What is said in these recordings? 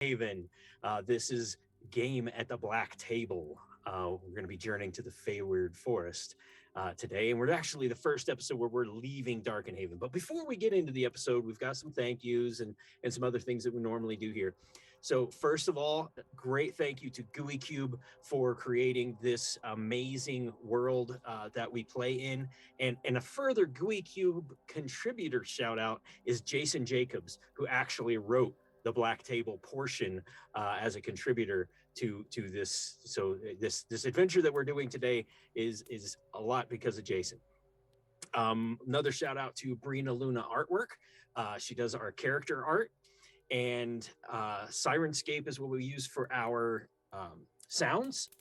Darkenhaven. This is Game at the Black Table. We're going to be journeying to the Feyward Forest today, and we're actually the first episode where we're leaving Darkenhaven. But before we get into the episode, we've got some thank yous and some other things that we normally do here. So first of all, great thank you to GUI Cube for creating this amazing world that we play in. And a further GUI Cube contributor shout out is Jason Jacobs, who actually wrote the Black Table portion as a contributor to this. So this adventure that we're doing today is a lot because of Jason. Another shout out to Brina Luna Artwork. She does our character art, and Sirenscape is what we use for our sounds.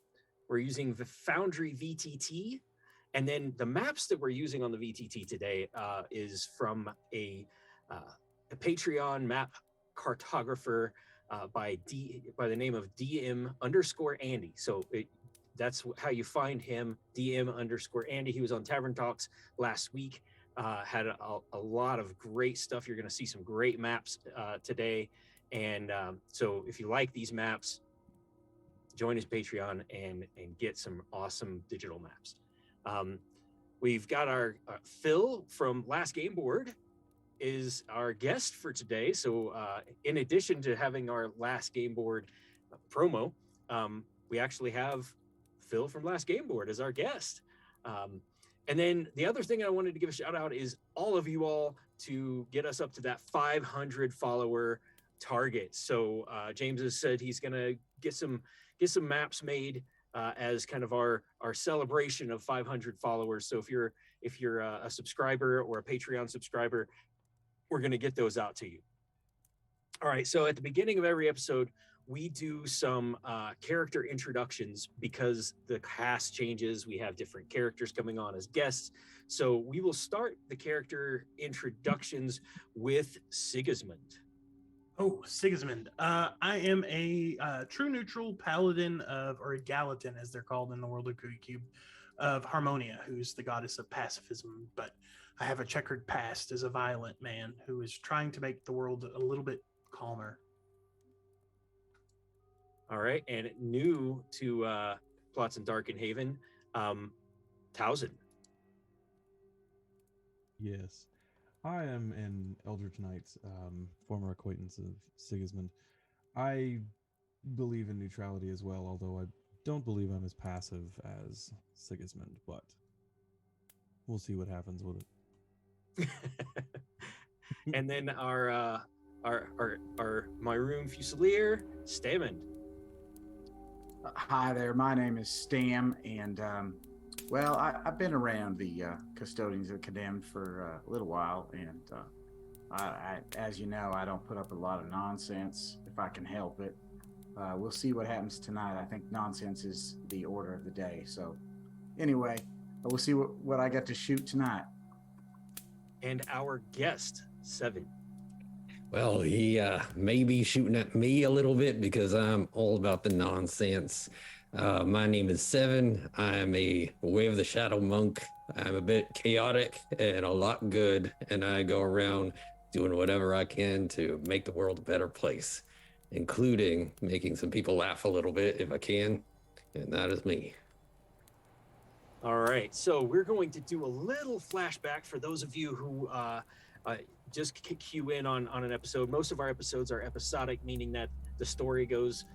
We're using the Foundry VTT, and then the maps that we're using on the VTT today is from a Patreon map cartographer by the name of DM_Andy. So that's how you find him, DM_Andy. He was on Tavern Talks last week. Had a lot of great stuff. You're going to see some great maps today. And so if you like these maps, join his Patreon and get some awesome digital maps. We've got our Phil from Last Game Board is our guest for today. So in addition to having our Last Game Board promo, we actually have Phil from Last Game Board as our guest. And then the other thing I wanted to give a shout out is all of you all to get us up to that 500 follower target. So James has said he's going to get some maps made as kind of our celebration of 500 followers. So if you're a subscriber or a Patreon subscriber, we're going to get those out to you. All right. So at the beginning of every episode, we do some character introductions because the cast changes. We have different characters coming on as guests. So we will start the character introductions with Sigismund. Oh, Sigismund. I am a true neutral paladin or a Gallatin, as they're called in the world of GUI Cube, of Harmonia, who's the goddess of pacifism. But I have a checkered past as a violent man who is trying to make the world a little bit calmer. All right, and new to Plots in Darkenhaven, Tausin. Yes, I am an Eldritch Knight, former acquaintance of Sigismund. I believe in neutrality as well, although I don't believe I'm as passive as Sigismund, but we'll see what happens with it. And then our Maroon Fusilier, Stammond. Hi there, my name is Stam, and well, I've been around the Custodians of the Condemned for a little while, and I, as you know, I don't put up a lot of nonsense if I can help it. We'll see what happens tonight. I think nonsense is the order of the day. So anyway, we'll see what I get to shoot tonight. And our guest, Sevin. Well, he may be shooting at me a little bit because I'm all about the nonsense. My name is Sevin. I'm a Way of the Shadow monk. I'm a bit chaotic and a lot good, and I go around doing whatever I can to make the world a better place, including making some people laugh a little bit if I can, and that is me. All right, so we're going to do a little flashback for those of you who just cue in on an episode. Most of our episodes are episodic, meaning that the story goes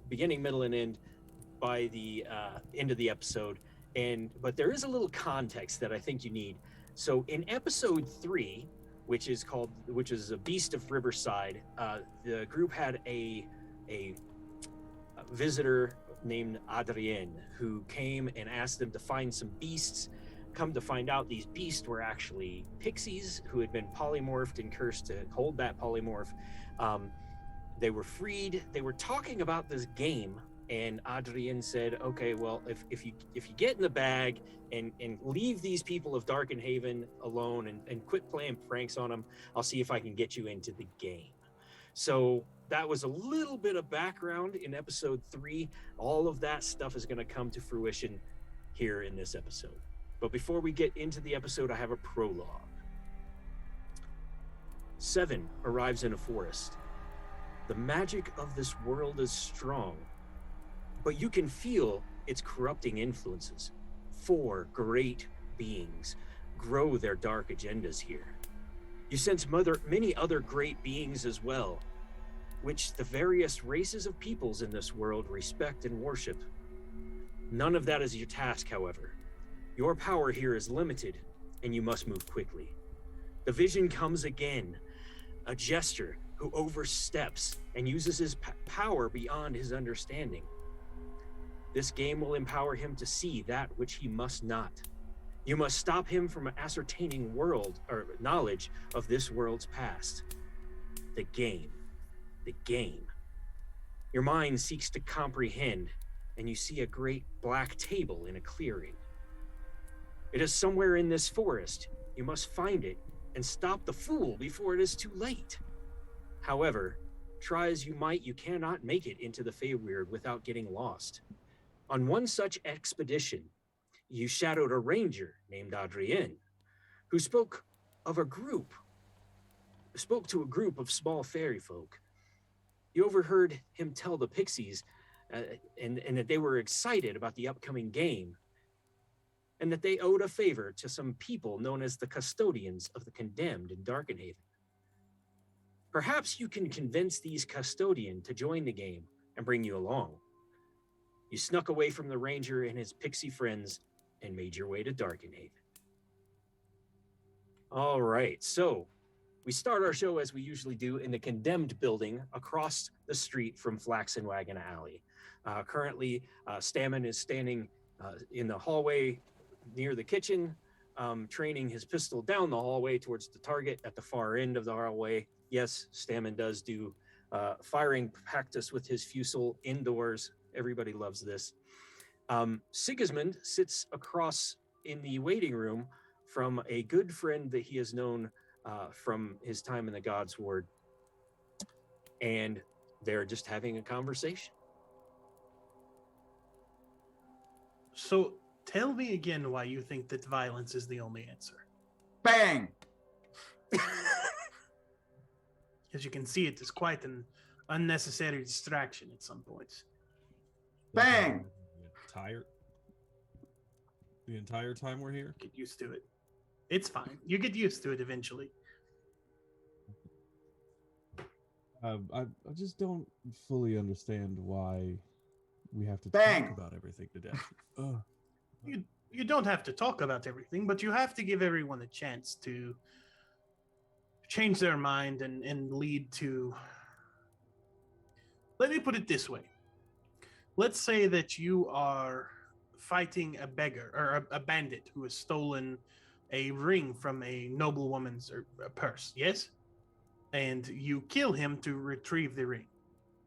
beginning, middle, and end by the end of the episode. But there is a little context that I think you need. So in episode 3, which is a Beast of Riverside, the group had a visitor named Adrien who came and asked them to find some beasts. Come to find out, these beasts were actually pixies who had been polymorphed and cursed to hold that polymorph. They were freed. They were talking about this game, and Adrien said, okay, well, if you get in the bag and leave these people of Darkenhaven alone and quit playing pranks on them, I'll see if I can get you into the game. So that was a little bit of background in episode 3. All of that stuff is going to come to fruition here in this episode. But before we get into the episode, I have a prologue. Sevin arrives in a forest. The magic of this world is strong, but you can feel its corrupting influences. 4 great beings grow their dark agendas here. You sense many other great beings as well, which the various races of peoples in this world respect and worship. None of that is your task, however. Your power here is limited, and you must move quickly. The vision comes again, a jester who oversteps and uses his power beyond his understanding. This game will empower him to see that which he must not. You must stop him from ascertaining knowledge of this world's past. The game. Your mind seeks to comprehend, and you see a great black table in a clearing. It is somewhere in this forest. You must find it and stop the fool before it is too late. However, try as you might, you cannot make it into the Feywild without getting lost. On one such expedition, you shadowed a ranger named Adrienne, who spoke to a group of small fairy folk. You overheard him tell the pixies and that they were excited about the upcoming game, and that they owed a favor to some people known as the custodians of the condemned in Darkenhaven. Perhaps you can convince these custodians to join the game and bring you along. You snuck away from the ranger and his pixie friends and made your way to Darkenhaven. All right, so we start our show as we usually do in the condemned building across the street from Flaxen Wagon Alley. Currently, Stammond is standing in the hallway near the kitchen, training his pistol down the hallway towards the target at the far end of the hallway. Yes, Stammond does do firing practice with his fusel indoors. Everybody loves this. Sigismund sits across in the waiting room from a good friend that he has known from his time in the God's Ward. And they're just having a conversation. So tell me again why you think that violence is the only answer. Bang! As you can see, it is quite an unnecessary distraction at some points. Bang! The entire time we're here? Get used to it. It's fine. You get used to it eventually. I just don't fully understand why we have to Bang! talk about everything to death. You don't have to talk about everything, but you have to give everyone a chance to change their mind and lead to... Let me put it this way. Let's say that you are fighting a beggar or a bandit who has stolen a ring from a noblewoman's purse, yes? And you kill him to retrieve the ring.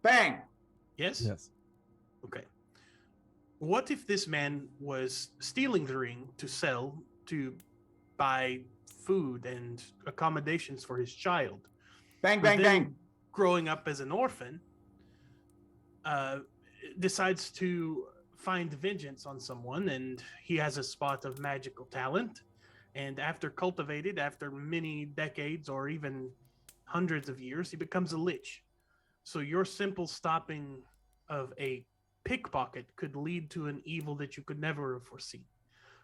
Bang! Yes? Yes. Okay. What if this man was stealing the ring to sell to buy food and accommodations for his child? Bang, But bang, then, bang! growing up as an orphan, decides to find vengeance on someone, and he has a spot of magical talent. And after many decades or even hundreds of years, he becomes a lich. So your simple stopping of a pickpocket could lead to an evil that you could never have foreseen.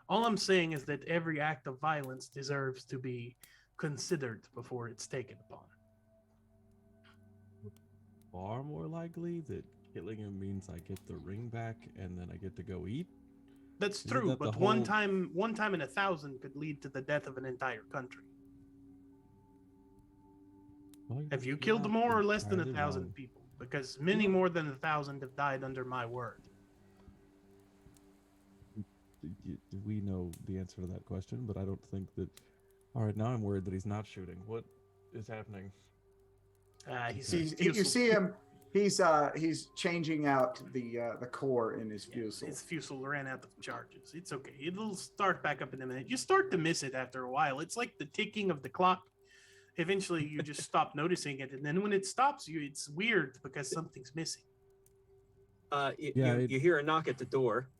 All I'm saying is that every act of violence deserves to be considered before it's taken upon. Far more likely that killing him means I get the ring back and then I get to go eat. That's Isn't true, that the but whole- one time in 1,000 could lead to the death of an entire country. Well, Have you you're killed not more or less than entirely 1,000 wrong. people? Because many more than 1,000 have died under my word. We know the answer to that question, but I don't think that. All right, now I'm worried that he's not shooting. What is happening? You see him. He's changing out the core in his fusel. His fusel ran out of charges. It's okay. It'll start back up in a minute. You start to miss it after a while. It's like the ticking of the clock. Eventually, you just stop noticing it, and then when it stops you, it's weird because something's missing. You hear a knock at the door,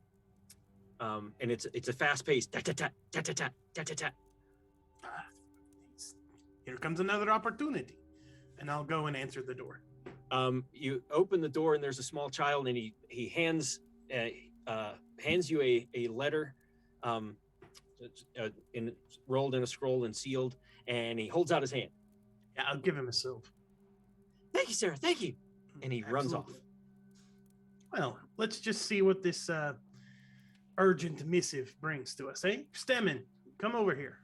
and it's a fast paced tat tat tat tat tat tat tat tat tat. Here comes another opportunity, and I'll go and answer the door. You open the door and there's a small child, and he hands you a letter, rolled in a scroll and sealed, and he holds out his hand. Yeah, I'll give him a silver. Thank you, sir. Thank you. And he runs off. Well, let's just see what this urgent missive brings to us, eh? Stammond, come over here.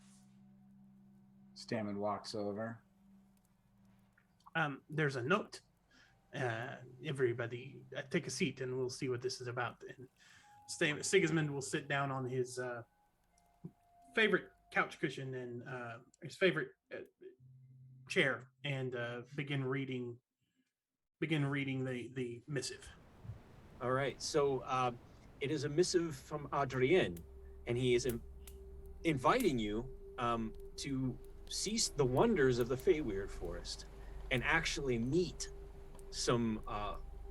Stammond walks over. There's a note. Everybody, take a seat, and we'll see what this is about. And Sigismund will sit down on his favorite couch cushion and his favorite chair, and begin reading the missive. All right. So it is a missive from Adrien, and he is inviting you to see the wonders of the Feyweird Forest and actually meet some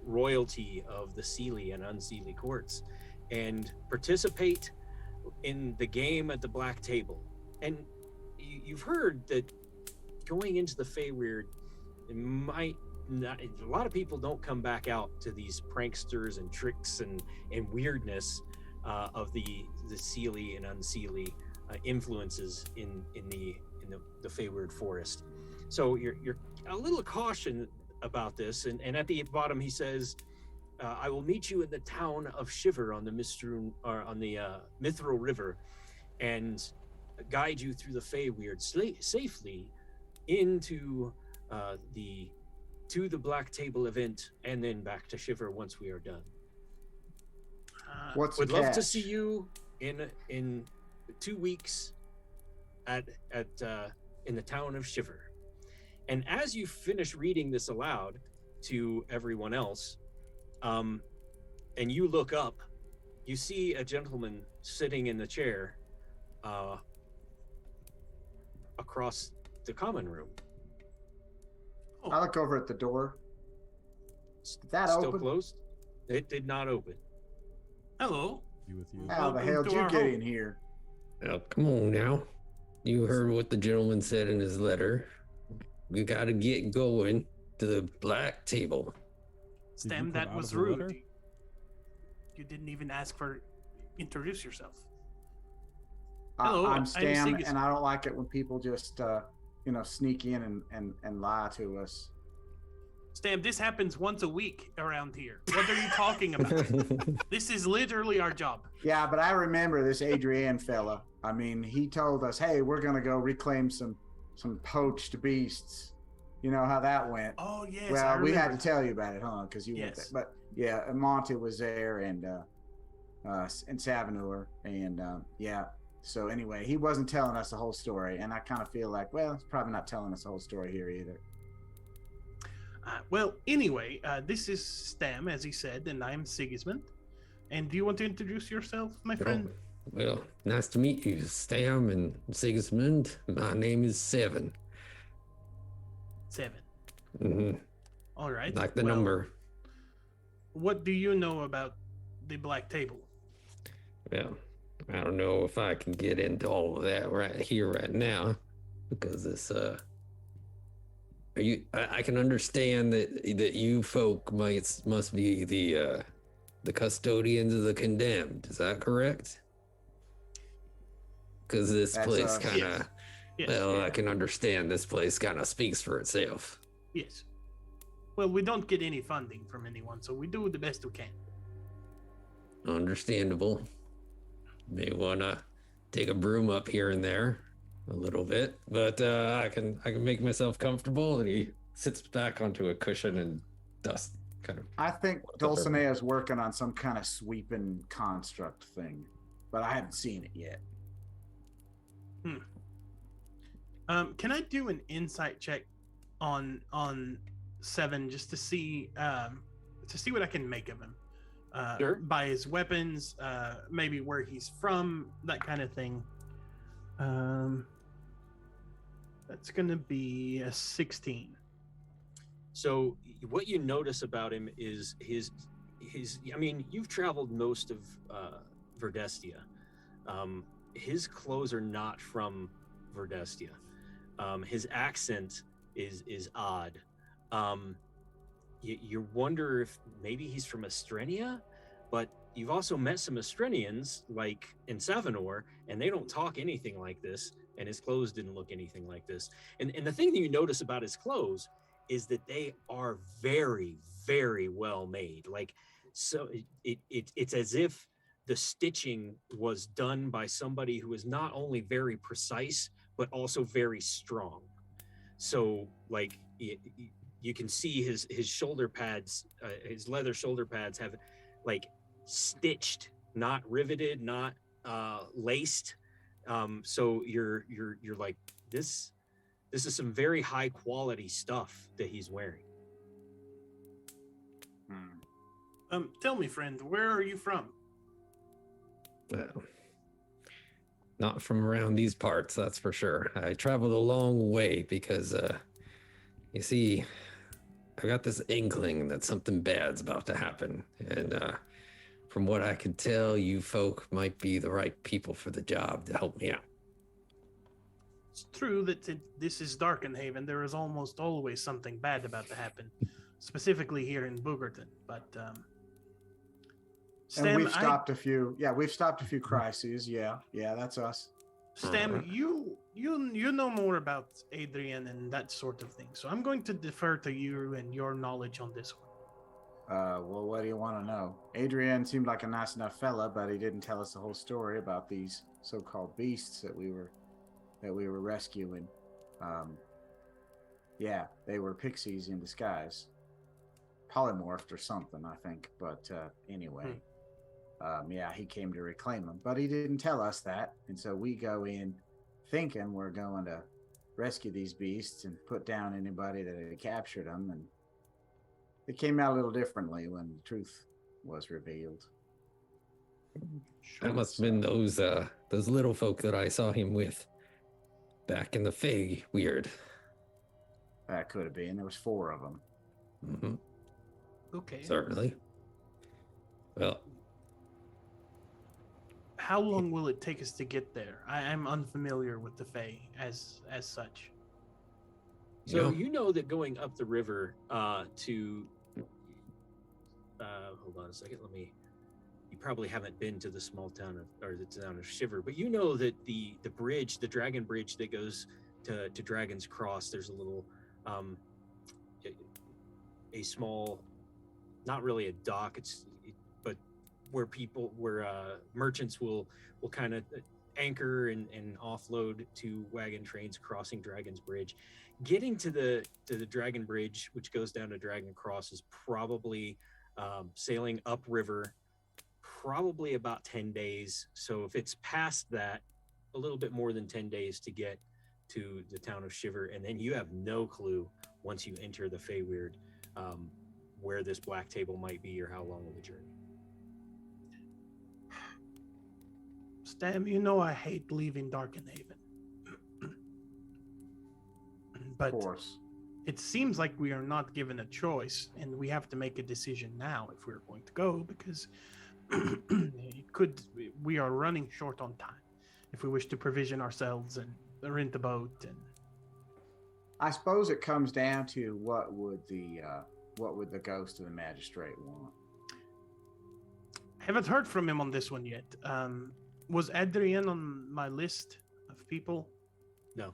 royalty of the Seelie and Unseelie courts and participate in the game at the Black Table. And you've heard that going into the Feyweird, it might not, a lot of people don't come back out to these pranksters and tricks and weirdness of the Seelie and Unseelie influences in the Feyweird Forest. So you're a little caution about this, and at the bottom he says, I will meet you in the town of Shiver on the Mithril River, and guide you through the Feyweird safely into the Black Table event, and then back to Shiver once we are done. Would love to see you in 2 weeks at in the town of Shiver. And as you finish reading this aloud to everyone else, and you look up, you see a gentleman sitting in the chair across the common room. I look over at the door. Is that Still open? closed? It did not open. Hello. You with you. How the hell did you get in here? Oh, come on now. You heard what the gentleman said in his letter. We got to get going to the Black Table. Stam, that was rude. You didn't even ask for introduce yourself. Hello, I'm Stam, and I don't like it when people just sneak in and lie to us. Stam, this happens once a week around here. What are you talking about? This is literally our job. Yeah, but I remember this Adrian fella. I mean, he told us, hey, we're going to go reclaim some poached beasts. You know how that went. Oh, yes. Well, we had to tell you about it, huh? Because you went there. Yes. But yeah, Monty was there, and Savinur, and yeah. So anyway, he wasn't telling us the whole story, and I kind of feel like, well, he's probably not telling us the whole story here either. Well, anyway, this is Stam, as he said, and I'm Sigismund. And do you want to introduce yourself, my friend? Well, nice to meet you, Stam and Sigismund. My name is Sevin. Sevin. Mm-hmm. All right. Like the number. What do you know about the Black Table? Well, I don't know if I can get into all of that right now, because this I can understand that you folk must be the custodians of the condemned. Is that correct? Because this place kind of, I can understand this place kind of speaks for itself. Yes. Well, we don't get any funding from anyone, so we do the best we can. Understandable. May want to take a broom up here and there a little bit, but I can make myself comfortable. And he sits back onto a cushion and dust kind of. I think Dulcinea is working on some kind of sweeping construct thing, but I haven't seen it yet. Can I do an insight check on Sevin just to see what I can make of him? Sure. By his weapons, maybe where he's from, that kind of thing. That's gonna be a 16. So what you notice about him is his I mean, you've traveled most of Verdestia. His clothes are not from Verdestia. His accent is odd. you wonder if maybe he's from Estrenia, but you've also met some Estrenians, like in Savanor, and they don't talk anything like this, and his clothes didn't look anything like this. And the thing that you notice about his clothes is that they are very, very well made. Like, so it's as if the stitching was done by somebody who is not only very precise, but also very strong. So, like, you can see his shoulder pads, his leather shoulder pads have like stitched, not riveted, not laced. So you're like, this is some very high quality stuff that he's wearing. Tell me, friend, where are you from? Well, not from around these parts, that's for sure. I traveled a long way because, you see, I got this inkling that something bad's about to happen. And from what I could tell, you folk might be the right people for the job to help me out. It's true that this is Darkenhaven. There is almost always something bad about to happen, specifically here in Boogerton. But and we've stopped a few. Yeah, we've stopped a few crises. Yeah, that's us. Stam, you know more about Adrian and that sort of thing. So I'm going to defer to you and your knowledge on this one. Well, what do you want to know? Adrian seemed like a nice enough fella, but he didn't tell us the whole story about these so-called beasts that we were rescuing. Yeah, they were pixies in disguise, polymorphed or something, I think. But anyway, yeah, he came to reclaim them, but he didn't tell us that, and so we go in thinking we're going to rescue these beasts and put down anybody that had captured them, and it came out a little differently when the truth was revealed. That must have been those little folk that I saw him with back in the Fey. Weird. That could have been. There was 4 of them. Mm-hmm. Okay. Certainly. Well, how long will it take us to get there? I'm unfamiliar with the Fey as such. So you know that going up the river to hold on a second, you probably haven't been to the small town or the town of Shiver, but you know that the bridge, the dragon bridge that goes to Dragon's Cross, there's a little a small, not really a dock, but where merchants will kind of anchor and offload to wagon trains crossing Dragon's Bridge. Getting to the Dragon Bridge, which goes down to Dragon Cross, is probably sailing upriver, probably about 10 days. So if it's past that, a little bit more than 10 days to get to the town of Shiver, and then you have no clue once you enter the Feyweird where this black table might be or how long of a journey. Stam, you know I hate leaving Darkenhaven. But Of course. It seems like we are not given a choice, and we have to make a decision now if we're going to go, because we are running short on time if we wish to provision ourselves and rent a boat. And I suppose it comes down to what would the ghost of the magistrate want? I haven't heard from him on this one yet. Was Adrian on my list of people? No.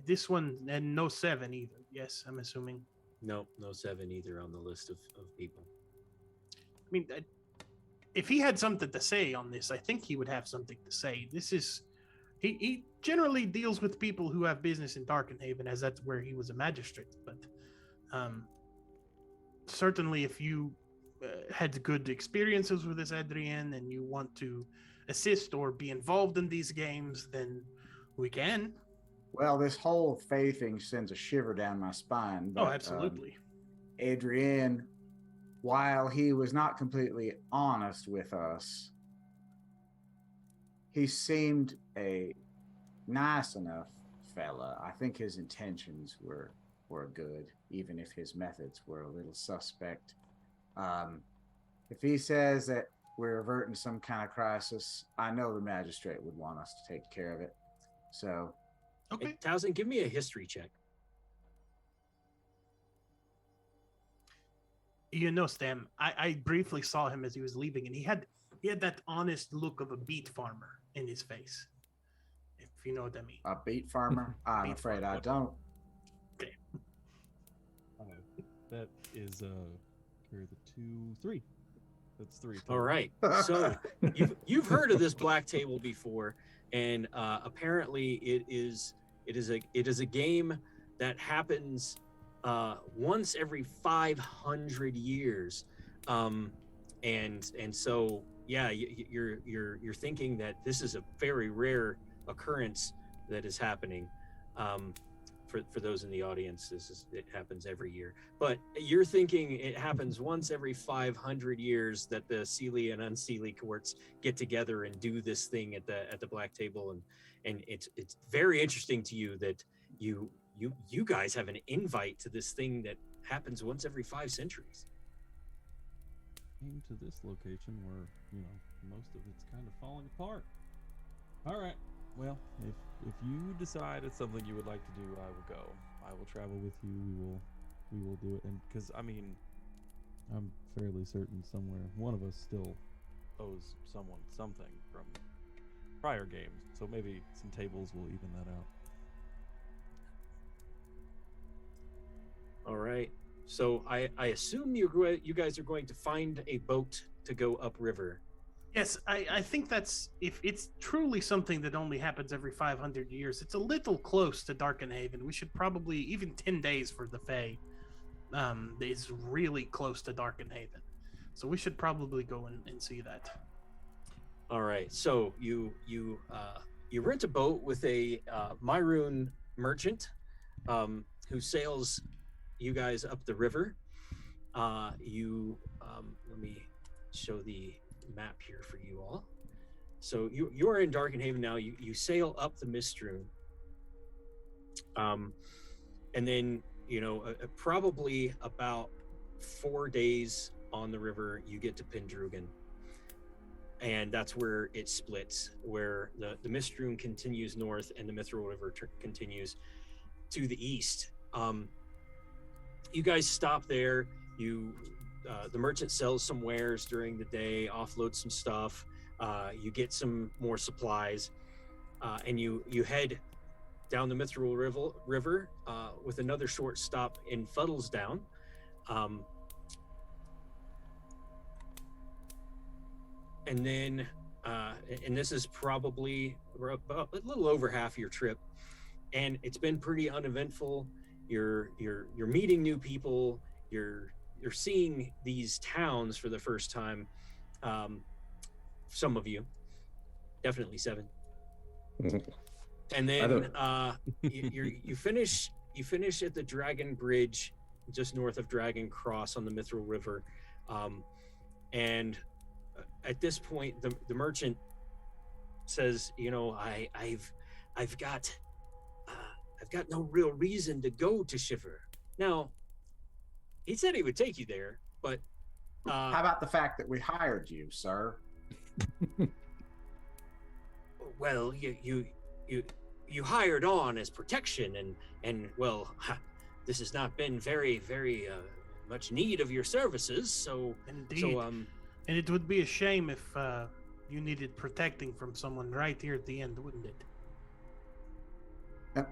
This one, and no Sevin either. Yes, I'm assuming. No Sevin either on the list of people. I mean, if he had something to say on this, I think he would have something to say. This is, he generally deals with people who have business in Darkenhaven, as that's where he was a magistrate. But certainly, if you had good experiences with this Adrian and you want to assist or be involved in these games, then we can. Well, this whole Fae thing sends a shiver down my spine. But, absolutely. Adrian, while he was not completely honest with us, he seemed a nice enough fella. I think his intentions were good, even if his methods were a little suspect. If he says that we're averting some kind of crisis, I know the magistrate would want us to take care of it. So... Okay. Hey, Tausin, give me a history check. You know, Stam, I briefly saw him as he was leaving, and he had that honest look of a beet farmer in his face, if you know what I mean. A beet farmer? I'm Beet afraid farmer. I don't. Okay. That is here are the 2, 3. That's 3. All right. So you've heard of this black table before, and apparently it is a game that happens once every 500 years, and so yeah, you're thinking that this is a very rare occurrence that is happening. For those in the audience, it happens every year, but you're thinking it happens once every 500 years that the Seelie and Unseelie courts get together and do this thing at the black table, and it's very interesting to you that you guys have an invite to this thing that happens once every 5 centuries. Came to this location where most of it's kind of falling apart. All right. Well, if you decide it's something you would like to do, I will go. I will travel with you. We will do it. And because I'm fairly certain somewhere one of us still owes someone something from prior games. So maybe some tables will even that out. All right. So I assume you guys are going to find a boat to go upriver. Yes, I think that's, if it's truly something that only happens every 500 years, it's a little close to Darkenhaven. We should probably, even 10 days for the Fae, is really close to Darkenhaven. So we should probably go and see that. All right. So you rent a boat with a Myroon merchant who sails you guys up the river. Let me show the map here for you all. So you are in Darkenhaven now. You sail up the Mistroon, and then probably about 4 days on the river you get to Pendrugan, and that's where it splits, where the Mistroon continues north and the Mithril River continues to the east. You guys stop there. The merchant sells some wares during the day, offloads some stuff. You get some more supplies, and you head down the Mithril River with another short stop in Fuddlesdown. And then, and this is probably about a little over half your trip, and it's been pretty uneventful. You're meeting new people. You're seeing these towns for the first time. Some of you, definitely Sevin. And then you finish at the Dragon Bridge, just north of Dragon Cross on the Mithril River, and at this point, the merchant says, I've got no real reason to go to Shiver. Now, he said he would take you there, but how about the fact that we hired you, sir? Well, you hired on as protection, and well, this has not been very, very much need of your services. So indeed, so and it would be a shame if you needed protecting from someone right here at the end, wouldn't it?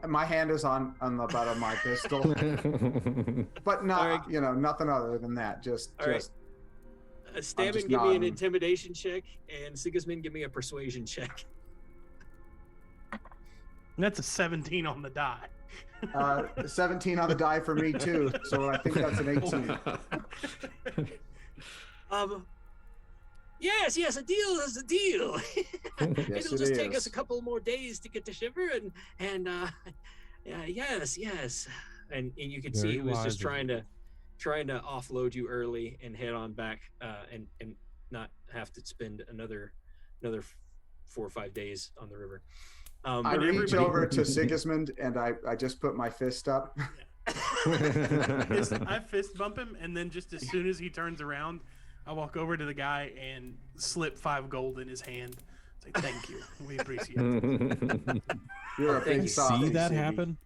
My hand is on the butt of my pistol, but not, nothing other than that. Just. Stammond, give me an intimidation check, and Sigismund, give me a persuasion check. That's a 17 on the die. 17 on the die for me too, so I think that's an 18. Yes, a deal is a deal. Yes, It'll just take us a couple more days to get to Shiver, and yes. And you could see he was just trying to offload you early and head on back, and not have to spend another 4 or 5 days on the river. I reach over to Sigismund and I just put my fist up. I fist bump him, and then just as soon as he turns around, I walk over to the guy and slip 5 gold in his hand. Say, thank you. We appreciate it. You're a big softy, see that Siggy. happen?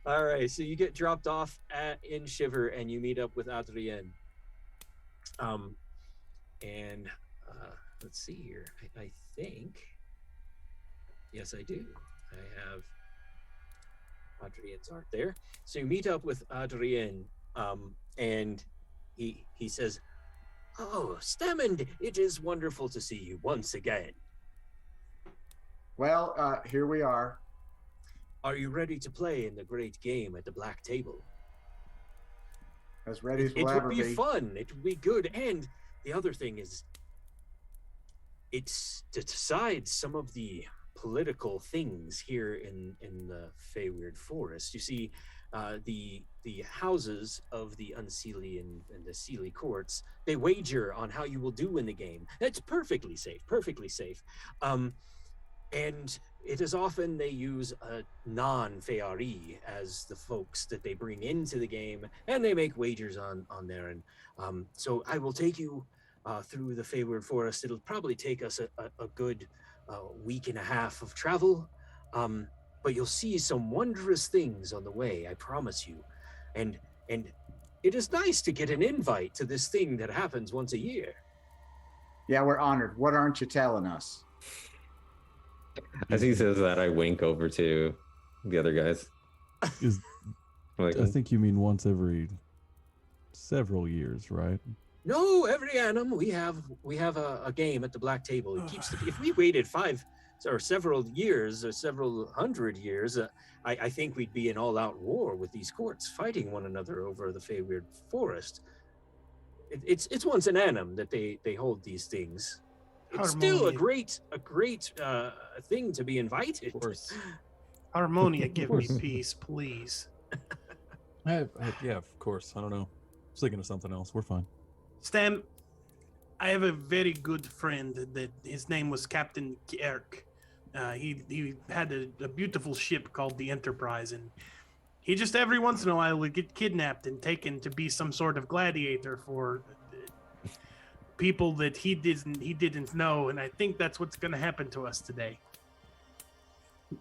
All right, so you get dropped off in Shiver, and you meet up with Adrien. And let's see here. I think, yes, I do. I have Adrien's art there. So you meet up with Adrien, and he says, "Oh, Stammond, it is wonderful to see you once again. Well, here we are. Are you ready to play in the great game at the Black Table? As ready as It we'll would ever be be. fun. It would be good. And the other thing is, it's to decide some of the political things here in the Feyweird Forest. You see, the houses of the Unseelie and the Seelie courts, they wager on how you will do in the game. It's perfectly safe, perfectly safe. And it is often they use a non-Feyari as the folks that they bring into the game, and they make wagers on there. And so I will take you through the Feyweird Forest. It'll probably take us a good week and a half of travel, but you'll see some wondrous things on the way, I promise you. And it is nice to get an invite to this thing that happens once a year. Yeah, we're honored. What aren't you telling us? As he says that, I wink over to the other guys. I think you mean once every several years, right? No, every annum we have a game at the Black Table. It keeps if we waited 5 or several years or several hundred years, I think we'd be in all-out war with these courts fighting one another over the Feyweird Forest. It's once an annum that they hold these things. It's still a great thing to be invited. Of course. Harmonia, give me peace, please. Yeah, of course. I don't know. I was thinking of something else. We're fine. Stam, I have a very good friend that his name was Captain Kierk. He had a beautiful ship called the Enterprise, and he just every once in a while would get kidnapped and taken to be some sort of gladiator for people that he didn't know, and I think that's what's going to happen to us today.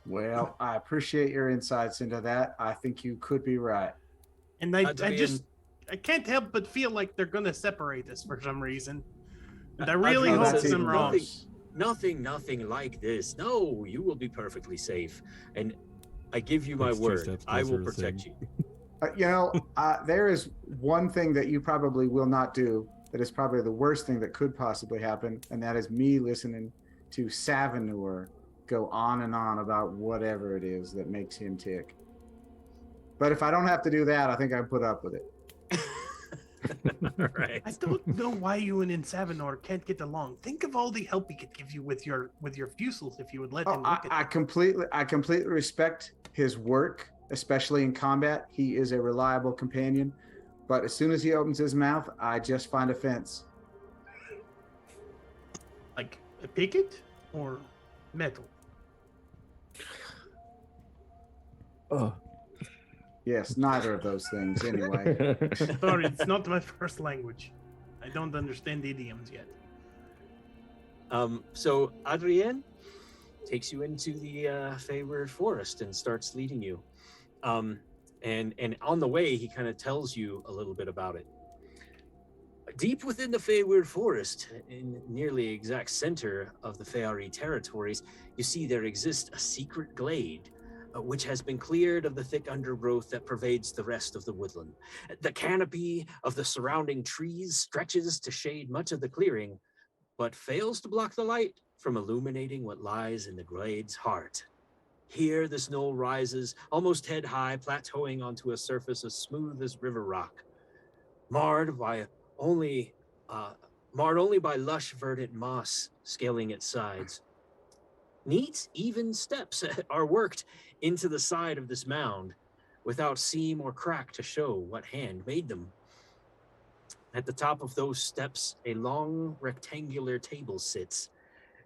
Well, I appreciate your insights into that. I think you could be right. And I can't help but feel like they're going to separate us for some reason. And I really hope I'm wrong. Nothing like this. No, you will be perfectly safe. And I give you my word, I will protect you. There is one thing that you probably will not do that is probably the worst thing that could possibly happen, and that is me listening to Savinur go on and on about whatever it is that makes him tick. But if I don't have to do that, I think I put up with it. Right. I don't know why you and Savinur can't get along. Think of all the help he could give you with your fusils if you would let him look at I completely respect his work, especially in combat. He is a reliable companion. But as soon as he opens his mouth, I just find offense. Like a picket or metal? Yes, neither of those things anyway. Sorry, it's not my first language. I don't understand idioms yet. So Adrien takes you into the Feyweird Forest and starts leading you. And on the way, he kind of tells you a little bit about it. Deep within the Feyweird Forest, in nearly exact center of the Feyari territories, you see there exists a secret glade, which has been cleared of the thick undergrowth that pervades the rest of the woodland. The canopy of the surrounding trees stretches to shade much of the clearing, but fails to block the light from illuminating what lies in the glade's heart. Here, the snow rises almost head-high, plateauing onto a surface as smooth as river rock, marred only by lush, verdant moss scaling its sides. Neat, even steps are worked into the side of this mound, without seam or crack to show what hand made them. At the top of those steps, a long, rectangular table sits,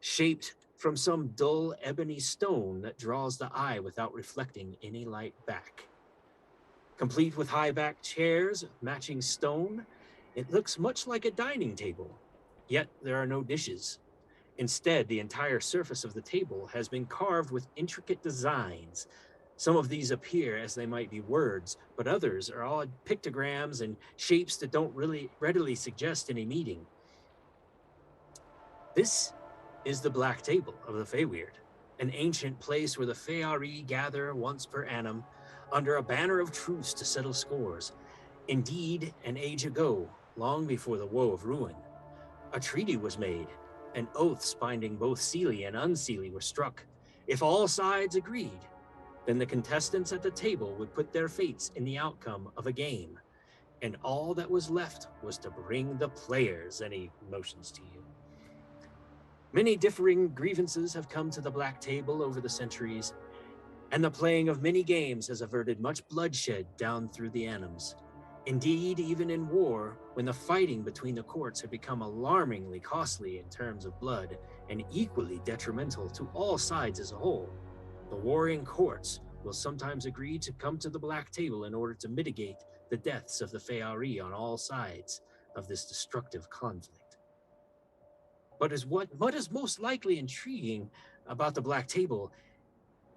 shaped from some dull ebony stone that draws the eye without reflecting any light back. Complete with high-backed chairs, matching stone, it looks much like a dining table, yet there are no dishes. Instead, the entire surface of the table has been carved with intricate designs, Some of these appear as they might be words, but others are all pictograms and shapes that don't really readily suggest any meaning. This is the Black Table of the Feyweird, an ancient place where the Feyari gather once per annum under a banner of truce to settle scores. Indeed, an age ago, long before the Woe of Ruin, a treaty was made, and oaths binding both Seelie and Unseelie were struck. If all sides agreed, then the contestants at the table would put their fates in the outcome of a game, and all that was left was to bring the players any motions to you. Many differing grievances have come to the Black Table over the centuries, and the playing of many games has averted much bloodshed down through the annals. Indeed, even in war, when the fighting between the courts had become alarmingly costly in terms of blood and equally detrimental to all sides as a whole, the warring courts will sometimes agree to come to the Black Table in order to mitigate the deaths of the Feyari on all sides of this destructive conflict. But what is most likely intriguing about the Black Table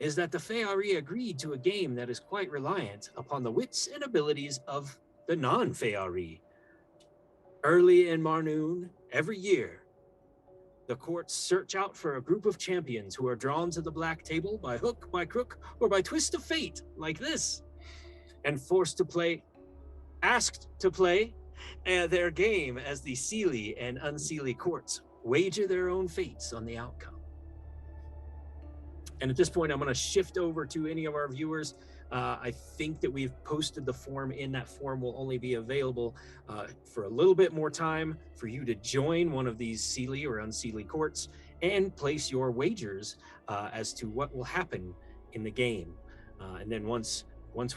is that the Feyari agreed to a game that is quite reliant upon the wits and abilities of the non-Feyari. Early in Marnoon, every year, the courts search out for a group of champions who are drawn to the Black Table by hook, by crook, or by twist of fate, like this, and asked to play their game as the Seelie and Unseelie courts wager their own fates on the outcome. And at this point, I'm going to shift over to any of our viewers. I think that we've posted the form in. That form will only be available for a little bit more time for you to join one of these Seelie or Unseelie courts and place your wagers as to what will happen in the game. And then once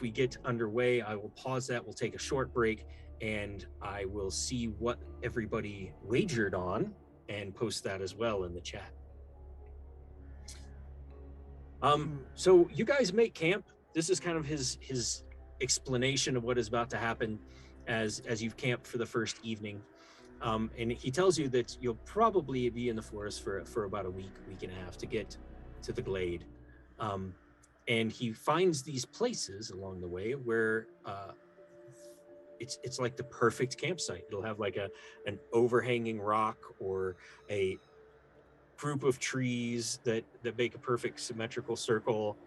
we get underway, I will pause that. We'll take a short break, and I will see what everybody wagered on and post that as well in the chat. So you guys make camp. This is kind of his explanation of what is about to happen as you've camped for the first evening. And he tells you that you'll probably be in the forest for about a week and a half to get to the glade. And he finds these places along the way where it's like the perfect campsite. It'll have like an overhanging rock or a group of trees that make a perfect symmetrical circle.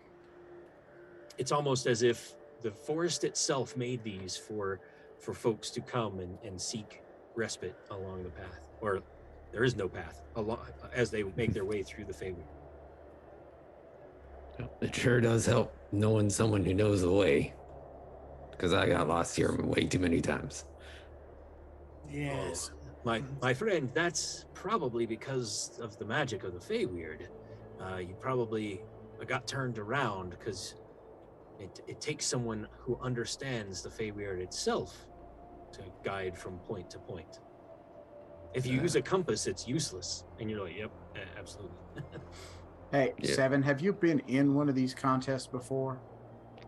It's almost as if the forest itself made these for folks to come and seek respite along the path, or there is no path as they make their way through the Feywild. It sure does help knowing someone who knows the way, because I got lost here way too many times. Yes. My friend, that's probably because of the magic of the Feyweird. You probably got turned around because it takes someone who understands the Feyweird itself to guide from point to point. If you use a compass, it's useless. And you're like, yep, absolutely. Hey, Yeah. Sevin, have you been in one of these contests before?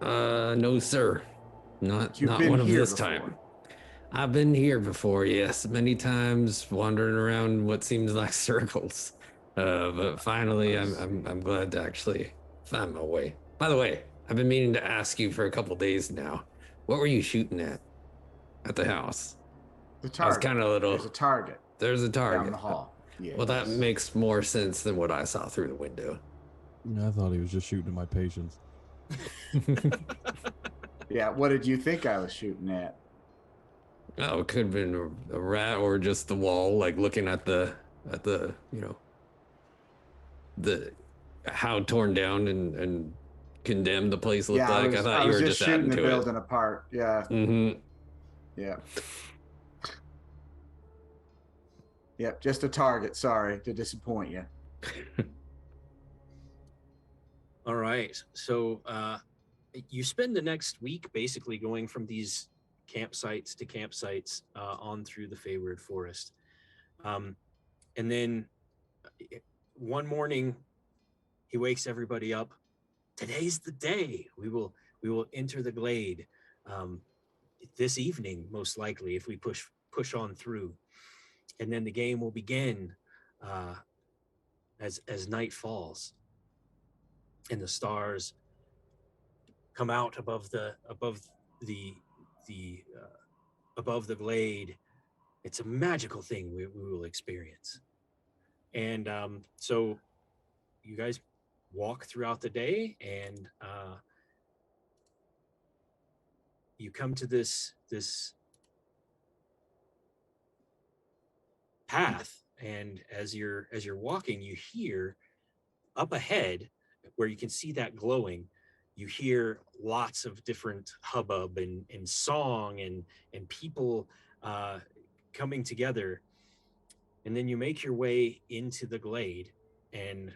No, sir. Not You've been one of here this before. time. I've been here before, yes, many times, wandering around what seems like circles. But finally, I'm glad to actually find my way. By the way, I've been meaning to ask you for a couple days now. What were you shooting at the house? The I was target. kind of little. There's a target There's a target down the hall. Yeah. Well, that makes more sense than what I saw through the window. I thought he was just shooting at my patience. Yeah. What did you think I was shooting at? Oh, it could have been a rat or just the wall, like looking at the how torn down and condemned the place looked like. I thought you were just shooting adding the to building it. apart. Yeah. Mm-hmm. Yeah. Yep, just a target. Sorry to disappoint you. All right. So you spend the next week basically going from these campsites to campsites on through the Feyweird Forest. And then one morning, he wakes everybody up. Today's the day. We will enter the glade this evening, most likely, if we push on through. And then the game will begin as night falls and the stars come out above the glade. It's a magical thing we will experience. And so you guys walk throughout the day, and you come to this path, and as you're walking, you hear up ahead, where you can see that glowing, you hear lots of different hubbub and song and people coming together. And then you make your way into the glade, and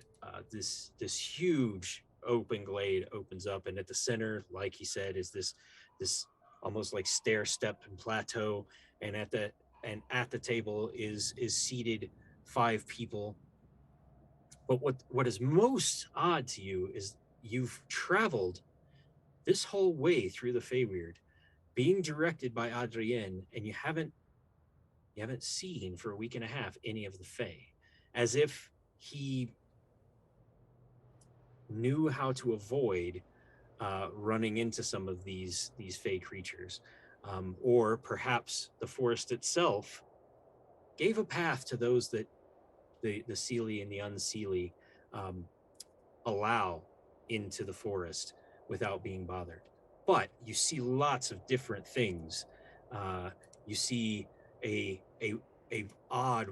this huge open glade opens up, and at the center, like he said, is this almost like stair step and plateau, and at the table is seated 5 people. But what is most odd to you is you've traveled this whole way through the Feyweird, being directed by Adrienne, and you haven't seen for a week and a half any of the Fey, as if he knew how to avoid running into some of these Fey creatures, or perhaps the forest itself gave a path to those that the Seelie and the Unseelie allow into the forest without being bothered. But you see lots of different things. You see a odd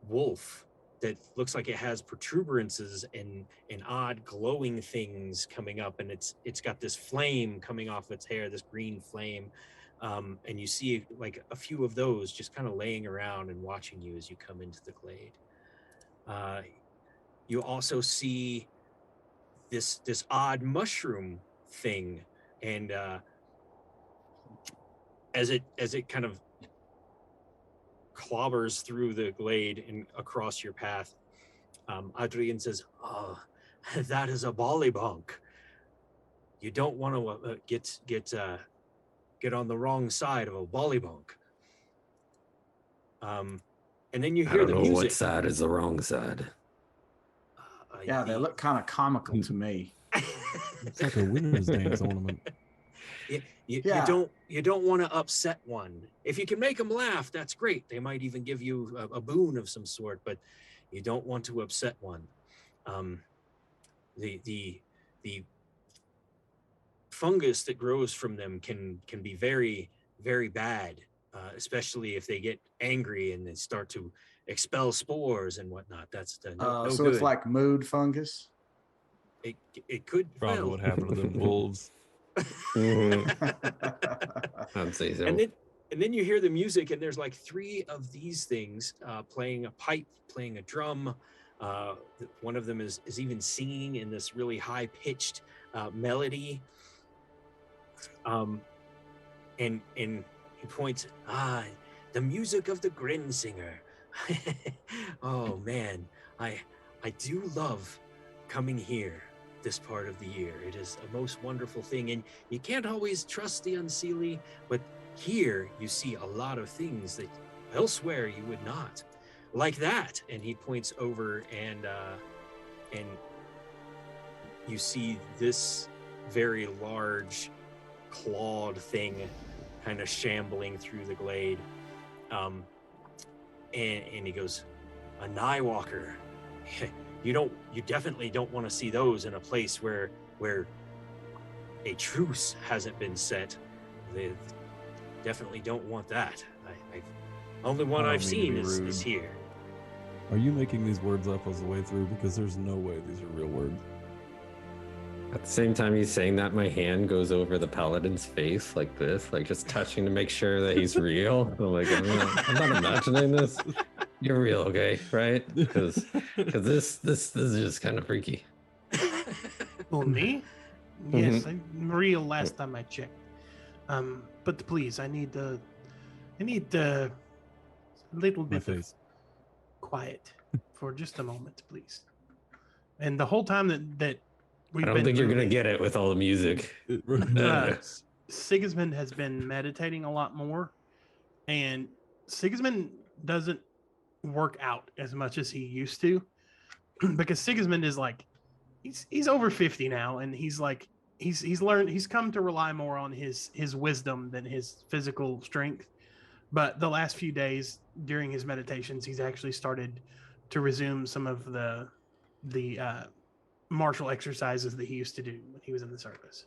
wolf that looks like it has protuberances and odd glowing things coming up, and it's got this flame coming off its hair, this green flame. And you see like a few of those just kind of laying around and watching you as you come into the glade. You also see this odd mushroom thing, and as it kind of clobbers through the glade and across your path, Adrian says, "Oh, that is a bollybonk. You don't want to get on the wrong side of a bollybonk." And then you hear the music. I don't know what side is the wrong side. Yeah, they look kind of comical to me. It's like a winner's dance ornament. You don't want to upset one. If you can make them laugh, that's great. They might even give you a boon of some sort, but you don't want to upset one. The fungus that grows from them can be very, very bad, especially if they get angry and they start to expel spores and whatnot. That's no so good. It's like mood fungus. It could Probably what happened to them wolves. I'd say so. And then you hear the music, and there's like 3 of these things playing a pipe, playing a drum. One of them is even singing in this really high-pitched melody. And he points, the music of the Grin Singer. Oh man, I do love coming here this part of the year. It is a most wonderful thing, and you can't always trust the Unseelie, but here you see a lot of things that elsewhere you would not, like that. And he points over, and you see this very large clawed thing kind of shambling through the glade, and he goes, "A Nightwalker. You definitely don't want to see those in a place where a truce hasn't been set. They definitely don't want that. Only one I've seen is here." Are you making these words up as the way through? Because there's no way these are real words. At the same time he's saying that, my hand goes over the paladin's face like this, like just touching to make sure that he's real. I'm like, I'm not imagining this. You're real, okay? Right? Because this is just kind of freaky. Well, me? Yes, I'm real last time I checked. But please, I need a little bit of quiet for just a moment, please. And the whole time that we've been, I don't think you're gonna get it with all the music. Sigismund has been meditating a lot more, and Sigismund doesn't work out as much as he used to, because Sigismund is like, he's over 50 now, and he's like he's come to rely more on his wisdom than his physical strength. But the last few days during his meditations, he's actually started to resume some of the martial exercises that he used to do when he was in the service.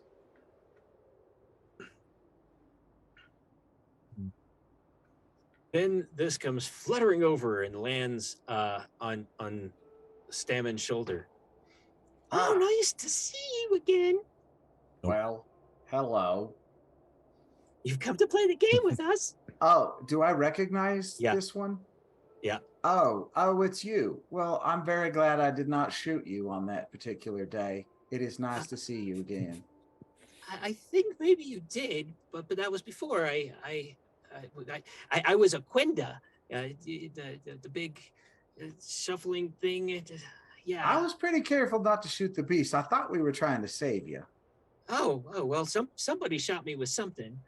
Then this comes fluttering over and lands on Stammond's shoulder. Oh, nice to see you again. Well, hello. You've come to play the game with us. Oh, do I recognize this one? Yeah. Oh, it's you. Well, I'm very glad I did not shoot you on that particular day. It is nice to see you again. I think maybe you did, but that was before I was a Quenda, the big shuffling thing. Yeah. I was pretty careful not to shoot the beast. I thought we were trying to save you. Oh well, somebody shot me with something.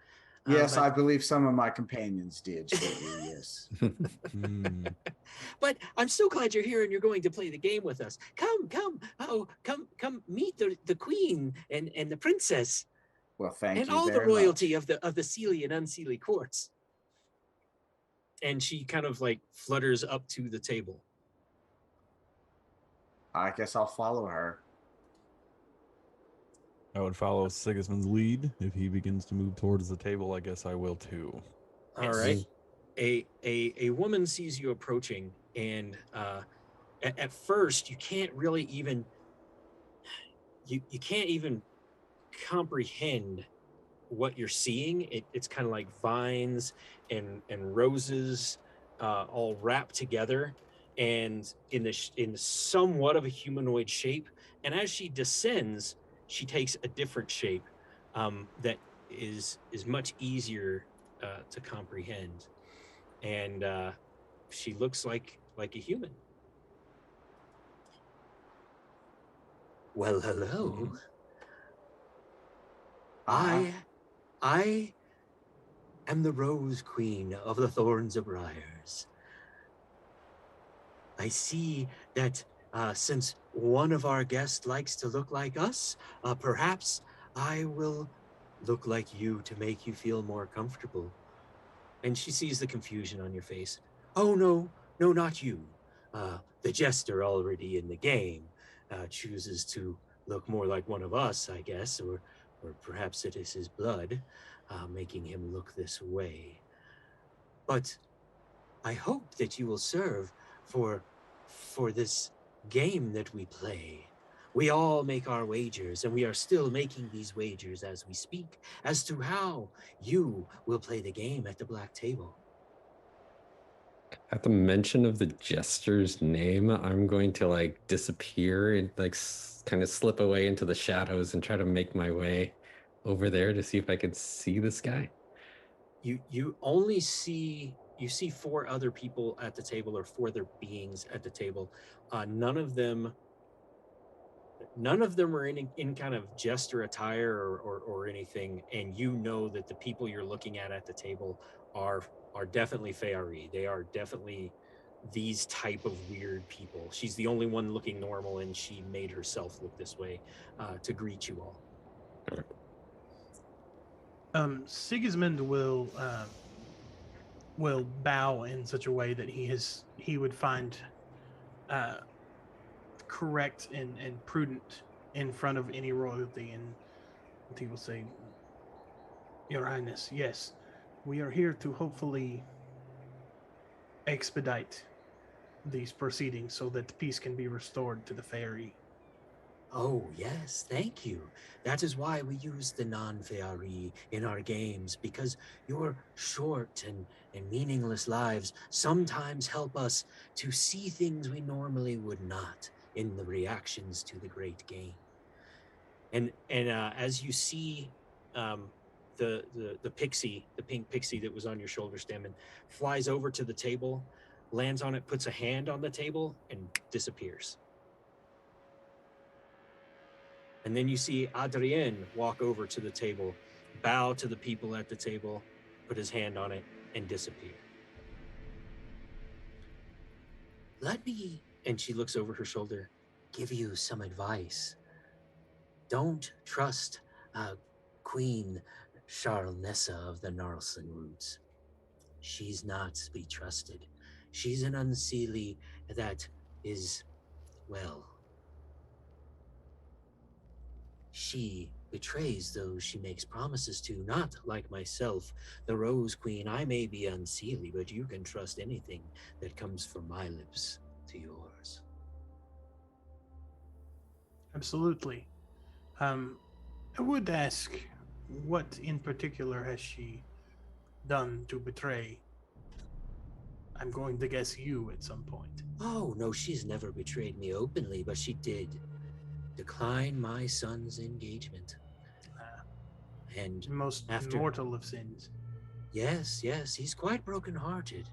Yes, I believe some of my companions did shoot you, yes. But I'm so glad you're here and you're going to play the game with us. Come meet the queen and the princess. Well, thank you and all very the royalty much. of the Seelie and Unseelie courts. And she kind of like flutters up to the table. I guess I'll follow her. I would follow Sigismund's lead. If he begins to move towards the table, I guess I will too. All right. A woman sees you approaching, and at first you can't really even you can't even comprehend what you're seeing. It's kind of like vines and roses all wrapped together, and in somewhat of a humanoid shape. And as she descends, she takes a different shape that is much easier to comprehend, and she looks like a human. Well, hello. I am the Rose Queen of the Thorns of Briars. I see that since one of our guests likes to look like us, perhaps I will look like you to make you feel more comfortable. And she sees the confusion on your face. Oh, no, not you. The jester already in the game chooses to look more like one of us, I guess, or perhaps it is his blood making him look this way. But I hope that you will serve for this game that we play. We all make our wagers, and we are still making these wagers as we speak, as to how you will play the game at the black table. At the mention of the jester's name, I'm going to like disappear and like kind of slip away into the shadows and try to make my way over there to see if I can see this guy. You only see four other people at the table, or four other beings at the table. None of them are in kind of jester attire or anything, and you know that the people you're looking at the table are definitely Feyari. They are definitely these type of weird people. She's the only one looking normal, and she made herself look this way to greet you all. Sigismund will bow in such a way that he would find correct and prudent in front of any royalty, and he will say, "Your Highness, yes, we are here to hopefully expedite these proceedings so that peace can be restored to the Feyari." Oh, yes, thank you. That is why we use the non-Feyari in our games, because your short and meaningless lives sometimes help us to see things we normally would not in the reactions to the great game. And as you see the pixie, the pink pixie that was on your shoulder, Stammond, flies over to the table, lands on it, puts a hand on the table, and disappears. And then you see Adrien walk over to the table, bow to the people at the table, put his hand on it, and disappear. Let me, and she looks over her shoulder, give you some advice. Don't trust Queen Charlnessa of the Gnarlson Roots. She's not to be trusted. She's an unseelie that is, well, she betrays those she makes promises to, not like myself, the Rose Queen. I may be unseelie, but you can trust anything that comes from my lips to yours. Absolutely. I would ask, what in particular has she done to betray? I'm going to guess you at some point. Oh, no, she's never betrayed me openly, but she did decline my son's engagement. And Most after... mortal of sins. Yes, he's quite broken-hearted.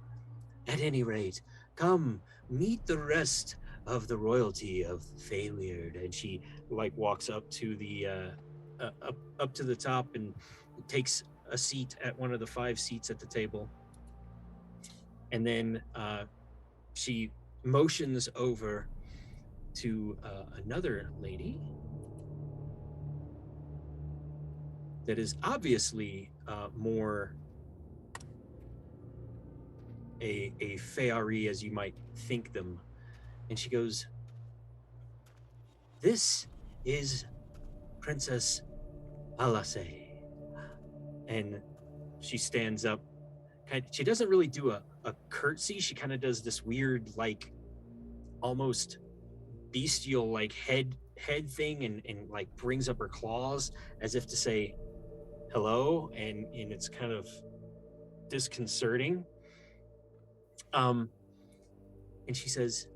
At any rate, come, meet the rest of the royalty of Feyweird. And she, walks up to the, up to the top and takes a seat at one of the 5 seats at the table. And then she motions over to another lady that is obviously more a Feyari as you might think them. And she goes, "This is Princess Alase." And she stands up. She doesn't really do a curtsy. She kind of does this weird, almost bestial, head thing, and brings up her claws as if to say hello, and it's kind of disconcerting. And she says,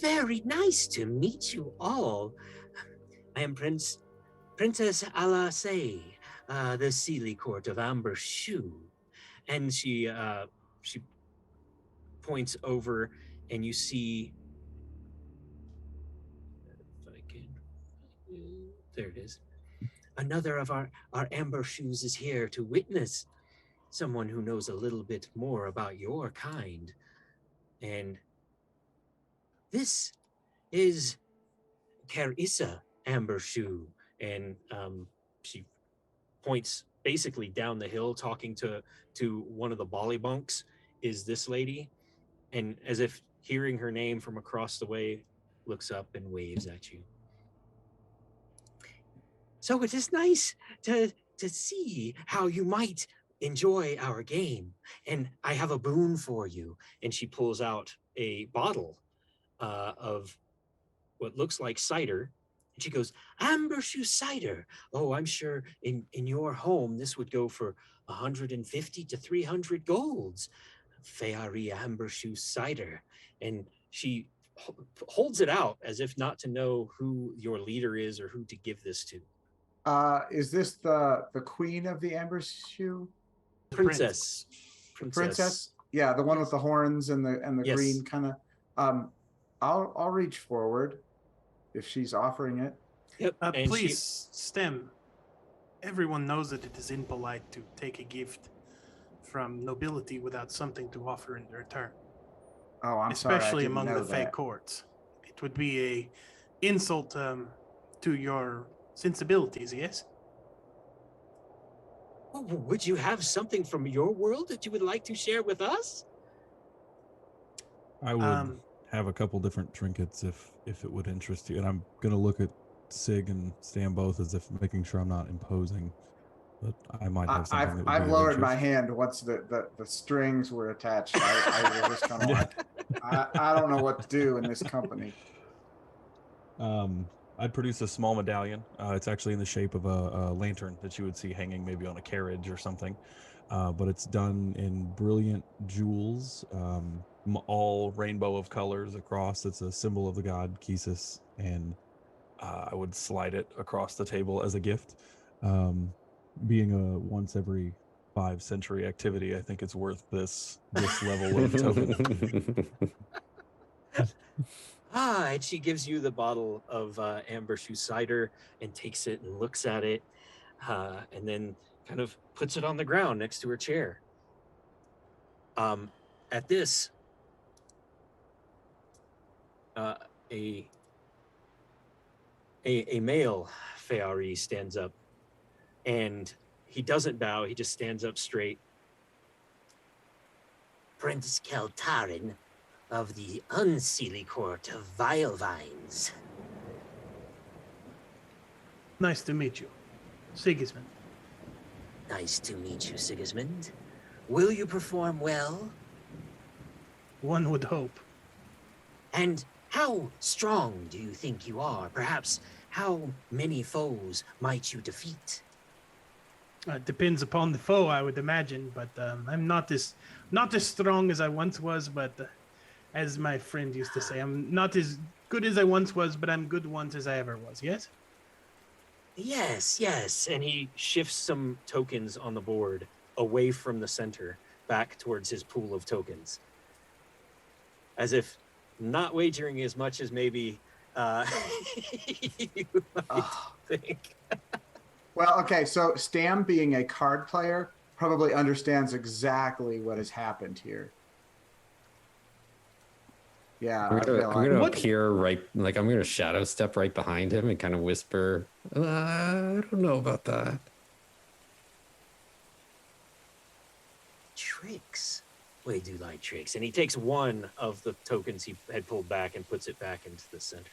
"Very nice to meet you all. I am Princess Alase, the Sealy Court of Amber Shoe." And she points over, and you see, if I can, there it is. Another of our Amber Shoes is here to witness, someone who knows a little bit more about your kind. And this is Carissa Amber Shoe. And she points basically down the hill, talking to one of the bollybunks, is this lady. And as if hearing her name from across the way, looks up and waves at you. "So it is nice to see how you might enjoy our game. And I have a boon for you." And she pulls out a bottle of what looks like cider. And she goes, "Amber Shoe cider. Oh, I'm sure in your home this would go for 150 to 300 golds. Feyari Amber Shoe cider." And she holds it out as if not to know who your leader is or who to give this to. Is this the queen of the Amber Shoe? Princess. Princess? Yeah, the one with the horns and the Yes. green kind of. I'll reach forward if she's offering it. Yep. And Please, Stem. Everyone knows that it is impolite to take a gift from nobility without something to offer in return. Oh, I'm sorry. Especially among the Fey courts. It would be a insult to your sensibilities, yes? Would you have something from your world that you would like to share with us? I would have a couple different trinkets if it would interest you. And I'm going to look at Sig and Stam both as if making sure I'm not imposing. But I might have something that would I've be of lowered my interest. hand once the strings were attached. I was just kind of like, I don't know what to do in this company. I'd produce a small medallion. It's actually in the shape of a lantern that you would see hanging maybe on a carriage or something. But it's done in brilliant jewels, all rainbow of colors across. It's a symbol of the god Kisis, and I would slide it across the table as a gift. Being a once every 5 century activity, I think it's worth this level of token. And she gives you the bottle of Amber Shoe cider and takes it and looks at it, and then kind of puts it on the ground next to her chair. At this, a male Feyari stands up and he doesn't bow. He just stands up straight. Prince Keltarin of the Unseelie Court of Vile Vines. Nice to meet you, Sigismund. Nice to meet you, Sigismund. Will you perform well? One would hope. And how strong do you think you are? Perhaps how many foes might you defeat? Depends upon the foe, I would imagine, but I'm not as strong as I once was, but as my friend used to say, I'm not as good as I once was, but I'm good once as I ever was, yes? Yes, yes. And he shifts some tokens on the board away from the center, back towards his pool of tokens. As if not wagering as much as maybe you might think. Well, okay, so Stam, being a card player, probably understands exactly what has happened here. Yeah, I'm gonna What- appear right, like I'm gonna shadow step right behind him and kind of whisper, I don't know about that. Tricks. We do like tricks. And he takes one of the tokens he had pulled back and puts it back into the center.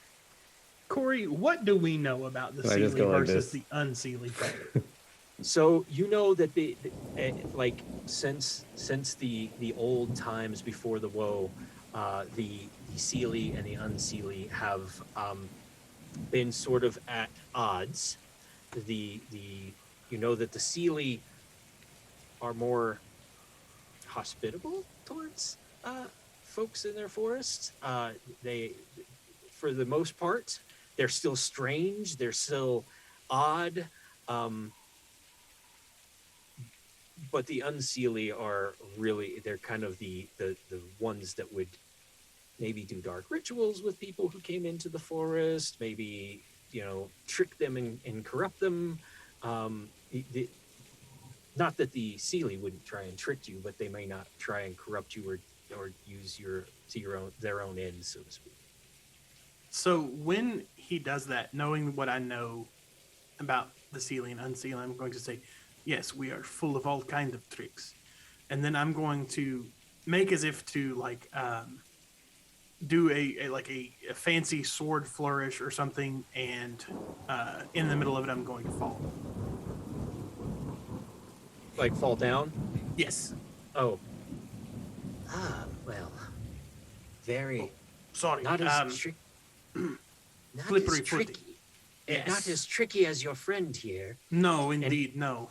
Corey, what do we know about the I just Seelie go like versus this? the Unseelie player? So you know that like since the old times before the woe, the Seelie and the Unseelie have been sort of at odds. You know that the Seelie are more hospitable towards folks in their forests. They, for the most part, they're still strange. They're still odd. But the Unseelie are really, they're kind of the ones that would maybe do dark rituals with people who came into the forest, maybe, trick them and corrupt them. Not that the Seelie wouldn't try and trick you, but they may not try and corrupt you or use their own ends, so to speak. So when he does that, knowing what I know about the Seelie and Unseelie, I'm going to say, yes, we are full of all kinds of tricks. And then I'm going to make as if to do a fancy sword flourish or something, and in the middle of it, I'm going to fall. Like fall down? Yes. Oh, Well, very Sorry. not as tricky. Not slippery as footy. tricky. Yes. Not as tricky as your friend here. No, indeed, no.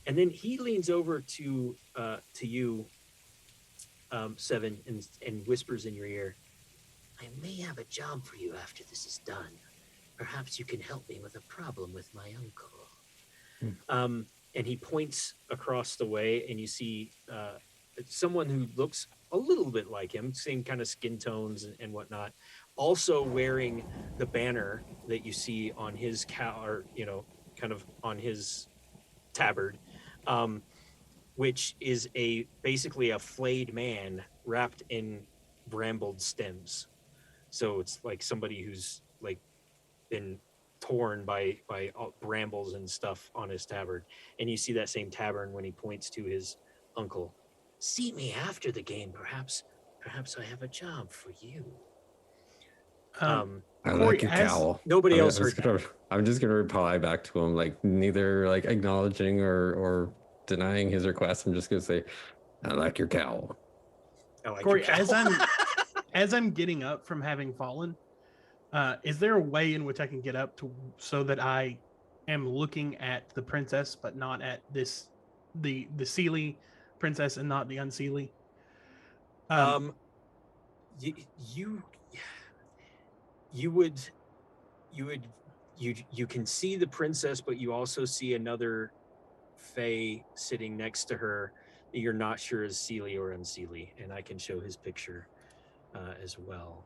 and then he leans over to you, Sevin, and whispers in your ear. I may have a job for you after this is done. Perhaps you can help me with a problem with my uncle. And he points across the way, and you see someone who looks a little bit like him, same kind of skin tones and whatnot, also wearing the banner that you see on his or kind of on his tabard, which is basically a flayed man wrapped in brambled stems. So it's like somebody who's like been torn by brambles and stuff on his tabard. And you see that same tabard when he points to his uncle. See me after the game, perhaps I have a job for you. I Corey, like your as- cowl. Nobody else heard I'm just gonna reply back to him, like neither like acknowledging or denying his request. I'm just gonna say, I like your cowl. I like Corey, your cowl. as I'm getting up from having fallen, is there a way in which I can get up so that I am looking at the princess, but not at the Seelie princess and not the Unseelie? You can see the princess, but you also see another fae sitting next to her that you're not sure is Seelie or Unseelie, and I can show his picture as well.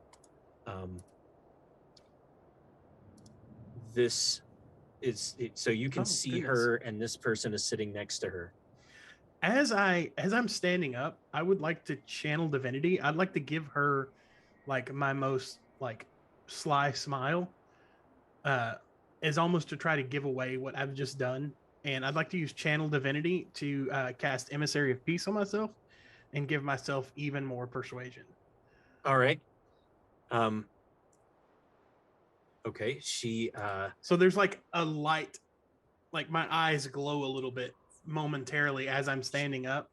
This is it, so you can see goodness. her, and this person is sitting next to her. As I'm standing up, I would like to channel divinity. I'd like to give her like my most like sly smile, as almost to try to give away what I've just done and I'd like to use Channel Divinity to cast Emissary of Peace on myself and give myself even more persuasion. All right. Okay. She. So there's like a light, like my eyes glow a little bit momentarily as I'm standing up,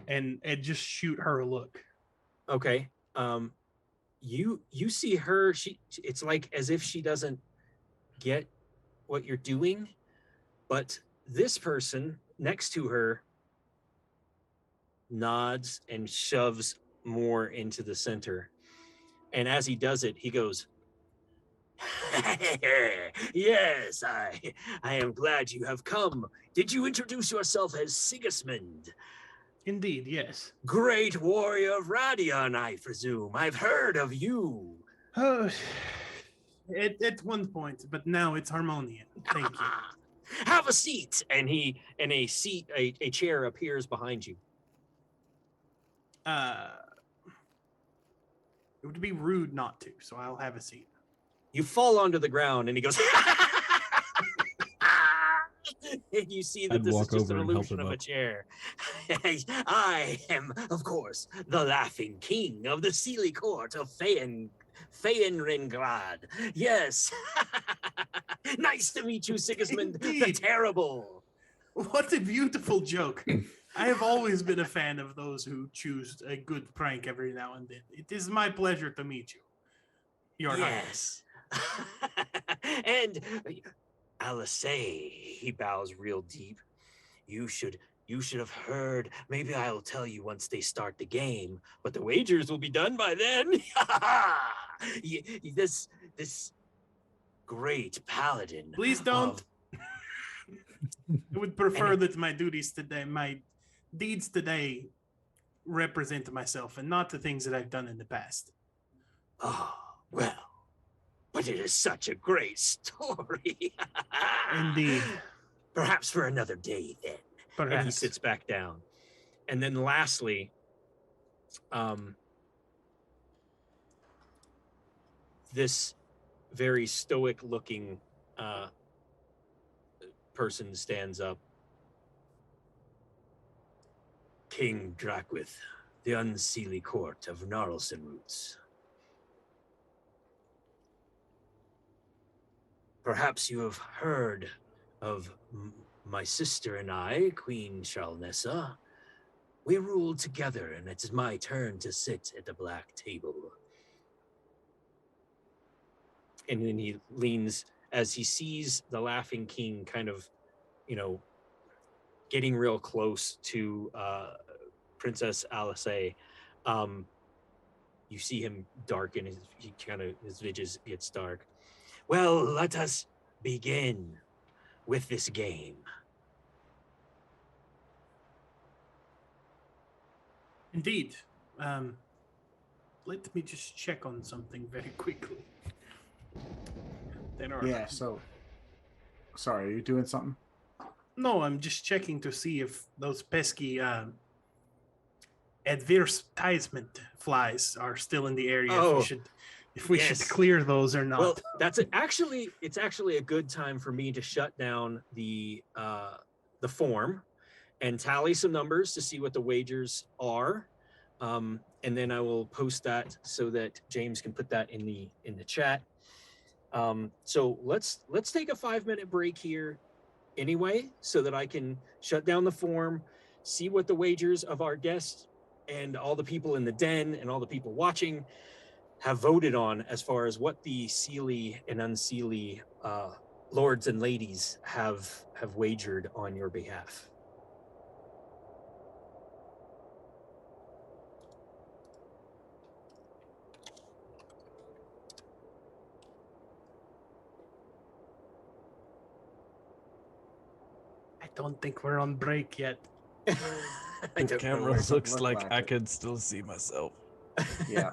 and it just shoot her a look. Okay. You see her. It's like as if she doesn't get what you're doing, but this person next to her nods and shoves more into the center. And as he does it, he goes, "Yes, I am glad you have come. Did you introduce yourself as Sigismund? Indeed, yes. Great warrior of Radion, I presume. I've heard of you." Oh, at one point, but now it's Harmonian. Thank you. Have a seat. And a chair appears behind you. It would be rude not to, so I'll have a seat. You fall onto the ground, and he goes, and you see that I'd this is walk just an over and help illusion him of a up. chair. I am, of course, the laughing king of the Sealy court of Feyenringrad. Yes. Nice to meet you, Sigismund the Indeed. Terrible. What a beautiful joke. I have always been a fan of those who choose a good prank every now and then. It is my pleasure to meet you. Your Highness. Yes. And Alice, he bows real deep. You should have heard. Maybe I'll tell you once they start the game, but the wagers will be done by then. This great paladin. Please don't. I would prefer that my duties today, my deeds today, represent myself and not the things that I've done in the past. Oh, well, but it is such a great story. Indeed. Perhaps for another day then. Perhaps. And he sits back down. And then lastly, this very stoic looking person stands up. King Drakwith, the unseelie court of Gnarlson Roots. Perhaps you have heard of my sister and I, Queen Shalnessa. We rule together, and it is my turn to sit at the black table. And then he leans as he sees the Laughing King kind of, getting real close to Princess Alice. You see him darken, his vision gets dark. Well, let us begin with this game. Indeed. Let me just check on something very quickly. Yeah, so... Sorry, are you doing something? No, I'm just checking to see if those pesky advertisement flies are still in the area. Oh, if we should clear those or not. Well, it's actually a good time for me to shut down the form and tally some numbers to see what the wagers are. And then I will post that so that James can put that in the chat. So let's take a 5-minute break here anyway, so that I can shut down the form, see what the wagers of our guests and all the people in the den and all the people watching have voted on as far as what the Sealy and Unsealy lords and ladies have wagered on your behalf. I don't think we're on break yet. The camera looks like I could still see myself. Yeah.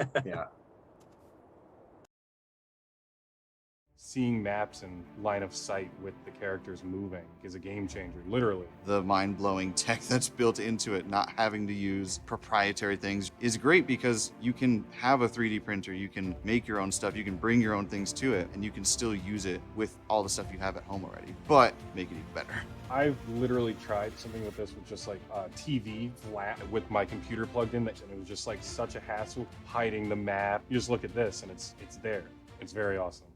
seeing maps and line of sight with the characters moving is a game changer, literally. The mind-blowing tech that's built into it, not having to use proprietary things, is great because you can have a 3D printer, you can make your own stuff, you can bring your own things to it, and you can still use it with all the stuff you have at home already, but make it even better. I've literally tried something with this with just like a TV flat with my computer plugged in, and it was just like such a hassle hiding the map. You just look at this and it's there. It's very awesome.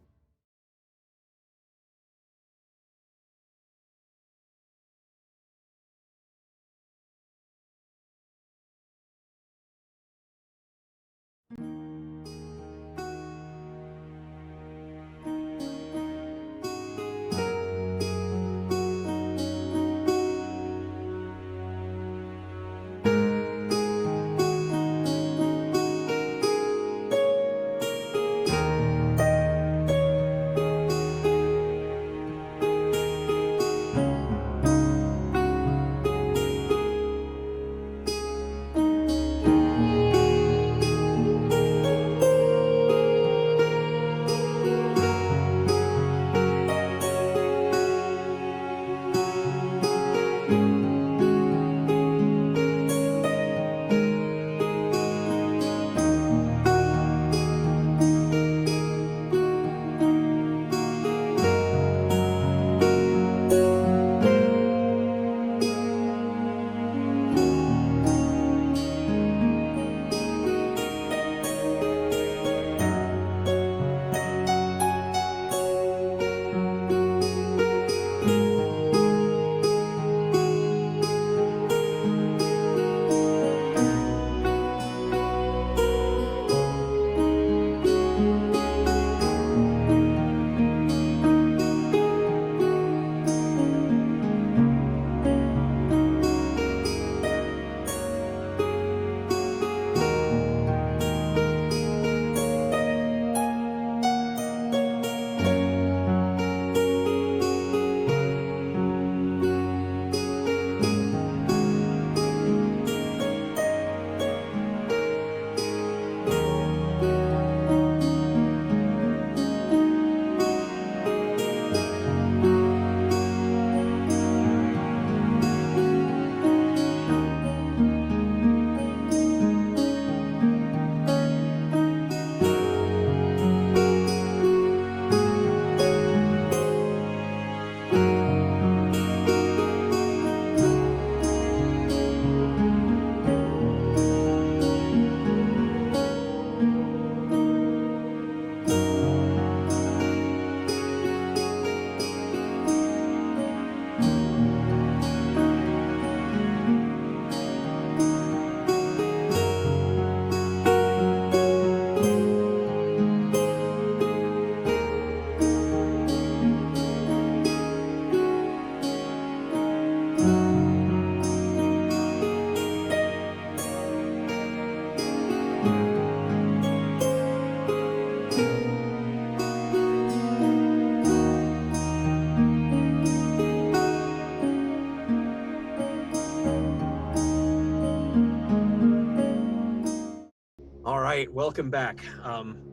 right, welcome back.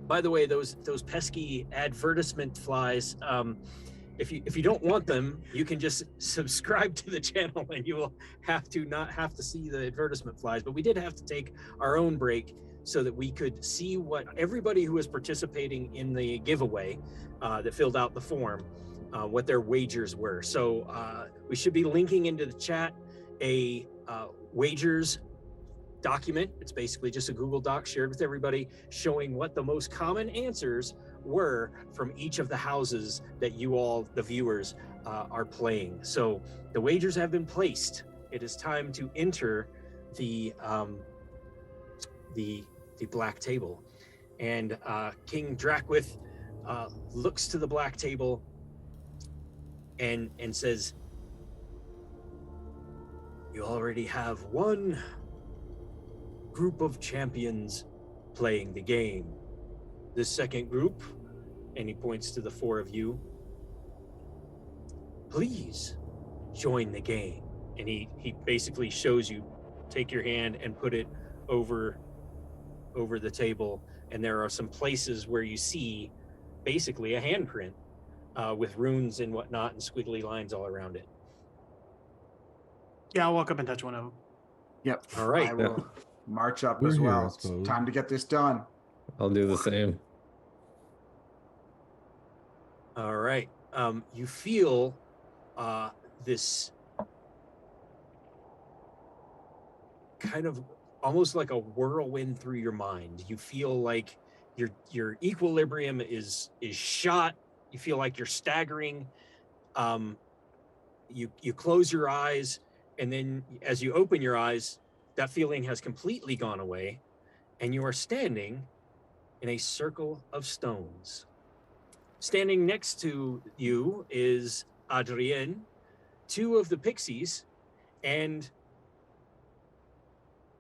By the way, those pesky advertisement flies, if you don't want them, you can just subscribe to the channel and you will not have to see the advertisement flies. But we did have to take our own break so that we could see what everybody who was participating in the giveaway that filled out the form, what their wagers were. So we should be linking into the chat a wagers document. It's basically just a Google Doc shared with everybody showing what the most common answers were from each of the houses that you all, the viewers, are playing. So the wagers have been placed. It is time to enter the black table. And King Drackwith looks to the black table and says, "You already have one group of champions playing the game. The second group," and he points to the four of you, "please join the game." And he basically shows you, take your hand and put it over the table, and there are some places where you see basically a handprint with runes and whatnot and squiggly lines all around it. Yeah, I'll walk up and touch one of them. Yep. All right. I will march up We're as here, I well. It's suppose. time to get this done. I'll do the same. All right. You feel this kind of almost like a whirlwind through your mind. You feel like your equilibrium is shot. You feel like you're staggering. You close your eyes, and then as you open your eyes, that feeling has completely gone away, and you are standing in a circle of stones. Standing next to you is Adrienne, two of the pixies, and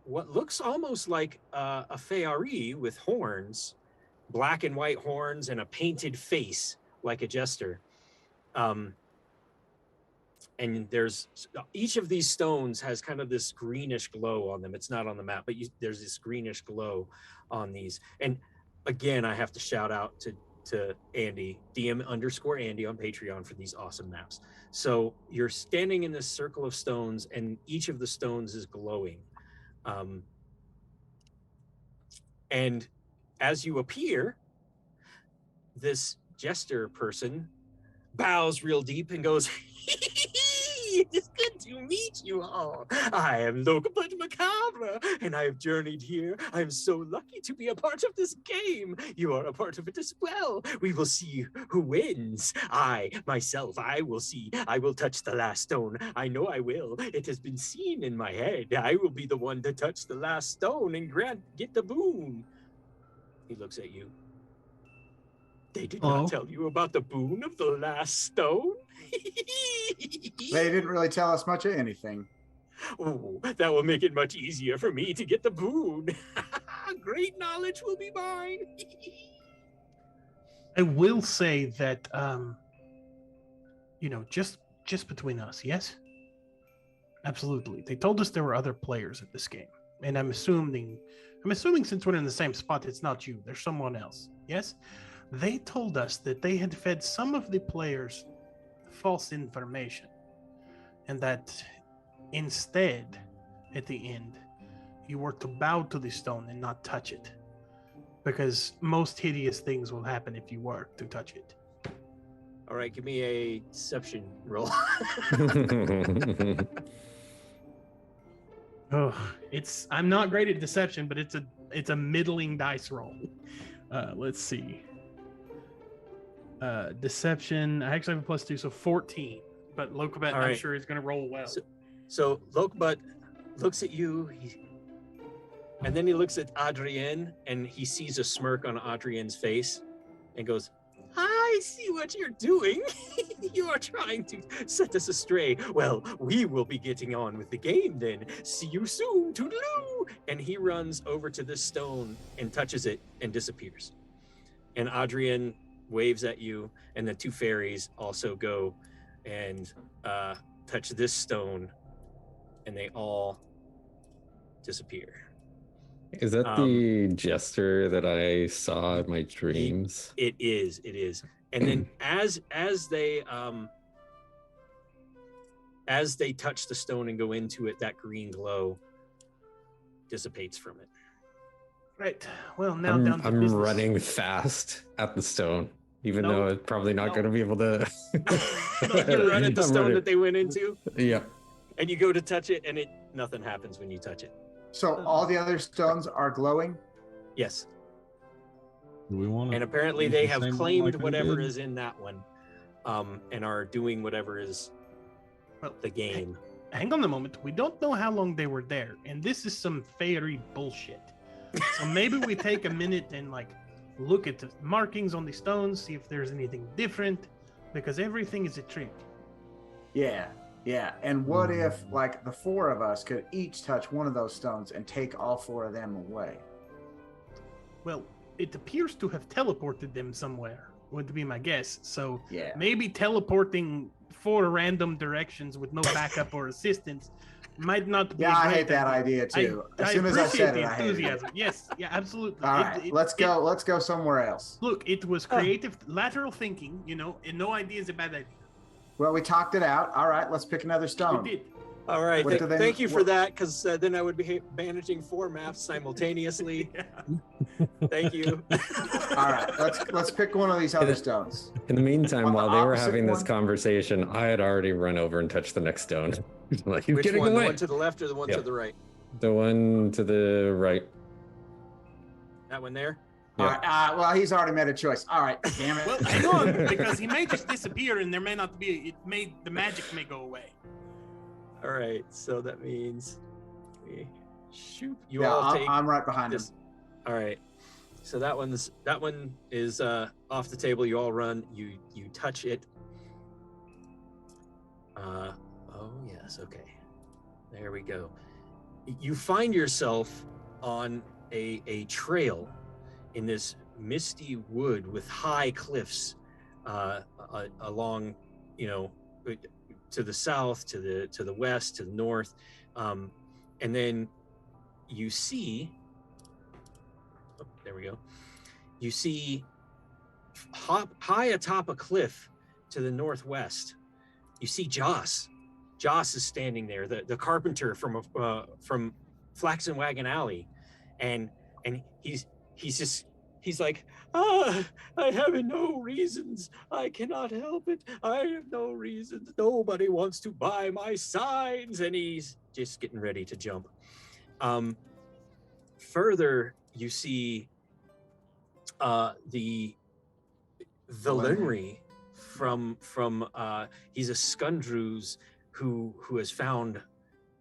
what looks almost like a fairy with horns, black and white horns, and a painted face like a jester. And there's each of these stones has kind of this greenish glow on them. It's not on the map, but there's this greenish glow on these. And again, I have to shout out to Andy, DM_Andy on Patreon for these awesome maps. So you're standing in this circle of stones, and each of the stones is glowing. And as you appear, this jester person bows real deep and goes, "It is good to meet you all. I am Locobut Macabre, and I have journeyed here. I am so lucky to be a part of this game. You are a part of it as well. We will see who wins. I will see. I will touch the last stone. I know I will. It has been seen in my head. I will be the one to touch the last stone and get the boon." He looks at you. "They did not tell you about the boon of the last stone?" They didn't really tell us much of anything. "Oh, that will make it much easier for me to get the boon. Great knowledge will be mine." I will say that, just between us, yes? Absolutely. They told us there were other players at this game. And I'm assuming since we're in the same spot, it's not you. There's someone else. Yes? They told us that they had fed some of the players false information. And that instead, at the end, you were to bow to the stone and not touch it. Because most hideous things will happen if you were to touch it. All right, give me a deception roll. I'm not great at deception, but it's a middling dice roll. Let's see. Deception, I actually have a +2, so 14. But Locobut, I'm sure is going to roll well. So Locobut looks at you, and then he looks at Adrienne, and he sees a smirk on Adrienne's face, and goes, "I see what you're doing. You are trying to set us astray. Well, we will be getting on with the game then. See you soon, toodaloo." And he runs over to this stone and touches it and disappears. And Adrienne waves at you, and the two fairies also go and touch this stone, and they all disappear. Is that the jester that I saw in my dreams? It is. And then as they touch the stone and go into it, that green glow dissipates from it. Right. Well, now I'm running fast at the stone, even though it's probably not going to be able to. You run at the stone that they went into. Yeah. And you go to touch it, and nothing happens when you touch it. So all the other stones are glowing? Yes. Do we want to? And apparently they have claimed like whatever is in that one, and are doing whatever is the game. Hang on a moment. We don't know how long they were there, and this is some fairy bullshit. So maybe we take a minute and look at the markings on the stones, see if there's anything different, because everything is a trick. Yeah. And what if the four of us could each touch one of those stones and take all four of them away? Well, it appears to have teleported them somewhere, would be my guess. So yeah, maybe teleporting 4 random directions with no backup or assistance might not be. Yeah, I great hate that idea too. As soon as I appreciate said the it, I hated it. enthusiasm. Yes, yeah, absolutely. All right, let's go. Let's go somewhere else. Look, it was creative, lateral thinking, and no idea is a bad idea. Well, we talked it out. All right, let's pick another stone. We did. All right, What do they- thank you for what- that, because then I would be managing 4 maps simultaneously. Thank you. All right, let's pick one of these other stones. In the meantime, On the while they were opposite having this one? conversation, I had already run over and touched the next stone. Like, he's Which getting one? away. The one to the left or the one Yep. to the right? The one to the right. That one there? All right. Well, he's already made a choice. All right. Damn it. Well, hang on, because he may just disappear, and there may not be. The magic may go away. All right, so that means we shoot. You yeah, all take I'm right behind him. this. All right, so that one is off the table. You all run. You touch it. Oh yes, okay. There we go. You find yourself on a trail in this misty wood with high cliffs along, to the south, to the west, to the north, and then you see. Oh, there we go. You see, high atop a cliff to the northwest. You see Joss. Joss is standing there, the carpenter from Flaxen Wagon Alley, and he's like, I have no reasons. I cannot help it. I have no reasons. Nobody wants to buy my signs, and he's just getting ready to jump. Further, you see the Valenry from he's a Skundruz who has found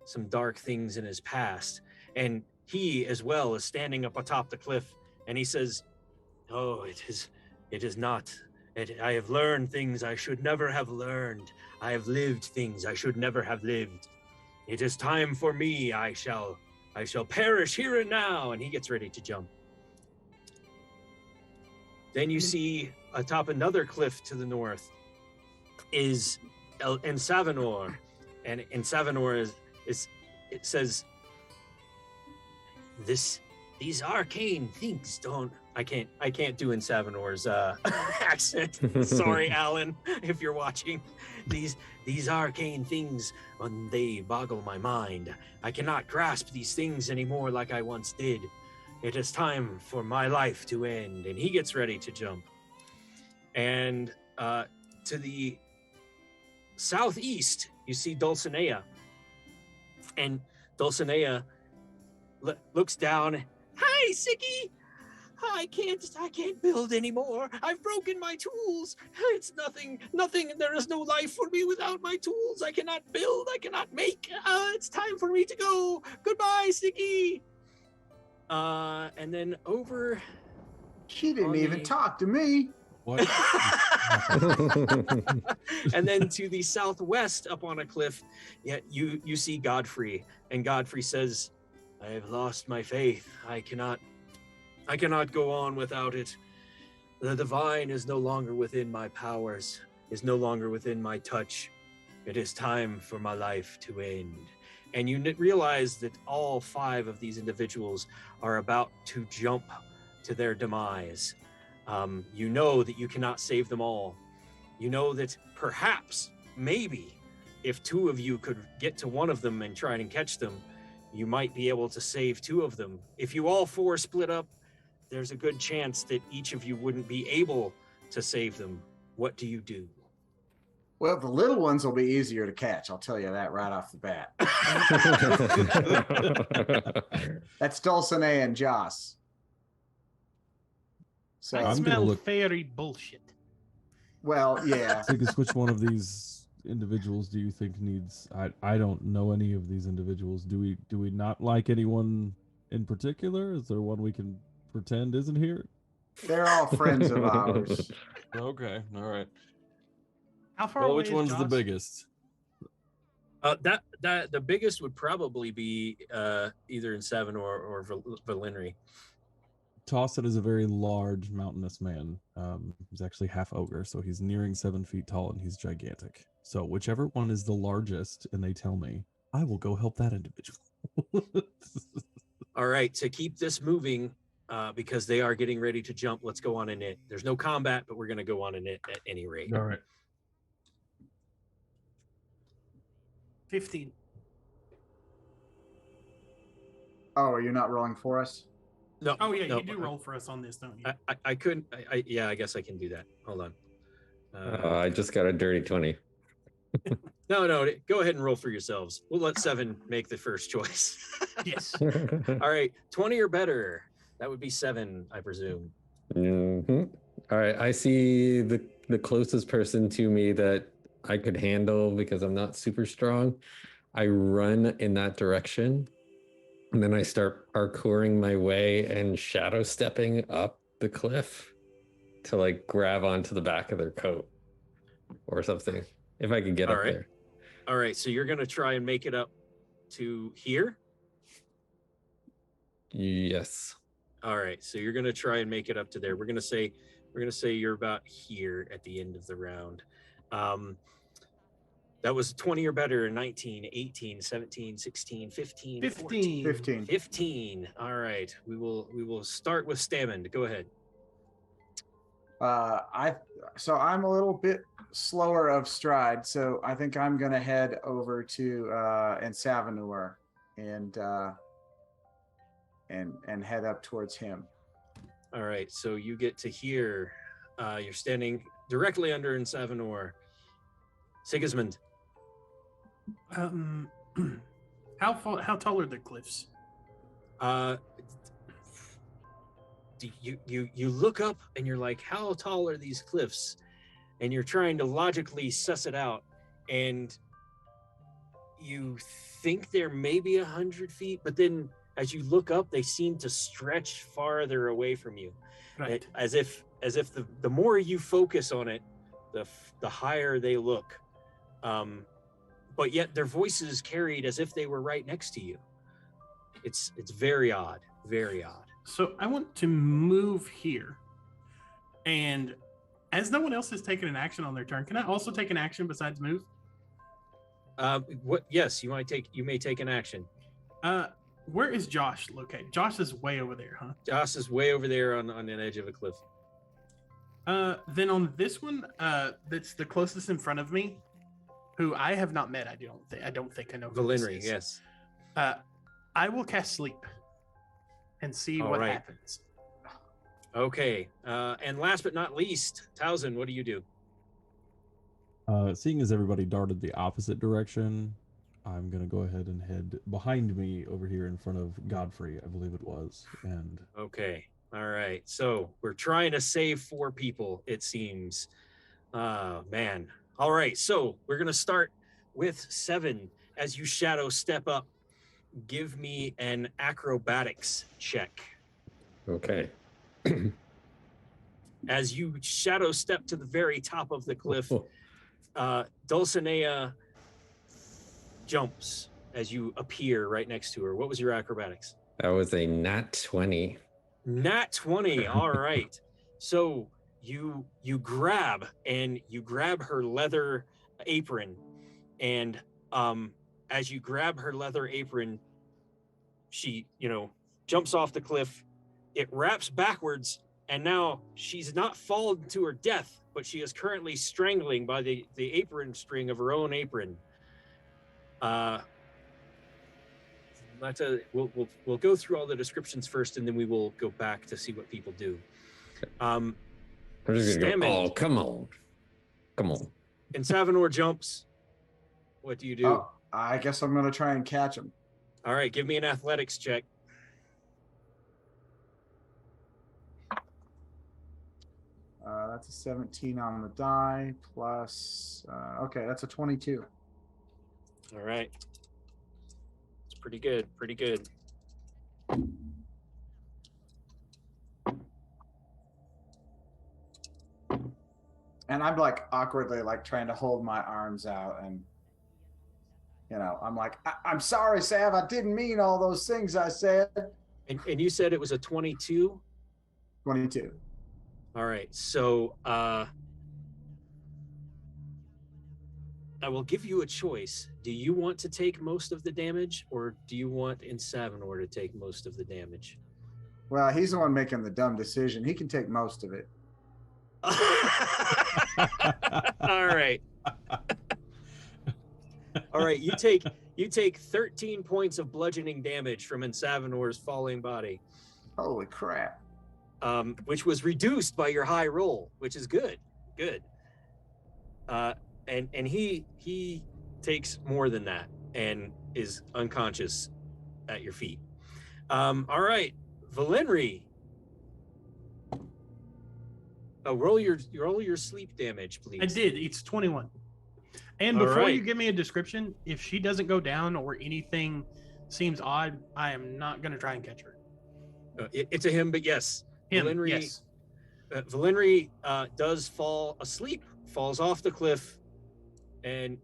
some dark things in his past, and he as well is standing up atop the cliff, and he says, "Oh, it is not. I have learned things I should never have learned. I have lived things I should never have lived. It is time for me. I shall perish here and now." And he gets ready to jump. Then you see atop another cliff to the north is Savinor, and in Savinor is it says, these arcane things don't. I can't do in Savinor's accent. Sorry, Alan, if you're watching. These arcane things, they boggle my mind. I cannot grasp these things anymore like I once did. It is time for my life to end. And he gets ready to jump. And to the southeast, you see Dulcinea. And Dulcinea looks down. Hi, Siggy. I can't build anymore. I've broken my tools. It's nothing. There is no life for me without my tools. I cannot build. I cannot make. It's time for me to go. Goodbye, Siggy. And then over. She didn't even talk to me. What? And then to the southwest, up on a cliff, you see Godfrey, and Godfrey says, "I have lost my faith. I cannot go on without it. The divine is no longer within my powers, is no longer within my touch. It is time for my life to end." And you realize that all 5 of these individuals are about to jump to their demise. You know that you cannot save them all. You know that perhaps, maybe, if 2 of you could get to one of them and try and catch them, you might be able to save 2 of them. If you all 4 split up, there's a good chance that each of you wouldn't be able to save them. What do you do? Well, the little ones will be easier to catch. I'll tell you that right off the bat. That's Dulcinea and Joss. So, I I'm gonna smell look- fairy bullshit. well, yeah. Sigus, which one of these individuals do you think needs? I don't know any of these individuals. Do we not like anyone in particular? Is there one we can pretend isn't here? They're all friends of ours. Okay, all right. How far Well, away which is one's the Joss? biggest? That the biggest would probably be either in Sevin or Valinry. Tausin is a very large mountainous man. He's actually half ogre, so he's nearing 7 feet tall and he's gigantic. So whichever one is the largest, and they tell me, I will go help that individual. All right, to keep this moving, because they are getting ready to jump, let's go on in it. There's no combat, but we're going to go on in it at any rate. All right. 15. Oh, you're not rolling for us? No. Oh yeah, no, you do roll for us on this, don't you? I couldn't. Yeah, I guess I can do that. Hold on. I just got a dirty 20. No, go ahead and roll for yourselves. We'll let Sevin make the first choice. Yes. All right, 20 or better. That would be 7, I presume. Mm-hmm. All right, I see the closest person to me that I could handle because I'm not super strong. I run in that direction, and then I start parkouring my way and shadow stepping up the cliff to like grab onto the back of their coat or something, if I could get up there. All right, so you're gonna try and make it up to here? Yes. All right, so you're gonna try and make it up to there. We're gonna say you're about here at the end of the round. That was 20 or better, 19, 18, 17, 16, 15, 15. 15. 15. All right, we will start with Stammond. Go ahead. So I'm a little bit slower of stride, so I think I'm gonna head over to Savinor and head up towards him. All right, so you get to here. You're standing directly under Savinor. Sigismund. How tall are the cliffs? You look up and you're like, how tall are these cliffs? And you're trying to logically suss it out, and you think they're maybe 100 feet, but then as you look up, they seem to stretch farther away from you. Right. As if the more you focus on it, the higher they look. But yet their voices carried as if they were right next to you. It's very odd, very odd. So I want to move here, and as no one else has taken an action on their turn, can I also take an action besides move? Yes, you may take an action. Where is Josh located? Josh is way over there, huh? Josh is way over there on an edge of a cliff. Then on this one, that's the closest in front of me, who I have not met. I don't think I know who this Valinri, is. yes. I will cast sleep and see All what right. happens. Okay, and last but not least, Tausin, what do you do? Seeing as everybody darted the opposite direction, I'm gonna go ahead and head behind me over here in front of Godfrey, I believe it was. And Okay, all right. So we're trying to save 4 people, it seems. Man. All right, so we're gonna start with Sevin. As you shadow step up, give me an acrobatics check. Okay. As you shadow step to the very top of the cliff, Dulcinea jumps as you appear right next to her. What was your acrobatics? That was a nat 20. Nat 20. All right. So you grab her leather apron, and as you grab her leather apron, she jumps off the cliff. It wraps backwards, and now she's not fallen to her death, but she is currently strangling by the apron string of her own apron. We'll go through all the descriptions first, and then we will go back to see what people do. I'm just gonna go, oh, come on. And Savinor jumps. What do you do? Oh, I guess I'm gonna try and catch him. All right, give me an athletics check. That's a 17 on the die plus. Okay, that's a 22. All right. It's pretty good. Pretty good. And I'm like awkwardly like trying to hold my arms out, and I'm like, I'm sorry, Sav. I didn't mean all those things I said. And you said it was a 22? 22. All right. So I will give you a choice. Do you want to take most of the damage, or do you want Insavinor to take most of the damage? Well, he's the one making the dumb decision. He can take most of it. All right. All right, you take 13 points of bludgeoning damage from Insavinor's falling body. Holy crap. Which was reduced by your high roll, which is good. Good. And he takes more than that and is unconscious at your feet. All right, Valenry. Roll your sleep damage, please. I did. It's 21. And All before right. you give me a description, if she doesn't go down or anything seems odd, I am not going to try and catch her. It's a him, but yes. Him, Valenry, yes. Valenry does fall asleep, falls off the cliff, and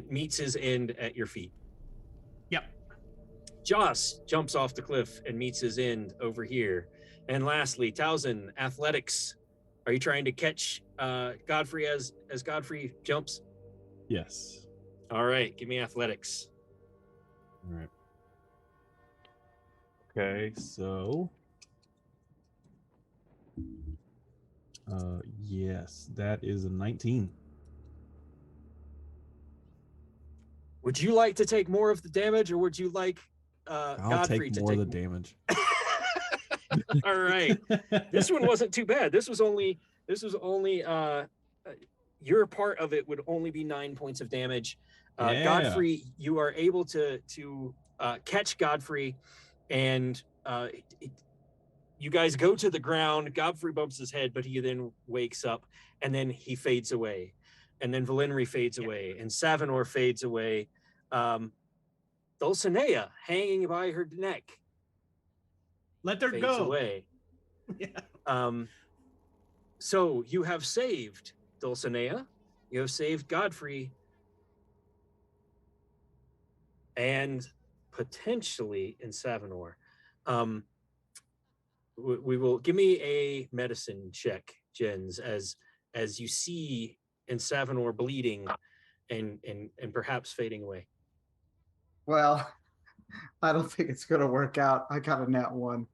meets his end at your feet. Yep. Joss jumps off the cliff and meets his end over here. And lastly, Tausin, athletics. Are you trying to catch Godfrey as Godfrey jumps? Yes. All right, give me athletics. All right. Okay, so yes, that is a 19. Would you like to take more of the damage, or would you like I'll Godfrey take to more take of the damage. All right. This one wasn't too bad. This was only your part of it would only be 9 points of damage. Yeah. Godfrey, you are able to catch Godfrey, and you guys go to the ground. Godfrey bumps his head, but he then wakes up, and then he fades away, and then Valenry fades away, and Savinor fades away. Dulcinea hanging by her neck Let her fades go. away. Yeah. So you have saved Dulcinea, you have saved Godfrey, and potentially Insavinor. We will give me a medicine check, Jens, as you see Insavinor bleeding and perhaps fading away. Well, I don't think it's going to work out. I got a nat 1.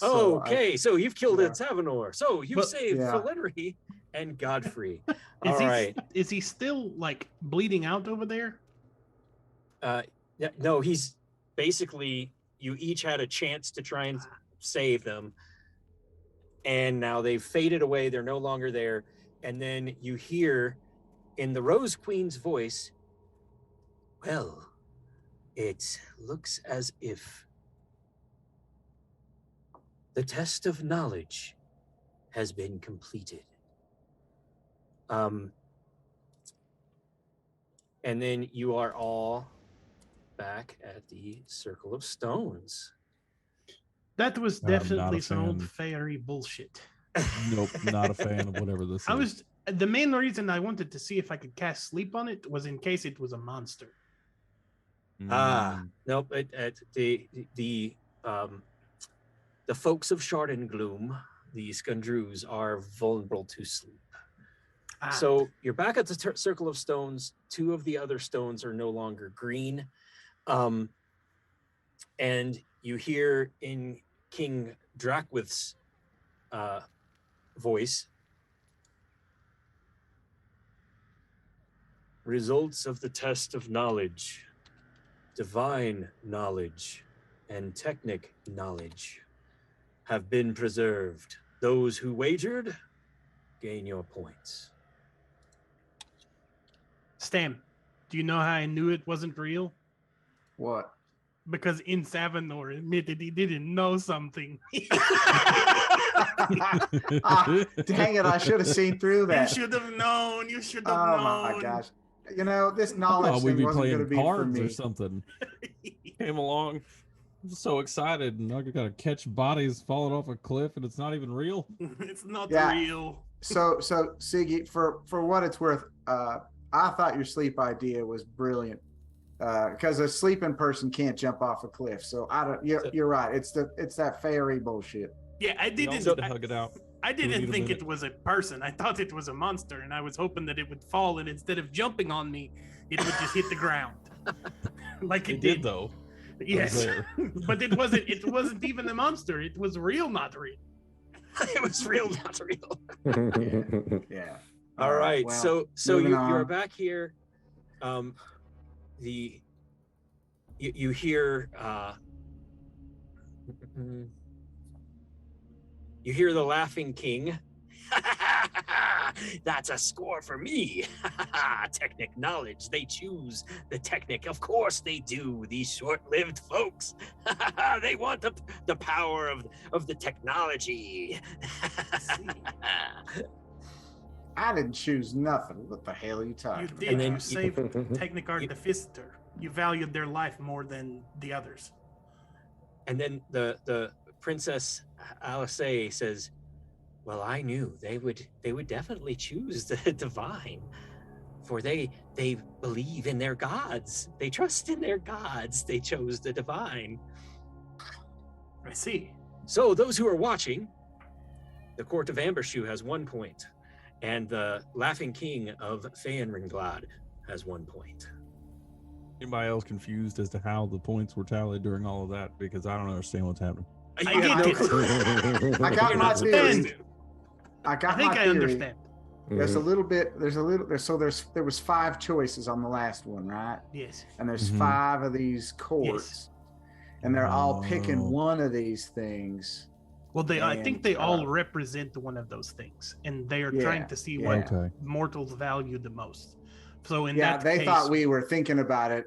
Okay, so you've killed yeah. Insavinor. So you've saved yeah. Valenry and Godfrey. All right. Is he still like bleeding out over there? Yeah, no, he's basically, you each had a chance to try and save them, and now they've faded away. They're no longer there. And then you hear in the Rose Queen's voice, well, it looks as if the test of knowledge has been completed. And then you are all back at the Circle of Stones. That was I'm not definitely a some old fan. fairy bullshit. Nope, not a fan of whatever this is. The main reason I wanted to see if I could cast sleep on it was in case it was a monster. Nope. The folks of Shardengloom, the Skundrews, are vulnerable to sleep. So you're back at the Circle of Stones. 2 of the other stones are no longer green. And you hear in King Drakwyth's voice, results of the test of knowledge, divine knowledge, and technic knowledge have been preserved. Those who wagered gain your points. Stam, do you know how I knew it wasn't real? What? Because Insavinor admitted he didn't know something. Dang it, I should have seen through that. You should have known. You should have Oh known. my gosh. You know, this knowledge Oh, we'd thing be wasn't going to playing be for cards me. or something. Came along, I'm so excited, and I gotta catch bodies falling off a cliff, and it's not even real. It's not Yeah. real. So Siggy, for what it's worth, I thought your sleep idea was brilliant. Because a sleeping person can't jump off a cliff. So I don't. You're right. It's that fairy bullshit. Yeah, I We all didn't. need to hug it out. I Do we didn't need a think minute? it was a person. I thought it was a monster, and I was hoping that it would fall, and instead of jumping on me, it would just hit the ground, like It did though. Yes, there. but it wasn't. It wasn't even a monster. It was real, not real. It was real, not real. Yeah. All right, well, so moving you're on. back here. You hear you hear the laughing king. That's a score for me. Technic knowledge. They choose the technic. Of course they do. These short-lived folks. They want the power of the technology. I didn't choose nothing. What the hell are you talking You about? did. And then You saved Technic Artificer. You valued their life more than the others. And then the Princess Alice says, "Well, I knew they would definitely choose the divine, for they believe in their gods. They trust in their gods. They chose the divine." I see. So those who are watching, the Court of Ambershoe has 1 point, and the Laughing King of Feyenringlad has 1 point. Anybody else confused as to how the points were tallied during all of that? Because I don't understand what's happening. I You have get no it. clue. I got You're my not supposed theory. to. I got I think my I theory. understand. There's a little bit. There was 5 choices on the last one, right? Yes. And there's Mhm. 5 of these courts, and they're all picking Oh. one of these things. Well, I think And, they all represent one of those things, and they are trying to see what Okay. mortals value the most. So in Yeah, that they case, thought we were thinking about it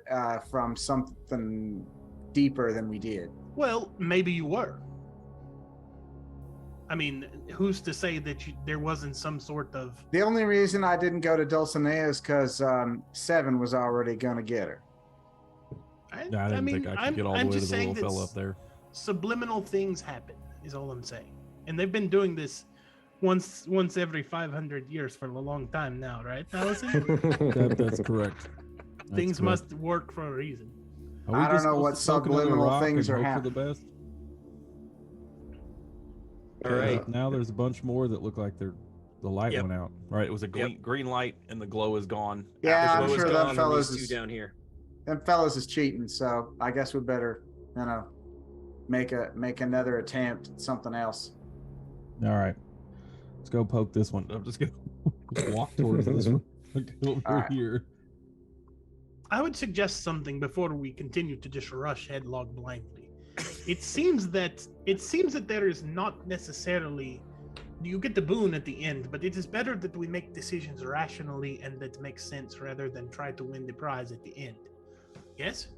from something deeper than we did. Well, maybe you were. I mean, who's to say that there wasn't some sort of? The only reason I didn't go to Dulcinea is because Sevin was already going to get her. I didn't think I could get all the way to the little fella up there. Subliminal things happen, is all I'm saying, and they've been doing this once every 500 years for a long time now, right, Allison? That's correct. That's Things correct. must work for a reason. Are we I don't just know what supposed to poke another subliminal rock things and are hope for the happening. best? All right. Now there's a bunch more that look like the light Yep. went out. Right, it was a green light and the glow is gone. Yeah, The I'm glow is sure gone them on fellas these is, two down here. cheating. So I guess we better, make another attempt at something else. All right, let's go poke this one. I'm just gonna walk towards this one. Over All right. here. I would suggest something before we continue to just rush headlong blindly. It seems that there is not necessarily you get the boon at the end, but it is better that we make decisions rationally and that makes sense rather than try to win the prize at the end. Yes?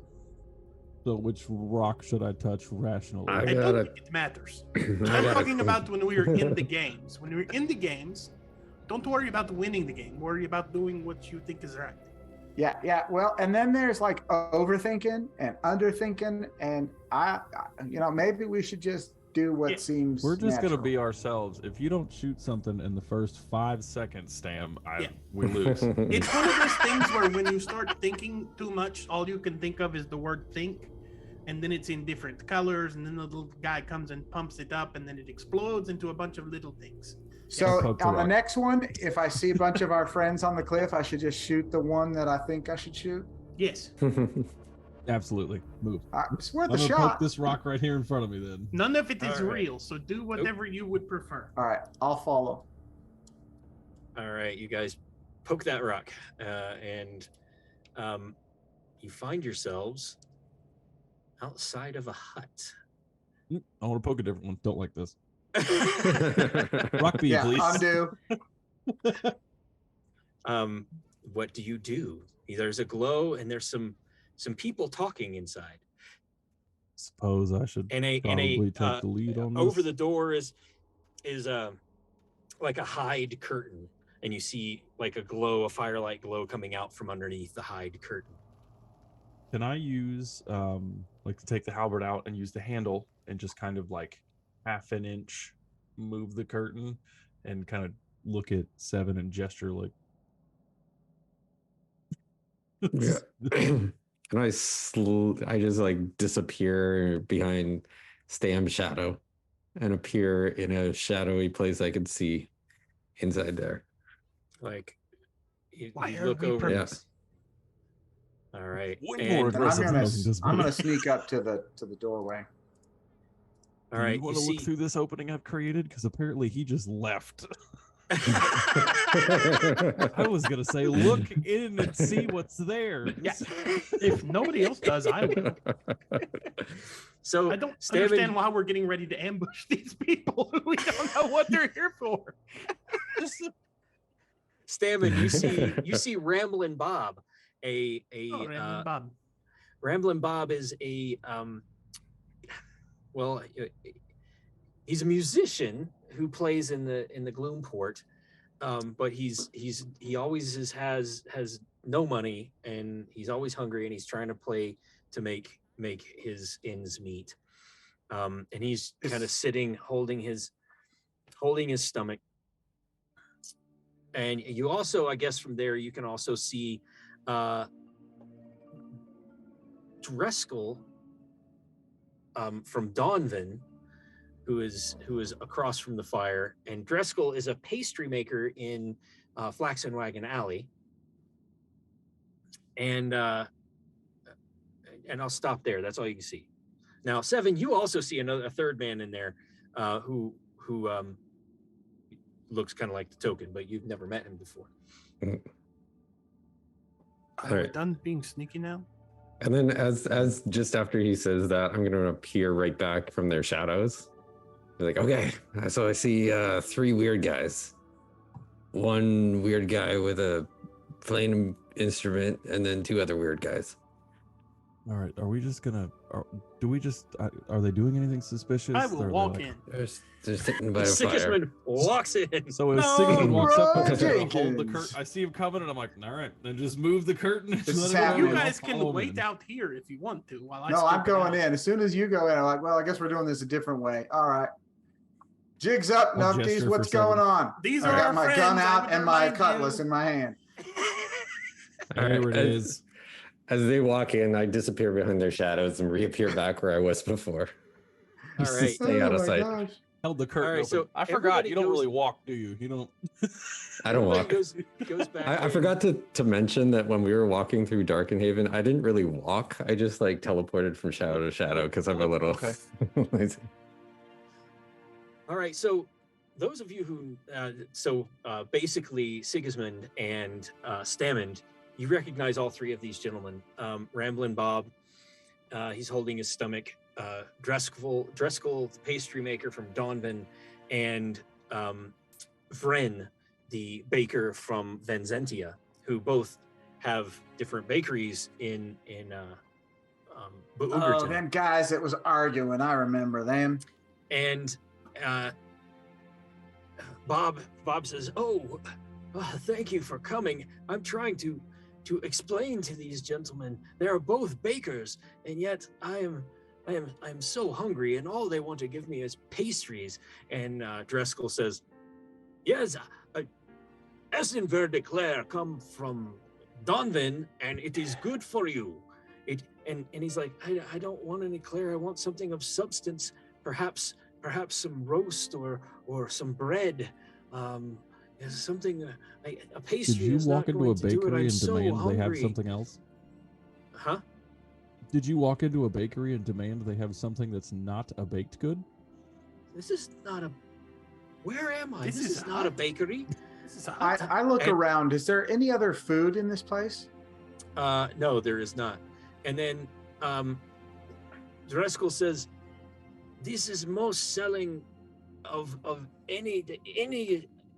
So which rock should I touch rationally? I don't think it matters. I'm talking about when we are in the games. When we're in the games, don't worry about winning the game. Worry about doing what you think is right. Yeah. Well, and then there's like overthinking and underthinking, and I maybe we should just do what seems. We're just natural. gonna be ourselves. If you don't shoot something in the first 5 seconds, Stam, Yeah. we lose. It's one of those things where when you start thinking too much, all you can think of is the word think, and then it's in different colors, and then the little guy comes and pumps it up, and then it explodes into a bunch of little things. So poke the on the rock. next one, if I see a bunch of our friends on the cliff, I should just shoot the one that I think I should shoot. Yes. Absolutely, move. It's worth I'm a gonna shot. poke this rock right here in front of me. Then None of it is All right. real, so do whatever you would prefer. All right, I'll follow. All right, you guys poke that rock, and you find yourselves outside of a hut. I want to poke a different one. Don't like this. Rock B, Yeah, please. undo. What do you do? There's a glow, and there's some people talking inside. Suppose I should And probably take the lead on this. over the door is like a hide curtain, and you see like a firelight glow coming out from underneath the hide curtain. Can I use like to take the halberd out and use the handle and just kind of like half an inch move the curtain and kind of look at Sevin and gesture like Yeah. And I just like disappear behind Stam's shadow. and appear in a shadowy place I could see inside there. Like, you Why are look we over. Yes. All right. Way And- more And aggressive than does I'm me. gonna sneak up to the doorway. all right. You want You to look see. through this opening I've created? Because apparently he just left. I was gonna say, look in and see what's there. Yeah. If nobody else does, I will. So I don't Stammond- understand why we're getting ready to ambush these people. We don't know what they're here for. Stammond, you see Ramblin' Bob, Random Bob. Ramblin' Bob is he's a musician who plays in the Gloomport, but he always has no money, and he's always hungry, and he's trying to play to make his ends meet. And he's kind of sitting, holding his stomach. And you also, I guess, from there you can also see Dreskel from Donvan, who is across from the fire. And Dreskel is a pastry maker in Flaxen Wagon Alley. And I'll stop there. That's all you can see. Now, Sevin, you also see a third man in there who looks kind of like the token, but you've never met him before. Are we done being sneaky now? And then as just after he says that, I'm going to appear right back from their shadows. They're like, okay, so I see 3 weird guys. 1 weird guy with a playing instrument, and then 2 other weird guys. All right, are we just gonna? Are they doing anything suspicious? I will Or walk like- in. They're sitting by a fire. Sigismund walks in. So as No, Sigismund walks up, I'm bro, just gonna hold the Jenkins. curtain. I see him coming, and I'm like, all right, then just move the curtain. And This let is him go, happening. You and I'll guys can follow him wait in. out here if you want to while I No, I'm scoop it going out. in. As soon as you go in, I'm like, well, I guess we're doing this a different way. All right. Jigs up, I'll Numpties. gesture What's for Sevin. going on? These I are got our my friends, gun I out would and my remind cutlass you. in my hand. There it is. As they walk in, I disappear behind their shadows and reappear back where I was before. All right. Stay out of Oh my sight. gosh. Held the curtain All right, open. so I forgot. everybody You don't goes- really walk, do you? You don't. I don't Everybody walk. goes back. I in. forgot to mention that when we were walking through Darkenhaven, I didn't really walk. I just like teleported from shadow to shadow because I'm a little Okay. lazy. All right, so those of you who, basically Sigismund and Stammond, you recognize all 3 of these gentlemen. Ramblin' Bob, he's holding his stomach. Dreskel, the pastry maker from Donvan, and Vren, the baker from Venzentia, who both have different bakeries in Oh, Boogerton. them guys that was arguing. I remember them. And Bob says, thank you for coming. I'm trying to explain to these gentlemen they are both bakers, and yet I am so hungry, and all they want to give me is pastries. And Dreskel says, yes, Essenver declare come from Donvan, and it is good for you. And he's like, I don't want any Claire. I want something of substance, perhaps some roast or some bread, something. A pastry. Did you is walk not into a going to do it. bakery I'm and so demand they have hungry. something else? Huh? Did you walk into a bakery and demand they have something that's not a baked good? This is not a. Where am I? This This is is not a hot. bakery. This is a I, hot time. I look And- around. Is there any other food in this place? No, there is not. And then Dreskel says, "This is most selling of any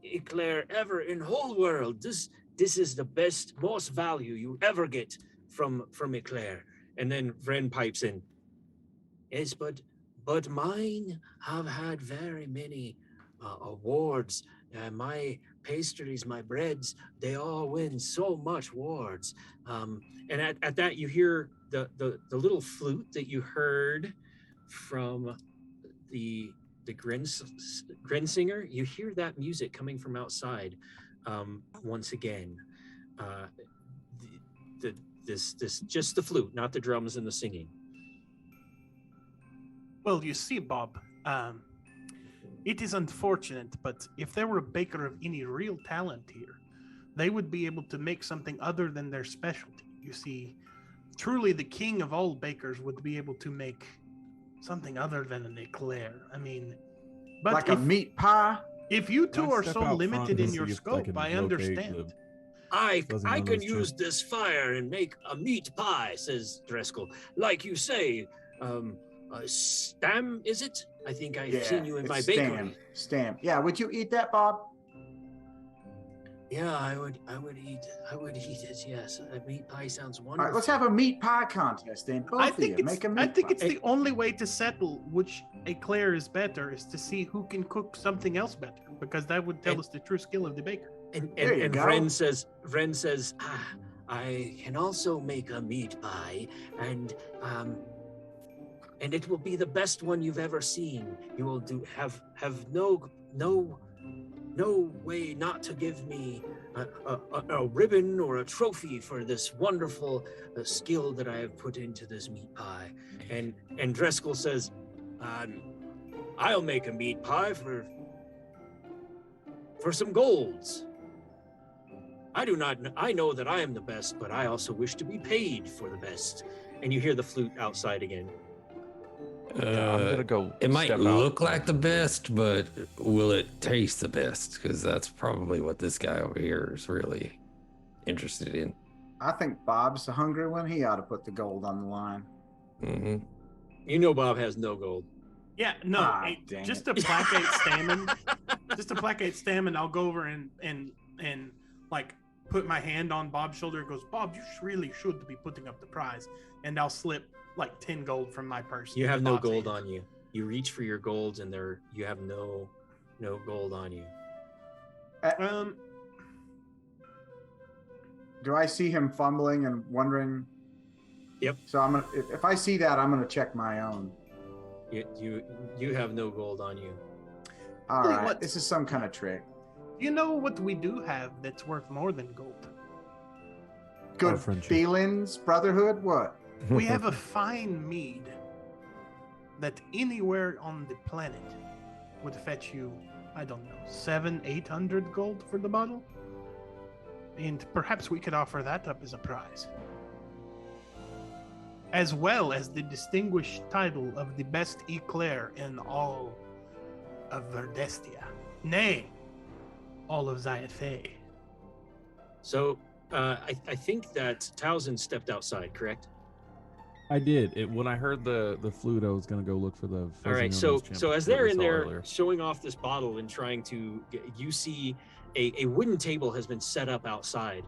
eclair ever in whole world. This is the best, most value you ever get from eclair." And then Vren pipes in, "Yes, but mine have had very many awards. My pastries, my breads, they all win so much awards." And at that, you hear the little flute that you heard from the Grinsinger. You hear that music coming from outside once again. This just the flute, not the drums and the singing. Well, you see, Bob, It is unfortunate, but if there were a baker of any real talent here, they would be able to make something other than their specialty. You see, truly the king of all bakers would be able to make something other than an eclair. I mean, but Like a meat pie? if you Can two I are step so out front limited and in your see if I scope, can I locate understand. the- I Doesn't I one of can those use chips? this fire and make a meat pie, says Driscoll. Like you say, Stam, is it? I think I've seen you in my bakery. Stam. Yeah, would you eat that, Bob? Yeah, I would eat it. Yes, a meat pie sounds All wonderful. right, let's have a meat pie contest then. Both I of think you make a meat I think pie. it's the only way to settle which eclair is better is to see who can cook something else better, because that would tell us the true skill of the baker. There you And go. Ren says, I can also make a meat pie, and it will be the best one you've ever seen. You will have no way not to give me a ribbon or a trophy for this wonderful skill that I have put into this meat pie. And Driscoll says, I'll make a meat pie for some golds. I know that I am the best, but I also wish to be paid for the best. And you hear the flute outside again. Yeah, I'm gonna go. It might step out. look like the best, but will it taste the best? Because that's probably what this guy over here is really interested in. I think Bob's the hungry one. He ought to put the gold on the line. Hmm. You know Bob has no gold. Yeah, no, Dang just it. to placate Stammond, I'll go over and like put my hand on Bob's shoulder and goes, Bob, you really should be putting up the prize. And I'll slip like 10 gold from my purse. You have into no Bob's gold hand. on you. You reach for your golds and you have no gold on you. Do I see him fumbling and wondering? Yep. So I'm gonna. If I see that, I'm gonna check my own. You have no gold on you. All Wait, right. what? This is some kind of trick. You know what we do have that's worth more than gold? Good friendship. feelings, brotherhood. What? We have a fine mead that anywhere on the planet would fetch you, I don't know, 700-800 gold for the bottle. And perhaps we could offer that up as a prize. As well as the distinguished title of the best eclair in all of Verdestia. Nay, all of Zyathe. So I think that Tausin stepped outside, correct? I did. When I heard the flute, I was gonna go look for the. All fuzzy right. nose So champ as that we they're in saw there earlier. showing off this bottle and trying to, you see a wooden table has been set up outside.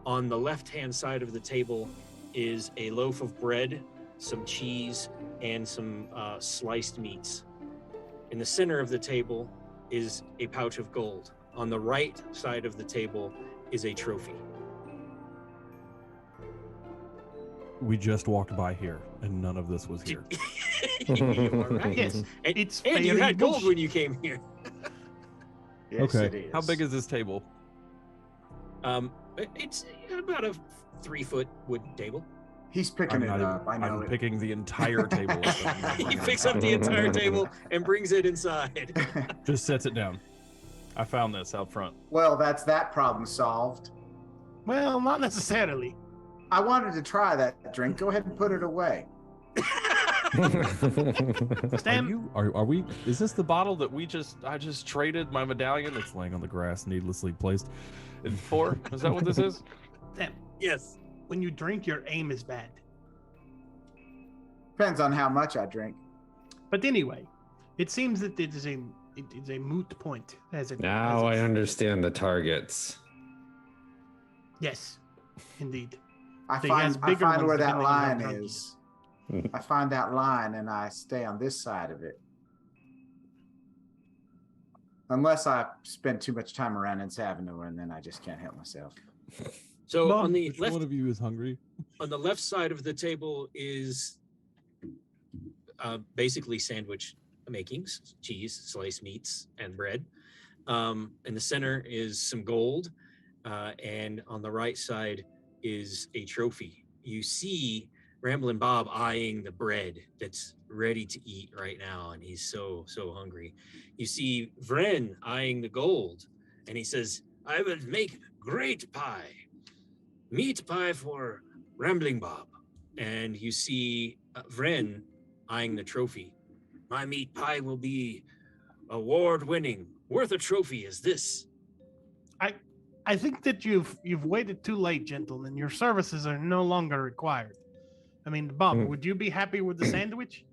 On the left-hand side of the table is a loaf of bread, some cheese, and some sliced meats. In the center of the table is a pouch of gold. On the right side of the table is a trophy. We just walked by here, and none of this was here. You are right. Yes, And, it's and you very had gold bullshit. when you came here. Yes, Okay. it is. How big is this table? It's about a 3-foot wooden table. He's picking it up. I know I'm it. picking the entire table. He picks up the entire table and brings it inside. Just sets it down. I found this out front. Well, that's that problem solved. Well, not necessarily. I wanted to try that drink. Go ahead and put it away. Stam, Are we? Is this the bottle that I just traded my medallion that's laying on the grass, needlessly placed, for? Is that what this is? Stam, Yes. when you drink, your aim is bad. Depends on how much I drink. But anyway, it seems that it is a moot point. Now I understand the targets. Yes, indeed. I So he has find bigger ones where that depending on how line drunk he is. I find that line and I stay on this side of it. Unless I spend too much time around in Savin, and then I just can't help myself. So Mom, on the Which left one of you is hungry? on the left side of the table is basically sandwich makings, cheese, sliced meats, and bread. In the center is some gold, and on the right side is a trophy. You see Ramblin' Bob eyeing the bread that's ready to eat right now, and he's so hungry. You see Vren eyeing the gold, and he says, I will make great pie. Meat pie for Rambling Bob. And you see Vren eyeing the trophy. My meat pie will be award-winning. Worth a trophy is this. I think that you've waited too late, gentlemen. Your services are no longer required. I mean, Bob, would you be happy with the sandwich?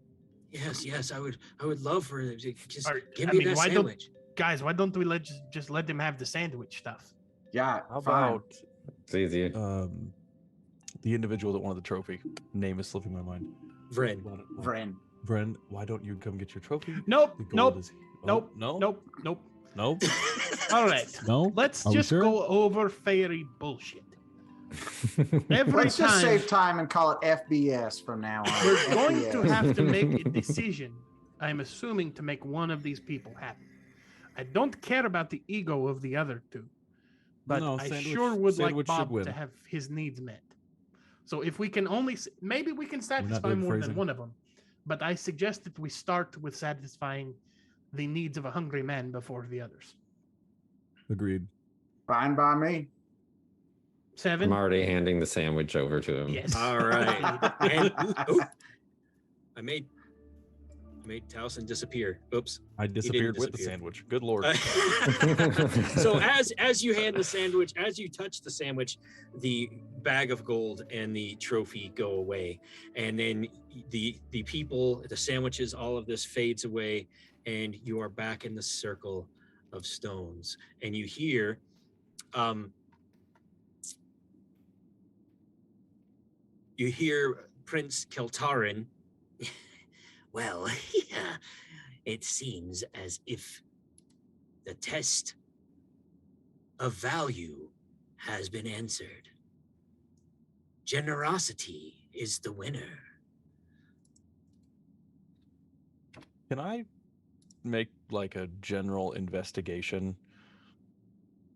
Yes, I would love for it. Just give I me mean, that why sandwich. Guys, why don't we just let them have the sandwich stuff? Yeah, How fine. about It's easier. the individual that wanted the trophy? Name is slipping my mind. Vren. Vren. Vren, why don't you come get your trophy? Nope, The gold nope, is- nope, no, nope. no, All right, no. let's Are we just sure? go over fairy bullshit. Every Let's just time save time and call it FBS from now on. we're going to FBS. have to make a decision, I'm assuming, to make one of these people happy. I don't care about the ego of the other two, but No, I sandwich- sure would like sandwich should Bob win. to have his needs met. So if we can only, maybe we can satisfy doing more than phrasing. one of them, but I suggest that we start with satisfying the needs of a hungry man before the others. Agreed. Fine by me. I'm Sevin? already handing the sandwich over to him. Yes. All right. And, oh, I made Tausin disappear. Oops. I disappeared with the disappear. sandwich. Good lord. So as you hand the sandwich, as you touch the sandwich, the bag of gold and the trophy go away, and then the people, the sandwiches, all of this fades away, and you are back in the circle of stones, and you hear Prince Keltarin. Well, it seems as if the test of value has been answered. Generosity is the winner. Can I make like a general investigation?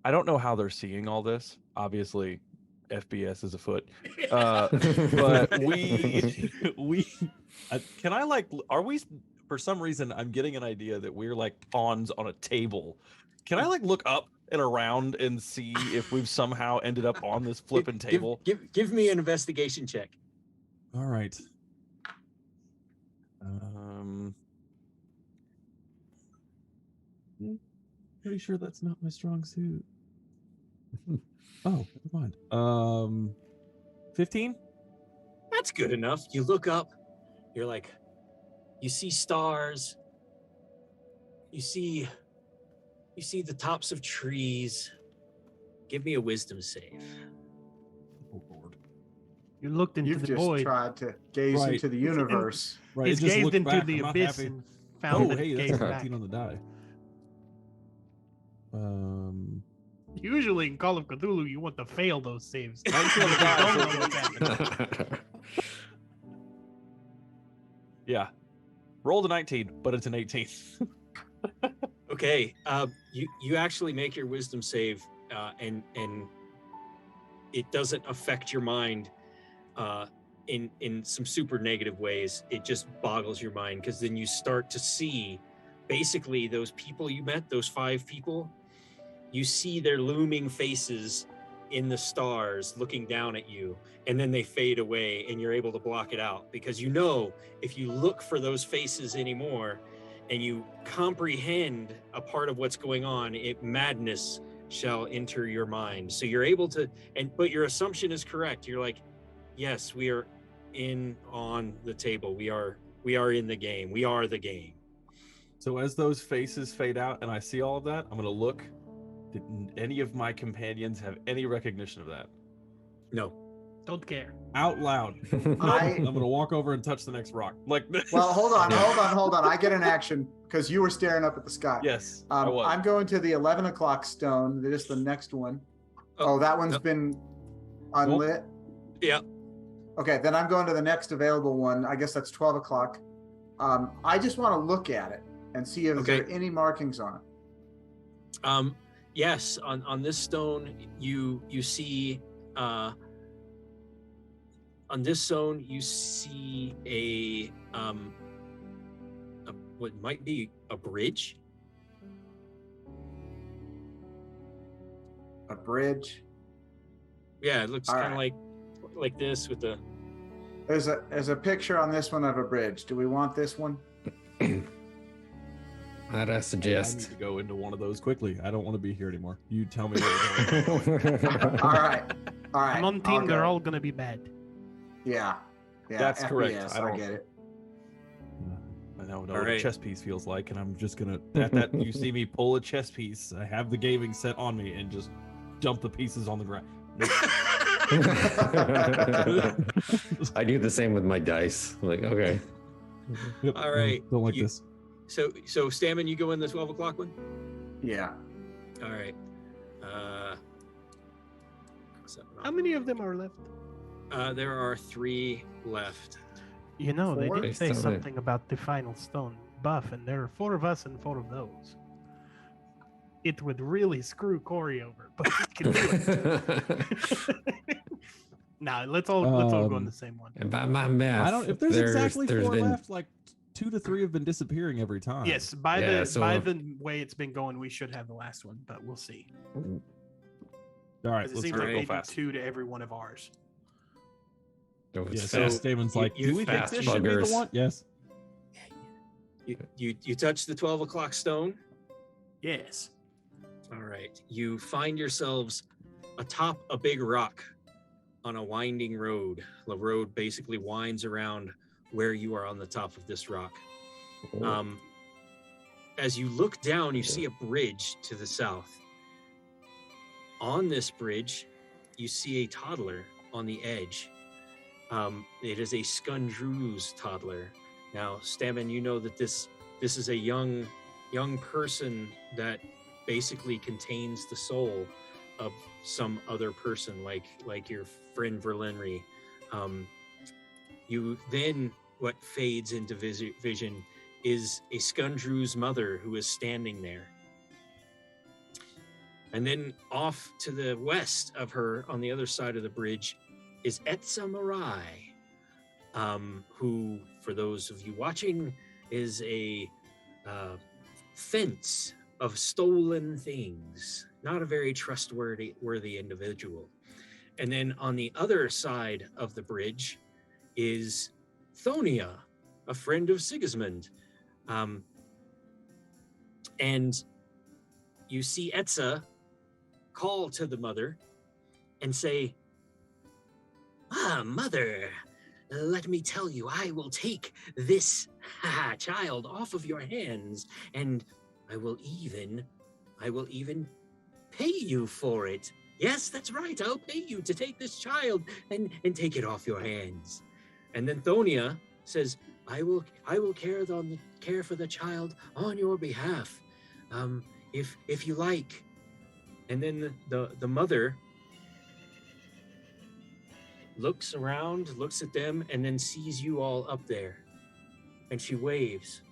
I don't know how they're seeing all this. Obviously, FBS is afoot. But we can I like, are we, for some reason, I'm getting an idea that we're like pawns on a table. Can I like look up and around and see if we've somehow ended up on this flipping table? Give me an investigation check. All right. Pretty sure that's not my strong suit. Oh, never mind. 15? That's good enough. You look up, you're like, you see stars, you see the tops of trees. Give me a wisdom save. Oh Lord. You looked into You've the just void. tried to gaze Right. into the universe. Right. He's it just gazed looked into back. the I'm not abyss happy. and found Oh, that hey, it that's gazed a back. 19 on the die. Usually in Call of Cthulhu, you want to fail those saves. 19 on the You die. don't so- know what's happening. Yeah. Rolled a 19, but it's an 18. Okay, you actually make your wisdom save, and it doesn't affect your mind in some super negative ways. It just boggles your mind, because then you start to see basically those people you met, those 5 people. You see their looming faces in the stars looking down at you, and then they fade away, and you're able to block it out, because you know if you look for those faces anymore and you comprehend a part of what's going on, madness shall enter your mind. So you're able to, but your assumption is correct. You're like, yes, we are on the table. We are in the game. We are the game. So as those faces fade out and I see all of that, I'm going to look. Did any of my companions have any recognition of that? No. Don't care. Out loud. I'm going to walk over and touch the next rock. Like this. Well, hold on. I get an action because you were staring up at the sky. Yes, I was. I'm going to the 11 o'clock stone. That is the next one. Oh, that one's been unlit? Yeah. Okay, then I'm going to the next available one. I guess that's 12 o'clock. I just want to look at it and see if there are any markings on it. Yes, on this stone, you see On this zone, you see a what might be a bridge. A bridge. Yeah, it looks All kind of right. like this with the. There's a picture on this one of a bridge. Do we want this one? I'd I suggest. need to go into one of those quickly. I don't want to be here anymore. You tell me where we're going. All right. All right. I'm on I'll team. They're go. all gonna be bad. Yeah. Yeah. That's correct. FPS, I I don't- get it. I know what a Alright. chess piece feels like, and I'm just gonna at that you see me pull a chess piece. I have the gaming set on me and just dump the pieces on the ground. I do the same with my dice. Like, okay. Yep, All right, Don't like you- this. So Stammond, you go in the 12 o'clock one. Yeah. All right. What's that one? How many of them are left? There are 3 left. You know, they Four? did say Based on something about the final stone buff, and there are 4 of us and 4 of those. It would really screw Corey over, but we can do it. Nah, let's all go in the same one. And by my math, I don't. If there's exactly there's 4 been, left, like 2 to 3 have been disappearing every time. Yes, by Yeah, the so- by the way it's been going, we should have the last one, but we'll see. All right, 'Cause it let's seems go like they do fast. 2 to every one of ours. Oh, Yeah, it's so fast. Stamon's You- like, you do we think fast this should be the buggers. one? Yes. You touch the 12 o'clock stone. Yes. All right. You find yourselves atop a big rock on a winding road. The road basically winds around where you are on the top of this rock. As you look down, you see a bridge to the south. On this bridge, you see a toddler on the edge. It is a Skundruz toddler. Now, Stammond, you know that this is a young person that basically contains the soul of some other person, like your friend Verlenry. You then, what fades into vision is a Skundruz mother who is standing there. And then off to the west of her, on the other side of the bridge, is Etsa Marai, who, for those of you watching, is a fence of stolen things. Not a very trustworthy individual. And then on the other side of the bridge is Thonia, a friend of Sigismund. And you see Etsa call to the mother and say, Mother, let me tell you, I will take this child off of your hands, and I will even pay you for it. Yes, that's right. I'll pay you to take this child and take it off your hands. And then Thonia says, I will care for the child on your behalf, if you like. And then the mother looks around, looks at them, and then sees you all up there, and she waves.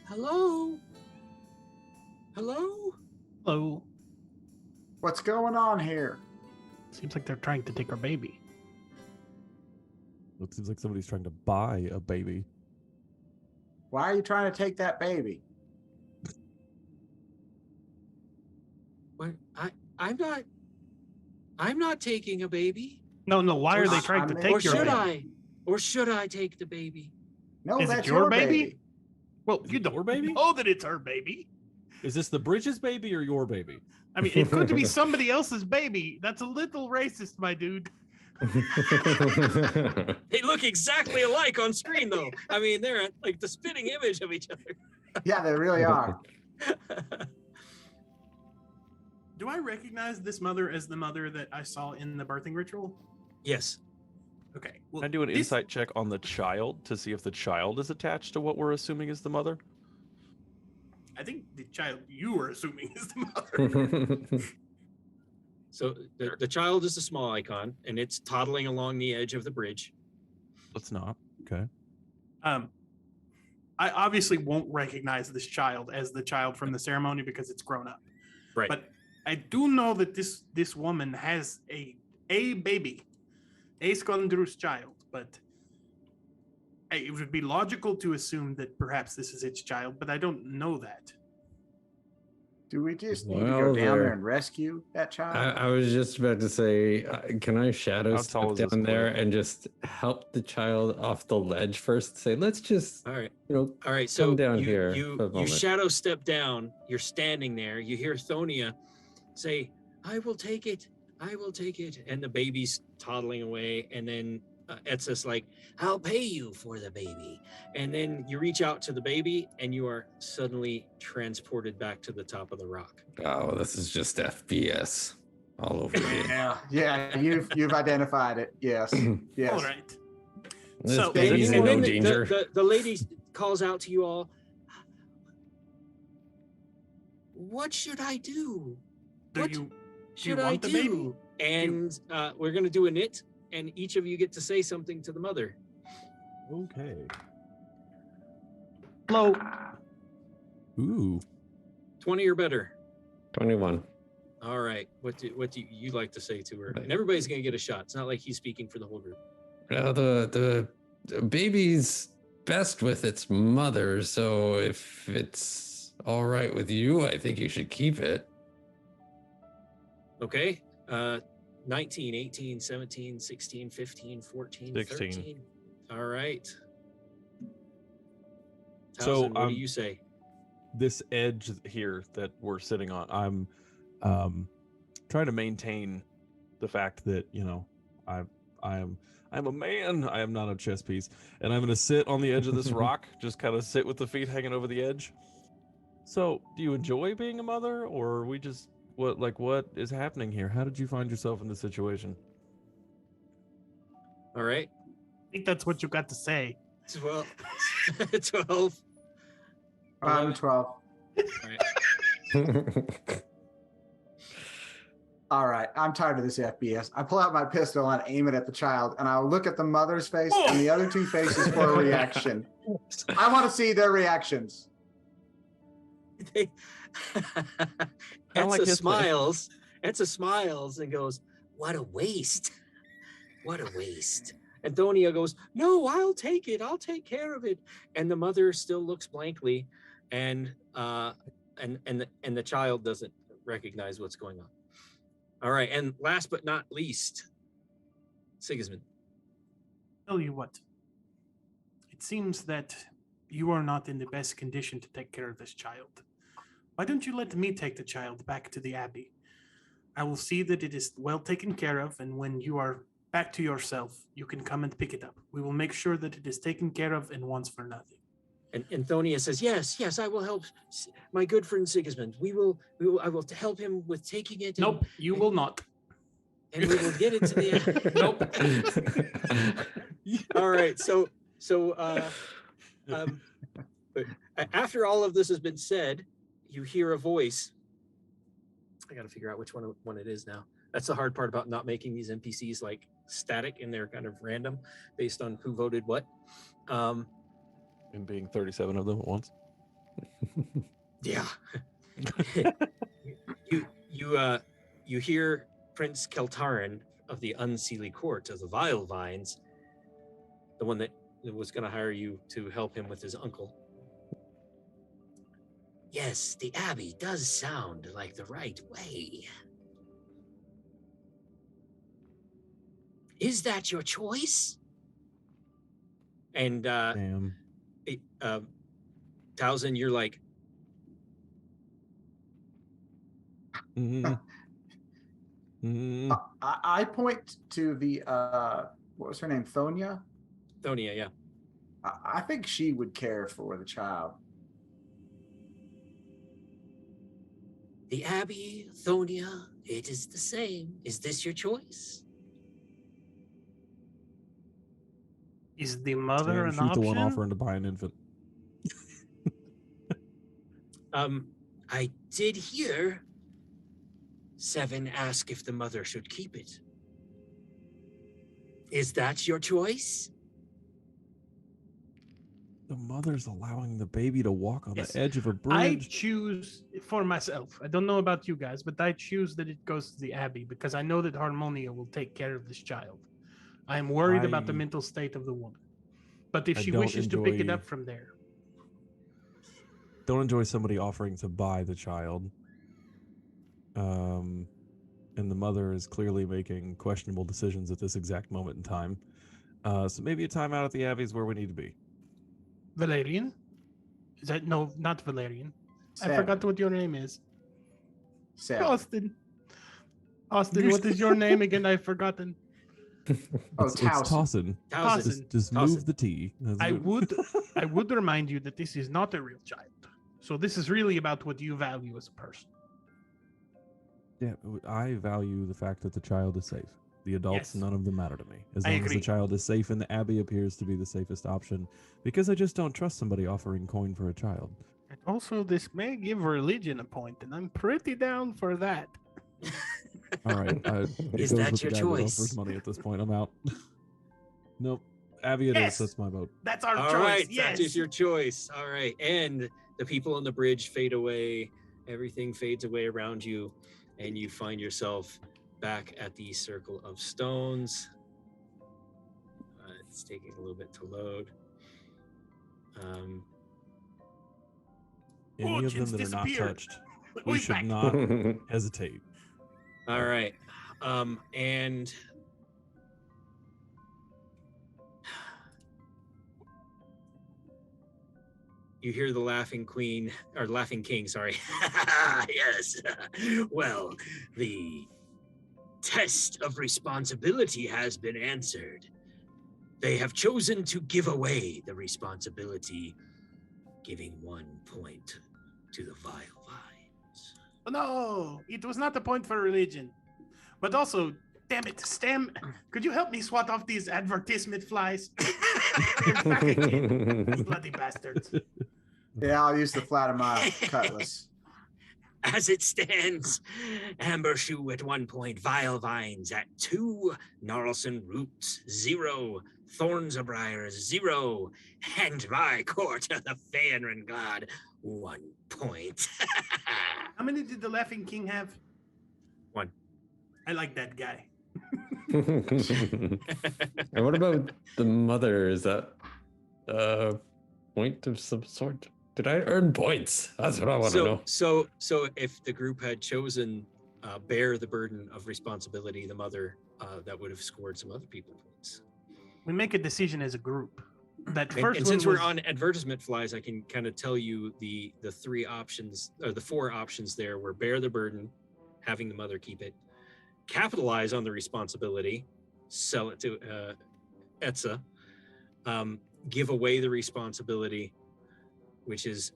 Hello? Hello? Hello. What's going on here? Seems like they're trying to take our baby. It seems like somebody's trying to buy a baby. Why are you trying to take that baby? What? I'm not taking a baby. No. Why are they trying to Or take your baby? Or should I take the baby? No, Is it that's your baby? Well, Is you it don't your baby? know that it's her baby. Is this the Bridges baby or your baby? I mean, it could be somebody else's baby. That's a little racist, my dude. They look exactly alike on screen, though. I mean, they're like the spitting image of each other. Yeah, they really are. Do I recognize this mother as the mother that I saw in the birthing ritual? Yes. Okay. Well, Can I do an this- insight check on the child to see if the child is attached to what we're assuming is the mother? I think the child you were assuming is the mother. So the child is a small icon, and it's toddling along the edge of the bridge. Let's not. Okay. I obviously won't recognize this child as the child from the ceremony because it's grown up. Right. But I do know that this woman has a baby Askondru's child, but it would be logical to assume that perhaps this is its child, but I don't know that. Do we just need to go down there and rescue that child? I was just about to say, can I shadow How tall step is this down there cliff? and just help the child off the ledge first? Say, let's just, All right. you All right. know, So come down you, here. you for a you moment. shadow step down. You're standing there. You hear Thonia say, "I will take it. I will take it." And the baby's toddling away. And then Etsa's like, "I'll pay you for the baby." And then you reach out to the baby, and you are suddenly transported back to the top of the rock. Oh, this is just FPS all over again. Yeah, you've identified it. Yes, yes. All right. This So- baby's in And no then danger. the lady calls out to you all, "What should I do? Do What you should want I the do?" baby? And we're going to do a knit, and each of you get to say something to the mother. Okay. Hello. Ooh. 20 or better. 21. All right. What do you like to say to her? And everybody's going to get a shot. It's not like he's speaking for the whole group. The baby's best with its mother, so if it's all right with you, I think you should keep it. Okay. 19, 18, 17, 16, 15, 14, 16. 13. All right. So, Tausin, what do you say? This edge here that we're sitting on, I'm trying to maintain the fact that, you know, I'm a man. I am not a chess piece, and I'm going to sit on the edge of this rock, just kind of sit with the feet hanging over the edge. So, do you enjoy being a mother, or are we just what is happening here? How did you find yourself in this situation? All right. I think that's what you got to say. 12. 12. I'm 12. All right. All right, I'm tired of this FBS. I pull out my pistol and aim it at the child, and I'll look at the mother's face and the other two faces for a reaction. I want to see their reactions. Etsa smiles. Etsa smiles and goes, "What a waste. What a waste." And Thonia goes, "No, I'll take it. I'll take care of it." And the mother still looks blankly, and the child doesn't recognize what's going on. All right, and last but not least, Sigismund. Tell you what. It seems that you are not in the best condition to take care of this child. Why don't you let me take the child back to the Abbey? I will see that it is well taken care of, and when you are back to yourself, you can come and pick it up. We will make sure that it is taken care of and wants for nothing. And Thonia says, "Yes, I will help my good friend Sigismund. I will help him with taking it. Nope, you will not. And we will get it to the Nope. All right, so after all of this has been said, you hear a voice. I got to figure out which one it is now. That's the hard part about not making these NPCs like static, and they're kind of random based on who voted what. And being 37 of them at once. Yeah. You hear Prince Keltarin of the Unseelie Court of the Vile Vines, the one that was going to hire you to help him with his uncle. Yes, the Abbey does sound like the right way. Is that your choice? And Damn. Tausin, you're like, I point to the what was her name? Thonia? Thonia, yeah. I think she would care for the child. The Abbey, Thonia, it is the same. Is this your choice? Is the mother Damn, an she's option? the one offering to buy an infant. I did hear Sevin ask if the mother should keep it. Is that your choice? The mother's allowing the baby to walk on Yes. the edge of a I bridge. choose for myself. I don't know about you guys, but I choose that it goes to the Abbey because I know that Harmonia will take care of this child. I am worried about the I- mental state of the woman. But if I she don't wishes to pick it enjoy- up from there, Don't enjoy somebody offering to buy the child. And the mother is clearly making questionable decisions at this exact moment in time. So maybe a time out at the Abbey is where we need to be. Valerian? Is that no, not Valerian? I Sevin. forgot what your name is. Sevin. Austin. Austin, what is your name again? I've forgotten. Oh, It's Tausin. Tausin. Tausin. Just Tausin. move the T. That's I good. would remind you that this is not a real child. So this is really about what you value as a person. Yeah, I value the fact that the child is safe. The adults, Yes. none of them matter to me. As I long as agree. the child is safe and the Abbey appears to be the safest option, because I just don't trust somebody offering coin for a child. And also, this may give religion a point, and I'm pretty down for that. All right. Is It goes that with the your guy that choice? offers money at this point. I'm out. Nope. Abbey it is. Yes! That's my vote. That's our All choice. right, Yes. that is your choice. All right, and the people on the bridge fade away. Everything fades away around you, and you find yourself back at the circle of stones. It's taking a little bit to load. Any of them Fortunes that are not disappeared. touched, we We should back. not hesitate. All right, and you hear the laughing queen or laughing king. Sorry. Yes. Well, the test of responsibility has been answered. They have chosen to give away the responsibility, giving 1 point to the vile vines. No, it was not a point for religion. But also, damn it, Stam, could you help me swat off these advertisement flies? They're back again, you bloody bastards. Yeah, I'll use the flat of my cutlass. As it stands, Amber Shoe at 1 point, Vile Vines at 2, Gnarlson Roots 0, Thorns of Briars 0, and my court of the Faenrin God 1 point. How many did the Laughing King have? 1. I like that guy. And what about the mother? Is that a point of some sort? Did I earn points? That's what I want to know. So if the group had chosen bear the burden of responsibility, the mother, that would have scored some other people points. We make a decision as a group. That And, first and one since we're was- on advertisement flies, I can kind of tell you the 3 options or the 4 options there were bear the burden, having the mother keep it, capitalize on the responsibility, sell it to Etza, give away the responsibility, which is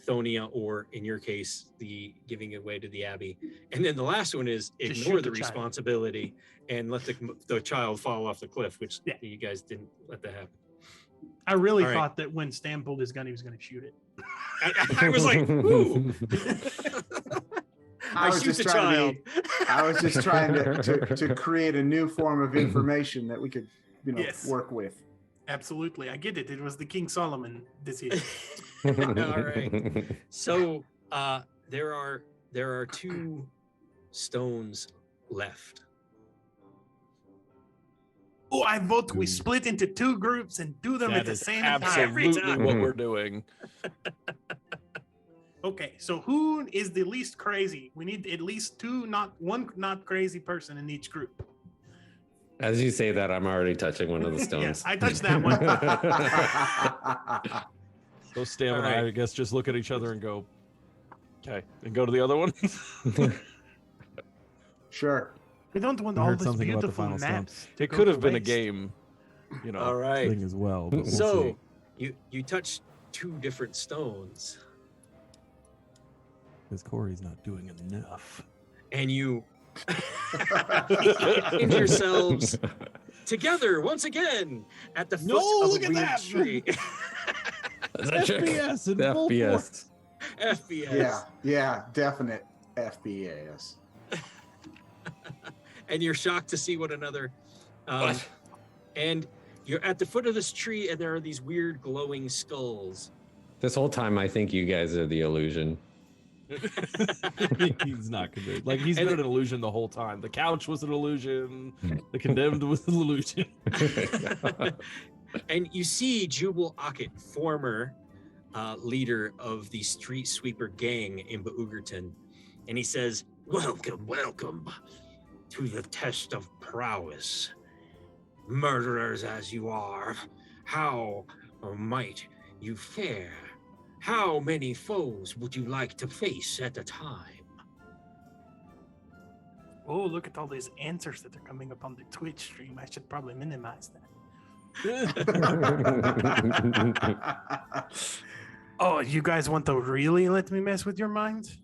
Thonia, or in your case, the giving it away to the Abbey. And then the last one is Just ignore shoot the the child. responsibility and let the child fall off the cliff, which Yeah. you guys didn't let that happen. I really All right. thought that when Stam pulled his gun, he was going to shoot it. I was like, ooh. I was shoot just the trying child. I was just trying to create a new form of information that we could, Yes. work with. Absolutely. I get it. It was the King Solomon decision. All right. So there are 2 stones left. Oh, I vote we split into 2 groups and do them at That the is same time. Every absolutely time. what we're doing. Okay, so who is the least crazy? We need at least 2, one not crazy person in each group. As you say that, I'm already touching one of the stones. Yes, I touched that one. So Stam and All right. I guess, just look at each other and go, okay, and go to the other one. Sure. We don't want I all heard this something about the beautiful final stone. maps. to It go could to have been a waste. game, All right. thing as well. But we'll So see. you touch 2 different stones, Because Corey's not doing enough. and you find yourselves together once again at the foot No, of look a at weird that. tree. Is that check? FPS in The full FPS. FPS. Yeah, definite FBAs. And you're shocked to see one another. What? And you're at the foot of this tree, and there are these weird glowing skulls. This whole time, I think you guys are the illusion. He's not convinced. Like, he's And been an illusion the whole time. The couch was an illusion. The condemned was an illusion. And you see Jubal Ockett, former leader of the street sweeper gang in Beugerton, and he says, "Welcome, welcome to the test of prowess. Murderers as you are, how might you fare? How many foes would you like to face at a time?" Oh, look at all these answers that are coming up on the Twitch stream. I should probably minimize that. Oh, you guys want to really let me mess with your minds?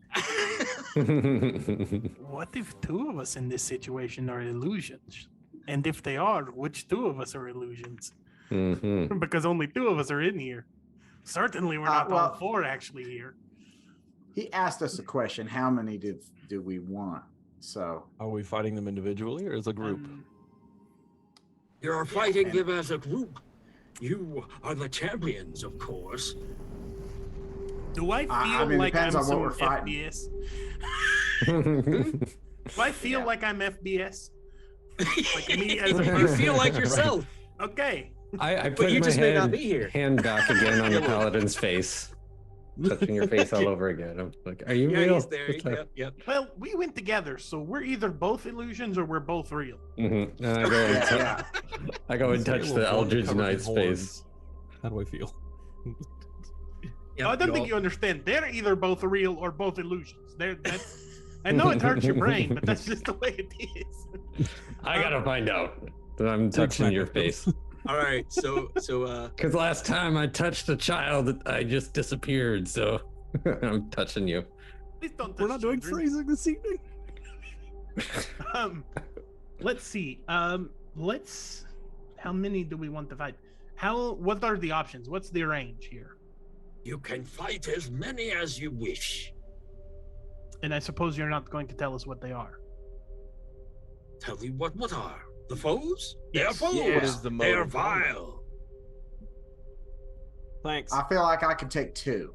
What if two of us in this situation are illusions? And if they are, which two of us are illusions? Because only two of us are in here. Certainly we're not all four actually here. He asked us a question. How many do we want? So Are we fighting them individually or as a group? You are fighting them as a group. You are the champions, of course. Do I feel I mean, like I'm depends on what so we're fighting. FBS? Do I feel like I'm FBS? Like me as a You person? feel like yourself. Okay. I put you my just may not be here. hand back again on the paladin's face, touching your face all over again. I'm like, are you Yeah, real? he's there. Yep. Well, we went together, so we're either both illusions or we're both real. And I go and Yeah, I go and Say a touch little the horn Eldritch covered in Knight's horns. face. How do I feel? Yep, I don't think you understand. They're either both real or both illusions. I know it hurts your brain, but that's just the way it is. I gotta find out that I'm touching your face. All right, so Because last time I touched a child, I just disappeared. So I'm touching you. Please don't. We're touch not doing children. phrasing this evening. Let's see. How many do we want to fight? What are the options? What's the range here? You can fight as many as you wish. And I suppose you're not going to tell us what they are. Tell you what are. The foes? They are Yes. foes. Yeah. What is the They are mode? vile. Thanks. I feel like I could take two.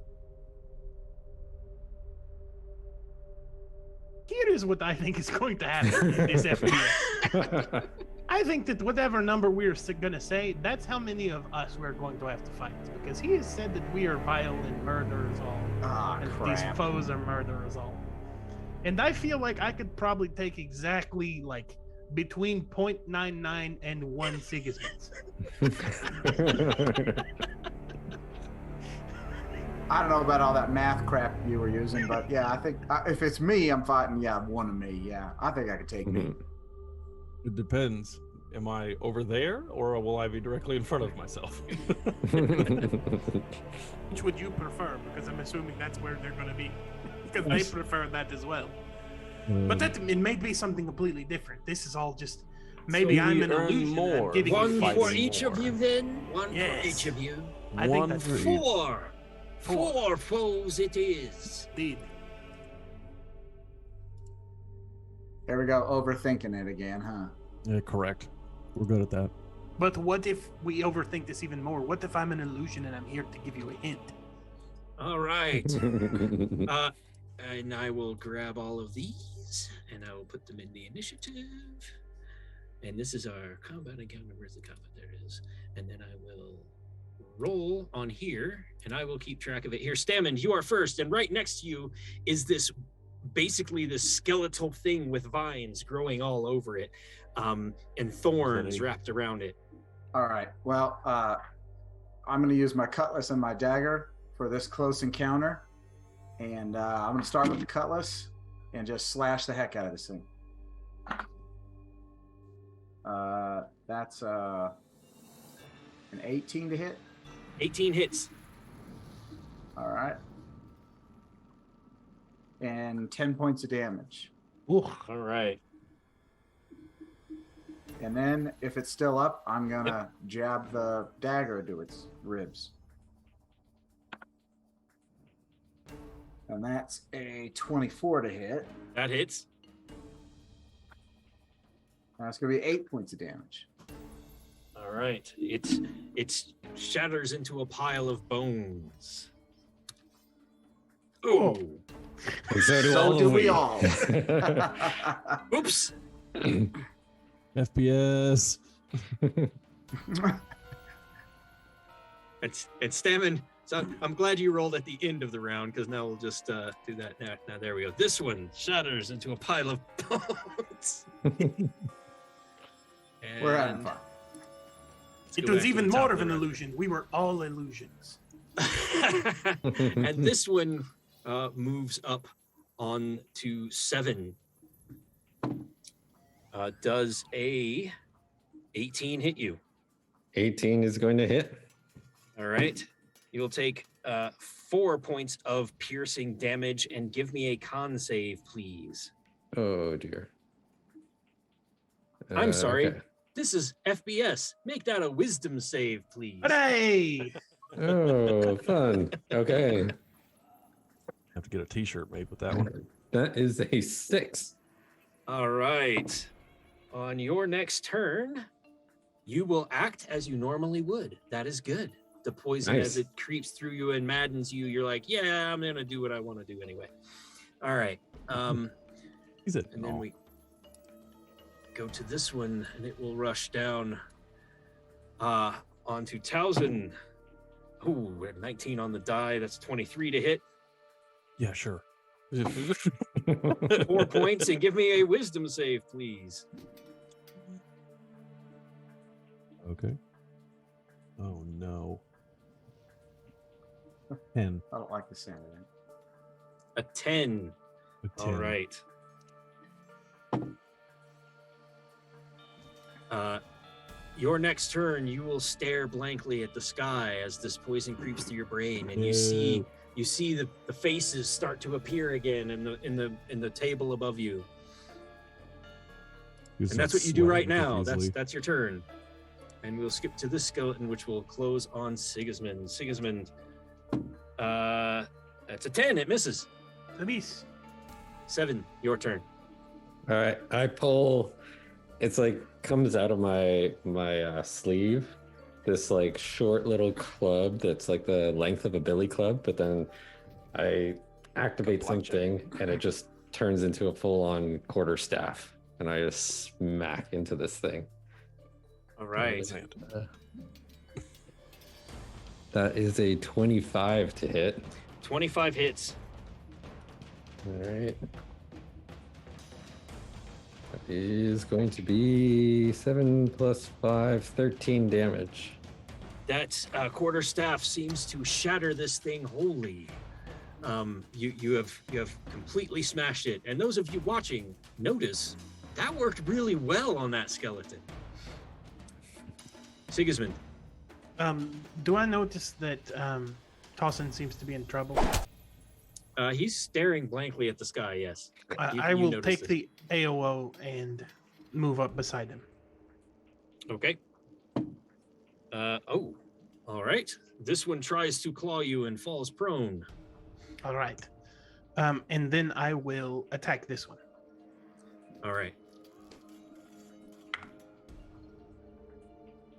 Here is what I think is going to happen in this FPS. I think that whatever number we're going to say, that's how many of us we're going to have to fight. Because he has said that we are vile and murderers all. Ah, And crap. these foes are murderers all. And I feel like I could probably take exactly like between 0.99 and 1 Sigismund. I don't know about all that math crap you were using, but yeah, I think if it's me, I'm fighting. Yeah, one of me. Yeah, I think I could take me. It depends. Am I over there or will I be directly in front of myself? Which would you prefer? Because I'm assuming that's where they're going to be. Because they prefer that as well. But it may be something completely different. This is all just maybe So I'm we an earn illusion. and I'm more. giving you One fight for some each of more. you, then? One Yes. for each of you. I think One that's for each. Four. Four foes it is. indeed. There we go, overthinking it again, huh? Yeah, correct. We're good at that. But what if we overthink this even more? What if I'm an illusion and I'm here to give you a hint? all right. And I will grab all of these and I will put them in the initiative. And this is our combat encounter. Where's the combat? There it is. And then I will roll on here and I will keep track of it here. Stammond, you are first, and right next to you is this basically this skeletal thing with vines growing all over it, and thorns wrapped around it. All right. Well, I'm going to use my cutlass and my dagger for this close encounter. And I'm going to start with the cutlass and just slash the heck out of this thing. That's an 18 to hit. 18 hits. All right. And 10 points of damage. All right. And then if it's still up, I'm going to jab the dagger into its ribs. And that's a 24 to hit. That hits. That's going to be 8 points of damage. All right. It shatters into a pile of bones. Oh. And so do So all do of we all. Oops. FPS. It's Stammond. So I'm glad you rolled at the end of the round because now we'll just do that. Now there we go. This one shatters into a pile of bones. We're having fun. It was even more of an illusion. We were all illusions. And this one moves up on to Sevin. Does a 18 hit you? 18 is going to hit. All right. You'll take 4 points of piercing damage and give me a con save, please. Oh, dear. I'm sorry. Okay. This is FBS. Make that a wisdom save, please. Hooray! Oh, fun. Okay. Have to get a T-shirt made with that one. That is a 6. All right. On your next turn, you will act as you normally would. That is good. The poison, Nice. as it creeps through you and maddens you, you're like, yeah, I'm going to do what I want to do anyway. All right. He's it. And then we go to this one, and it will rush down onto Tausin. Ooh, we have 19 on the die. That's 23 to hit. Yeah, sure. 4 points, and give me a wisdom save, please. Okay. Oh no. 10. I don't like the sound of that. A 10. A All 10. right. Your next turn, you will stare blankly at the sky as this poison creeps through your brain, and you see the faces start to appear again in the table above you. And that's what you do right now. That's your turn. And we'll skip to this skeleton, which will close on Sigismund. Sigismund, that's a 10. It misses. Luis. 7. Your turn. All right. I pull. It's like comes out of my sleeve. This like short little club that's like the length of a billy club, but then I activate something and it just turns into a full-on quarterstaff, and I just smack into this thing. All right. That is a 25 to hit. 25 hits. All right. That is going to be 7 plus 5, 13 damage. That quarterstaff seems to shatter this thing wholly. You have completely smashed it, and those of you watching notice that worked really well on that skeleton. Sigismund. Do I notice that Tausin seems to be in trouble? He's staring blankly at the sky. Yes. I will take the AOO and move up beside him. Okay. All right. This one tries to claw you and falls prone. All right. And then I will attack this one. All right.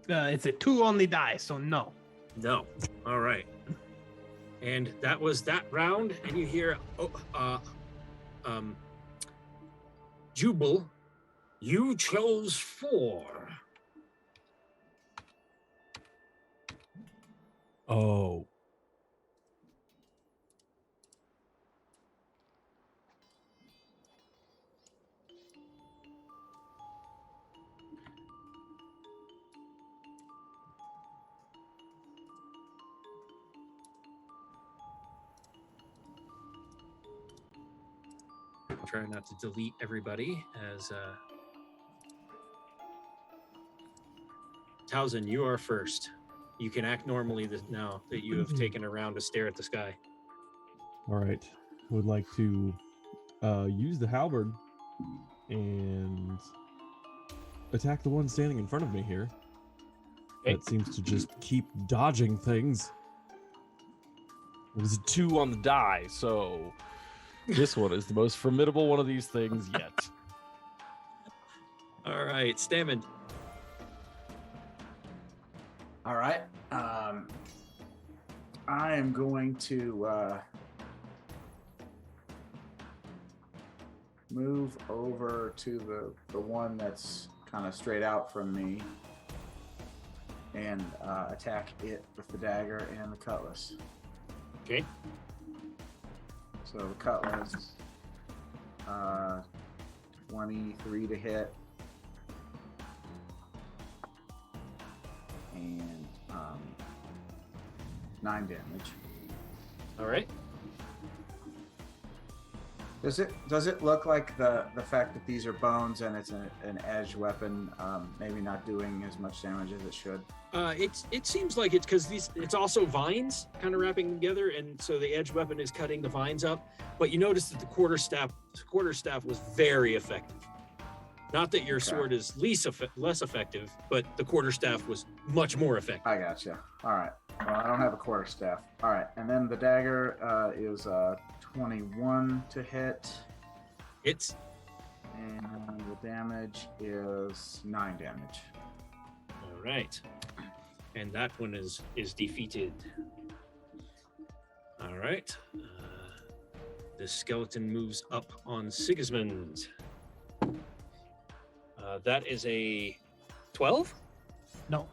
It's a 2 on the die, so no. No. All right. And that was that round, and you hear, Jubal, you chose 4. Oh. Try not to delete everybody as Tausin, you are first. You can act normally now that you have taken a round to stare at the sky. All right. Would like to use the halberd and attack the one standing in front of me here. Okay. That seems to just keep dodging things. It was a 2 on the die, so this one is the most formidable one of these things yet. All right, Stammond. All right. I am going to move over to the one that's kind of straight out from me and attack it with the dagger and the cutlass. Okay. So the cutlass, 23 to hit, and 9 damage. All right. Does it look like the fact that these are bones and it's an edged weapon, maybe not doing as much damage as it should? It seems like it's because it's also vines kind of wrapping together, and so the edge weapon is cutting the vines up. But you notice that the quarterstaff was very effective. Not that your sword is less effective, but the quarterstaff was much more effective. I gotcha. All right. Well, I don't have a quarterstaff. All right, and then the dagger is 21 to hit. Hits. And the damage is 9 damage. All right. And that one is defeated. All right. The skeleton moves up on Sigismund. That is a 12? No.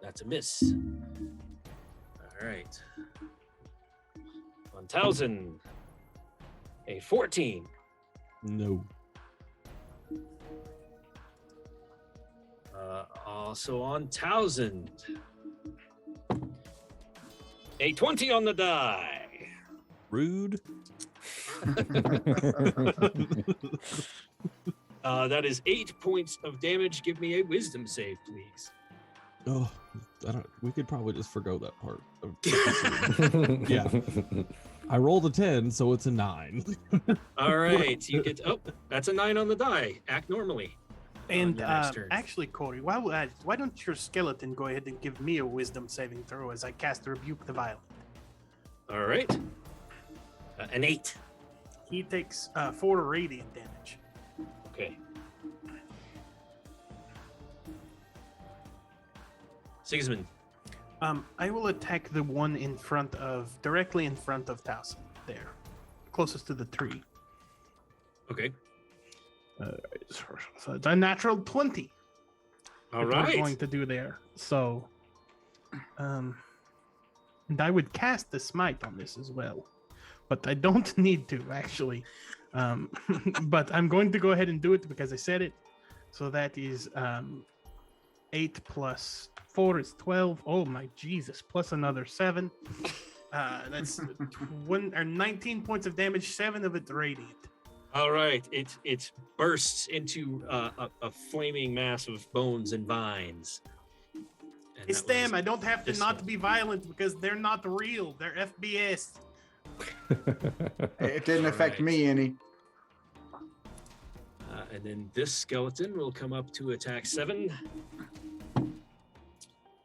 That's a miss. All right. On Tausin, a 14. No. Also on Tausin, a 20 on the die. Rude. That is 8 points of damage. Give me a wisdom save, please. Oh, we could probably just forgo that part. Yeah. I rolled a 10, so it's a 9. All right. You get, that's a 9 on the die. Act normally. And your next turn. actually, Corey, why don't your skeleton go ahead and give me a wisdom saving throw as I cast Rebuke the Violent? All right. An 8. He takes 4 radiant damage. Okay. Sigismund. I will attack the one directly in front of Tausin, there, closest to the tree. Okay. So it's a natural 20. All What I'm right. going to do there. So, and I would cast the smite on this as well, but I don't need to actually. But I'm going to go ahead and do it because I said it. So that is 8 plus 4 is 12. Oh my Jesus! Plus another 7. That's 19 points of damage. 7 of it radiant. All right. It bursts into a flaming mass of bones and vines. And It's that was them. I don't have to this not one. be violent because they're not real. They're FBS. It didn't affect Alright. me any. And then this skeleton will come up to attack Sevin.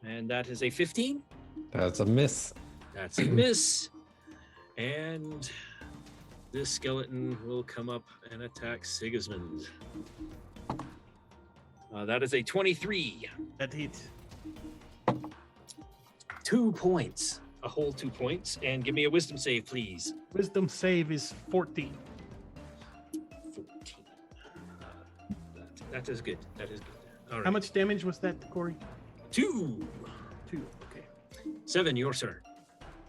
And that is a 15. That's a miss. That's a miss. And this skeleton will come up and attack Sigismund. That is a 23. That hits. 2 points. A whole 2 points. And give me a wisdom save, please. Wisdom save is 14. 14. That is good. That is good. All right. How much damage was that, Corey? 2. 2. Okay. Sevin, your turn.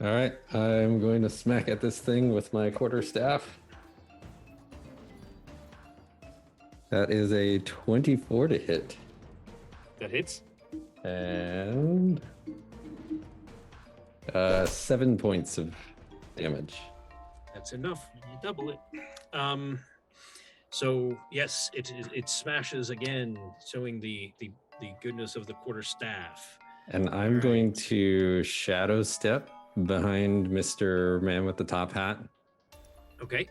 All right, I'm going to smack at this thing with my quarterstaff. That is a 24 to hit. That hits. And 7 points of damage. That's enough. You double it. So yes, it smashes again, showing the goodness of the quarterstaff. And I'm going to shadow step behind Mr. Man with the top hat. Okay.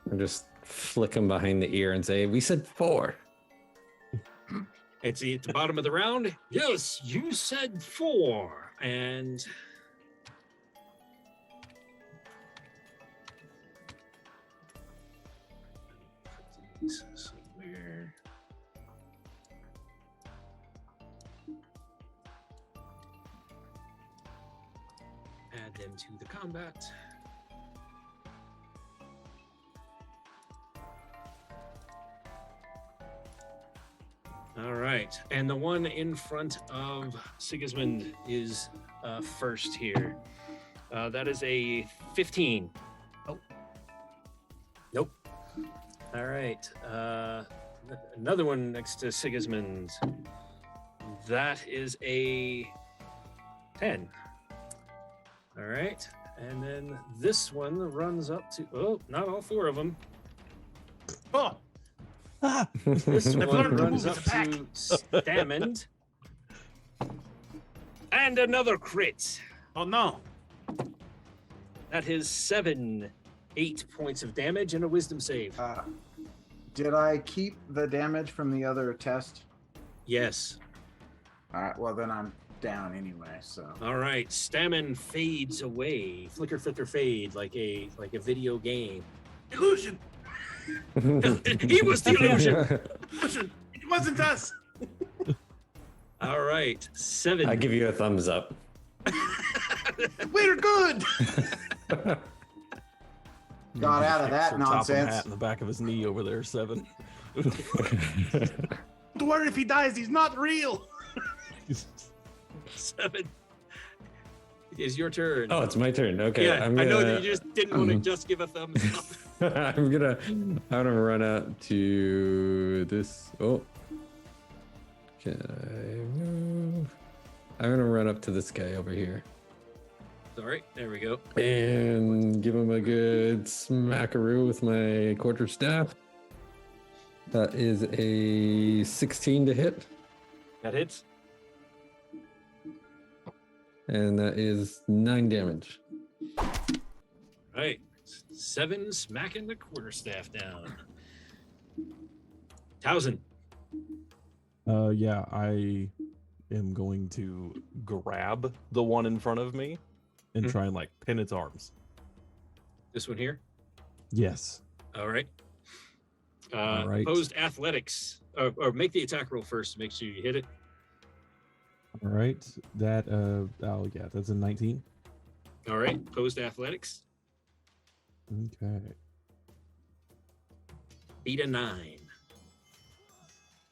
And just flick him behind the ear and say, "We said 4." It's at the bottom of the round. Yes, you said 4. And put these somewhere. Add them to the combat. All right. And the one in front of Sigismund is first here. That is a 15. Oh. Nope. All right. Another one next to Sigismund. That is a 10. All right. And then this one runs up to, oh, not all four of them. Oh, This I've one learned to runs move up as a pack. to Stammond. And another crit. oh no. That is 8 points of damage and a wisdom save. Did I keep the damage from the other test? Yes. All right. Well, then I'm down anyway. So. All right. Stammond fades away. Flicker, flicker, fade, like a video game. Illusion. He was the illusion. Illusion. It wasn't us. All right. 7. I give you a thumbs up. We're good. Got out of that Extra top and nonsense. hat in the back of his knee over there, Sevin. Don't worry, if he dies, he's not real. 7. It is your turn. Oh, it's my turn. Okay. yeah. I'm I know gonna- that you just didn't want to just give a thumbs up. I'm gonna run out to this. Oh, can I move? I'm gonna run up to this guy over here All right. There we go. and give him a good smackaroo with my quarterstaff. That is a 16 to hit, That hits. and that is 9 damage. All right. 7 smacking the quarterstaff down. Tausin. Yeah, I am going to grab the one in front of me and try and like pin its arms. This one here. Yes. All right. All right. Opposed athletics. Or make the attack roll first to make sure you hit it. All right. That oh yeah, that's a 19. All right. Opposed athletics. Okay. Beat a 9.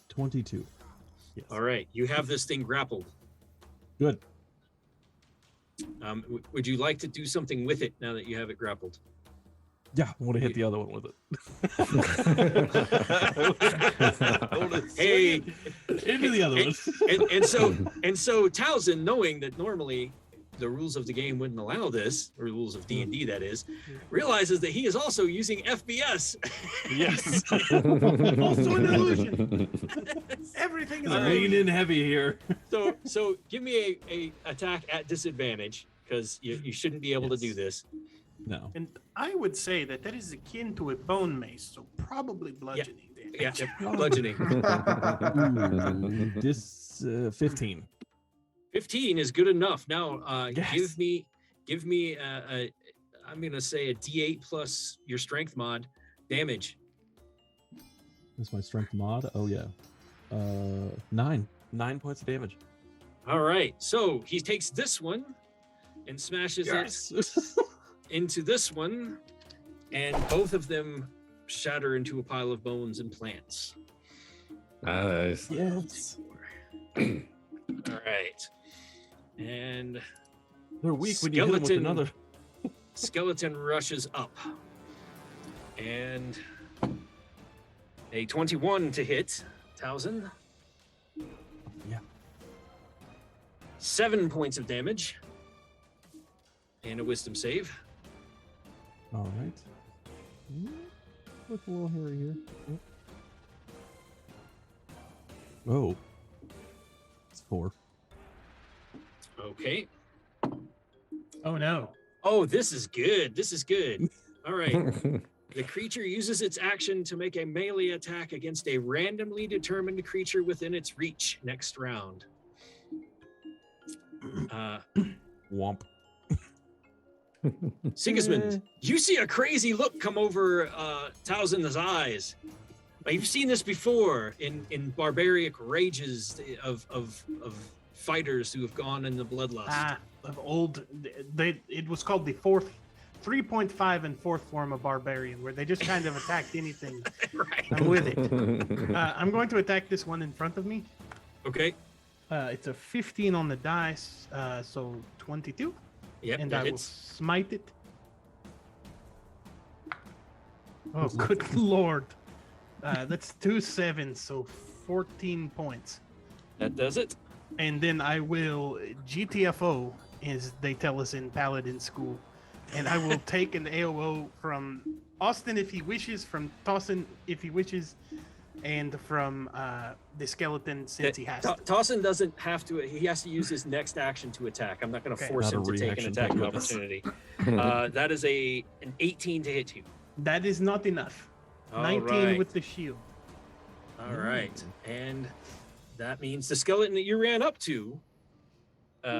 22. Yes. All right. You have this thing grappled. Good. Would you like to do something with it now that you have it grappled? Yeah, I want to hit the other one with it. I wanna Hey, swing it into the other one. and so Tausin, knowing that normally the rules of the game wouldn't allow this, or rules of D&D that is, realizes that he is also using FBS. Yes. Also an illusion. Everything is I'm an leaning illusion. in heavy here. So give me a attack at disadvantage, because you shouldn't be able to do Yes. this. No. And I would say that that is akin to a bone mace, so probably bludgeoning damage. Yeah, bludgeoning. This 15. 15 is good enough. Now, Yes. give me I'm gonna say a D8 plus your strength mod damage. That's my strength mod. Oh yeah. 9. 9 points of damage. All right, so he takes this one and smashes it into this one, and both of them shatter into a pile of bones and plants. Nice. Yes. All right, and They're weak when you hit them with Skeleton. another. skeleton rushes up, and a 21 to hit Tausin. Yeah. 7 points of damage and a wisdom save. All right. Look a little hairy here. Oh. It's 4. Okay. Oh no. Oh, this is good. This is good. All right. The creature uses its action to make a melee attack against a randomly determined creature within its reach next round. Womp. Sigismund, you see a crazy look come over Tausin's eyes. You've seen this before in barbaric rages of fighters who have gone in the bloodlust. Of old, it was called the fourth 3.5 in fourth form of barbarian, where they just kind of attacked anything. Right. I'm with it. I'm going to attack this one in front of me. Okay. It's a 15 on the dice, so 22. Yep. And that I will hits. smite it. Oh, good lord. That's 2 7s, so 14 points. That does it. And then I will GTFO, as they tell us in Paladin school. And I will take an AOO from Austin if he wishes, from Tausin if he wishes, and from the skeleton since he has to. Tausin doesn't have to. He has to use his next action to attack. I'm not going to Okay. force Not him a to take an reaction attack of bonus. opportunity. That is an 18 to hit you. That is not enough. All 19 right. with the shield. All right. And that means the skeleton that you ran up to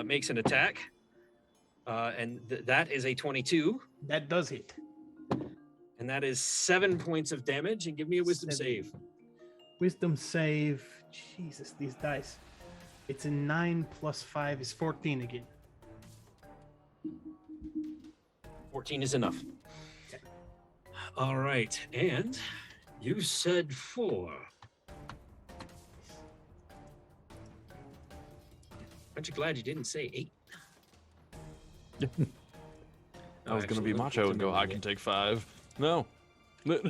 makes an attack. And that is a 22. That does hit. And that is 7 points of damage. And give me a wisdom 7. save. Wisdom save. Jesus, these dice. It's a 9 plus 5 is 14 again. 14 is enough. Okay. All right. And you said 4. Aren't you glad you didn't say 8? I was gonna be Actually, macho and go, I continue. can take 5. No. Glad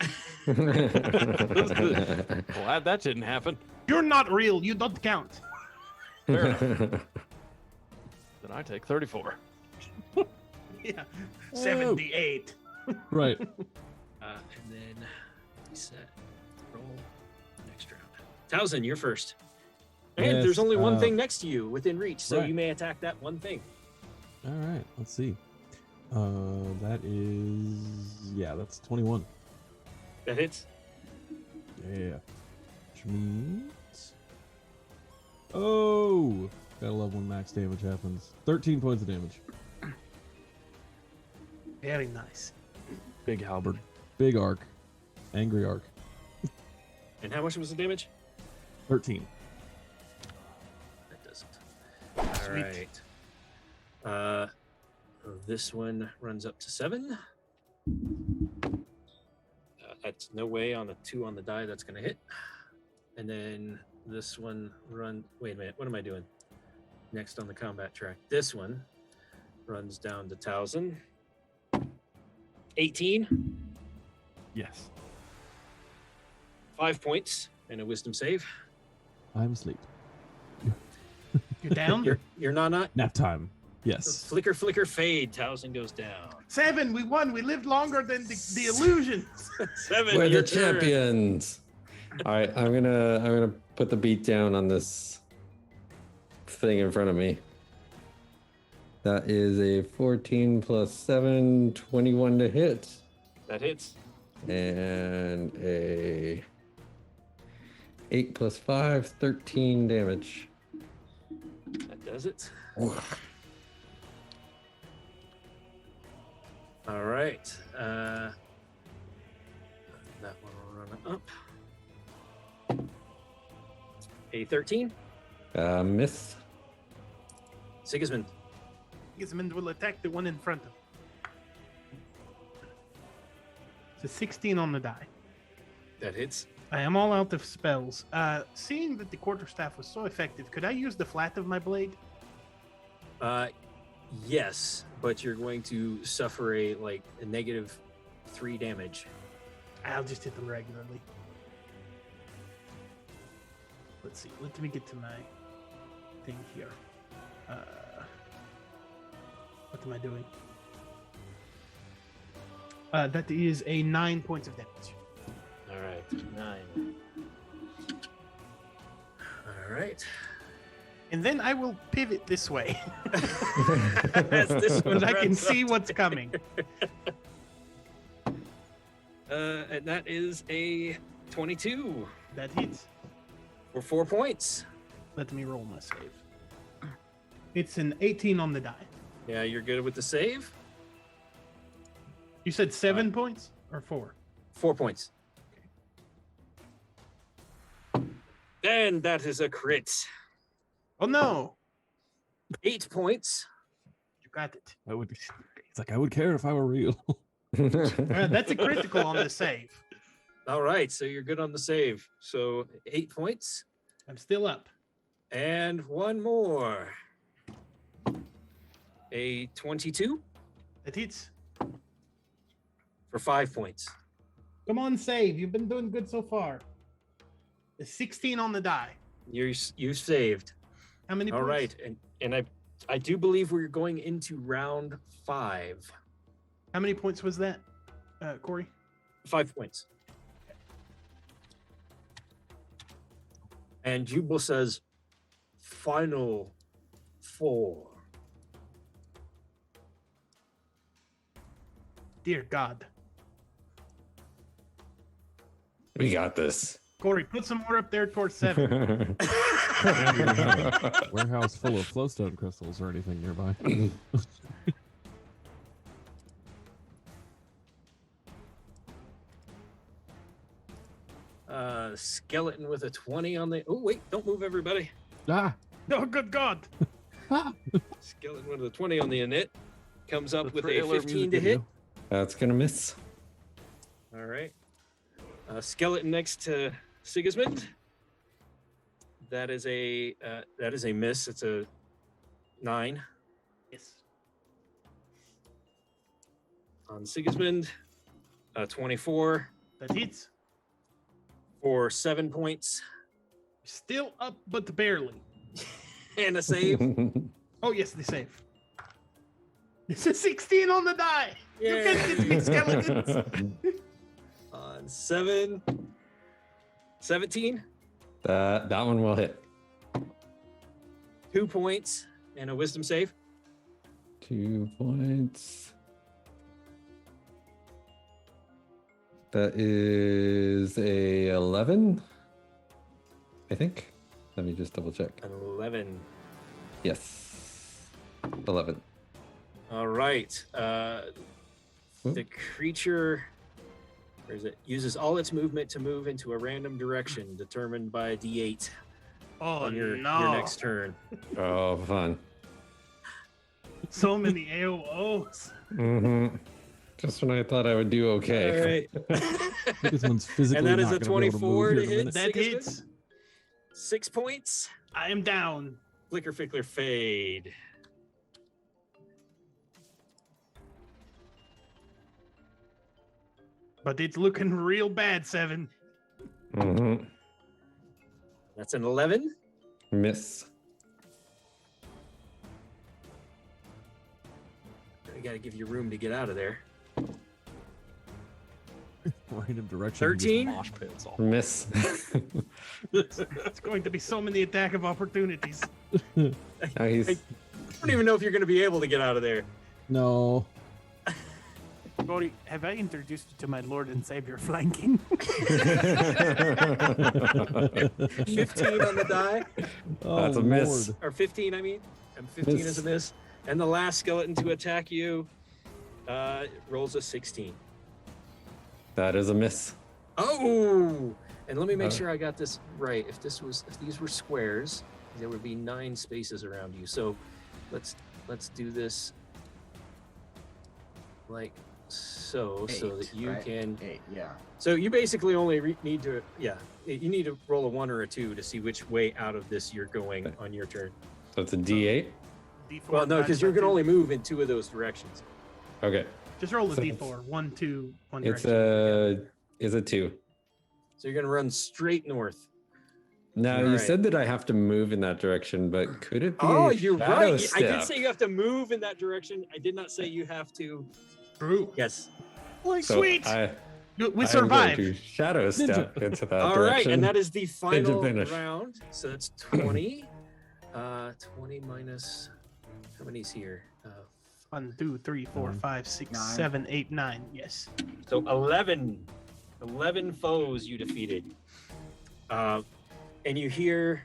that didn't happen. You're not real. You don't count. Fair enough. Then I take 34. Yeah. 78. Right. And then reset, roll, next round. Tausin, you're first. And Yes, there's only one thing next to you within reach, so right. you may attack that one thing. All right. Let's see. That is that's 21. That hits. Yeah. Which means gotta love when max damage happens. 13 points of damage. Very nice. Big halberd. Big arc. Angry arc. And how much was the damage? 13. That doesn't. All right. This one runs up to 7. That's no way on a 2 on the die that's going to hit. And then this one wait a minute, what am I doing? Next on the combat track. This one runs down to Tausin. 18, Yes. 5 points, and a wisdom save. I'm asleep. You're down? You're not. Nap time. Yes. Flicker, flicker, fade. Tausin goes down. 7, we won. We lived longer than the illusions. 7, We're your the turn. champions. All right, I'm gonna put the beat down on this thing in front of me. That is a 14 plus 7, 21 to hit, That hits. and a 8 plus 5, 13 damage. That does it. All right. That one will run up. A 13. Miss. Sigismund. Sigismund will attack the one in front of him. It's a 16 on the die. That hits. I am all out of spells. Seeing that the quarterstaff was so effective, could I use the flat of my blade? Yes, but you're going to suffer a negative 3 damage. I'll just hit them regularly. Let's see. Let me get to my thing here. What am I doing? That is a 9 points of damage. All right. 9. All right. And then I will pivot this way. As this one Because I can runs see up. what's coming. And that is a 22 That hits. for 4 points. Let me roll my save. It's an 18 on the die. Yeah, you're good with the save. You said 7 points or 4? 4 points. And that is a crit. Oh no! 8 points. You got it. That would be. He's like, I would care if I were real. That's a critical on the save. All right, so you're good on the save. So 8 points. I'm still up. And one more. A 22 That hits. for 5 points. Come on, save. You've been doing good so far. The 16 on the die. You saved. How many All points? right, and I do believe we're going into round 5. How many points was that, Corey? 5 points. And Jubal says, final 4. Dear God. We got this. Corey, put some more up there towards 7. Warehouse full of flowstone crystals or anything nearby. Skeleton with a 20 on the. Oh wait, don't move, everybody. Ah! Oh, good God. Skeleton with a 20 on the init comes up The with a trailer 15 music to hit. video. That's gonna miss. All right. Skeleton next to Sigismund. That is a miss. It's a 9 Yes. on Sigismund. 24 That hits. for 7 points Still up, but barely. and a save. Oh, yes, they save. It's a 16 on the die. You Yay. can get me skeletons. On 17. That one will hit. 2 points and a wisdom save. 2 points. That is a 11, I think. Let me just double check. An 11. Yes, 11. All right. The creature, where is it? Uses all its movement to move into a random direction determined by a D8 Oh, on your no. next turn. Oh, fun. So many AOs. Mm-hmm. Just when I thought I would do okay. All right. Sigismund's physically And that is not a gonna be able to move 24 here to in a hit. minute. That Sigismund? hits. 6 points. I am down. Flicker, fickler, fade. But it's looking real bad, Sevin. Mm-hmm. That's an 11. Miss. I got to give you room to get out of there. Random direction. 13. Mosh pits all. Miss. It's going to be so many attack of opportunities. Oh, he's... I don't even know if you're going to be able to get out of there. No. Corey, have I introduced you to my Lord and Savior flanking? 15 on the die. That's a miss. Lord. Or 15, I mean. And 15 Miss. is a miss. And the last skeleton to attack you rolls a 16. That is a miss. Oh! And let me make sure I got this right. If these were squares, there would be 9 spaces around you. So let's do this like so, so that you right? can. 8, yeah. So you basically only need to, you need to roll a 1 or a 2 to see which way out of this you're going Okay. on your turn. So it's a D8. D4 Well, no, because you're times gonna by only 2. move in 2 of those directions. Okay. Just roll a so D4. 1, 2, 1 It's direction. a 2. So you're gonna run straight north. Now you Alright. said that I have to move in that direction, but could it be? Oh, a you're shadow right. I step? did say you have to move in that direction. I did not say you have to. True. Yes. Like, So sweet. we We I'm survived. going to shadow step into that All direction. right, and that is the final finish. round. So that's 20. 20 minus. How many's here? 1, 2, 3, 4, 5, 6, 9. 7, 8, 9. Yes. So 11. 11 foes you defeated. And you hear.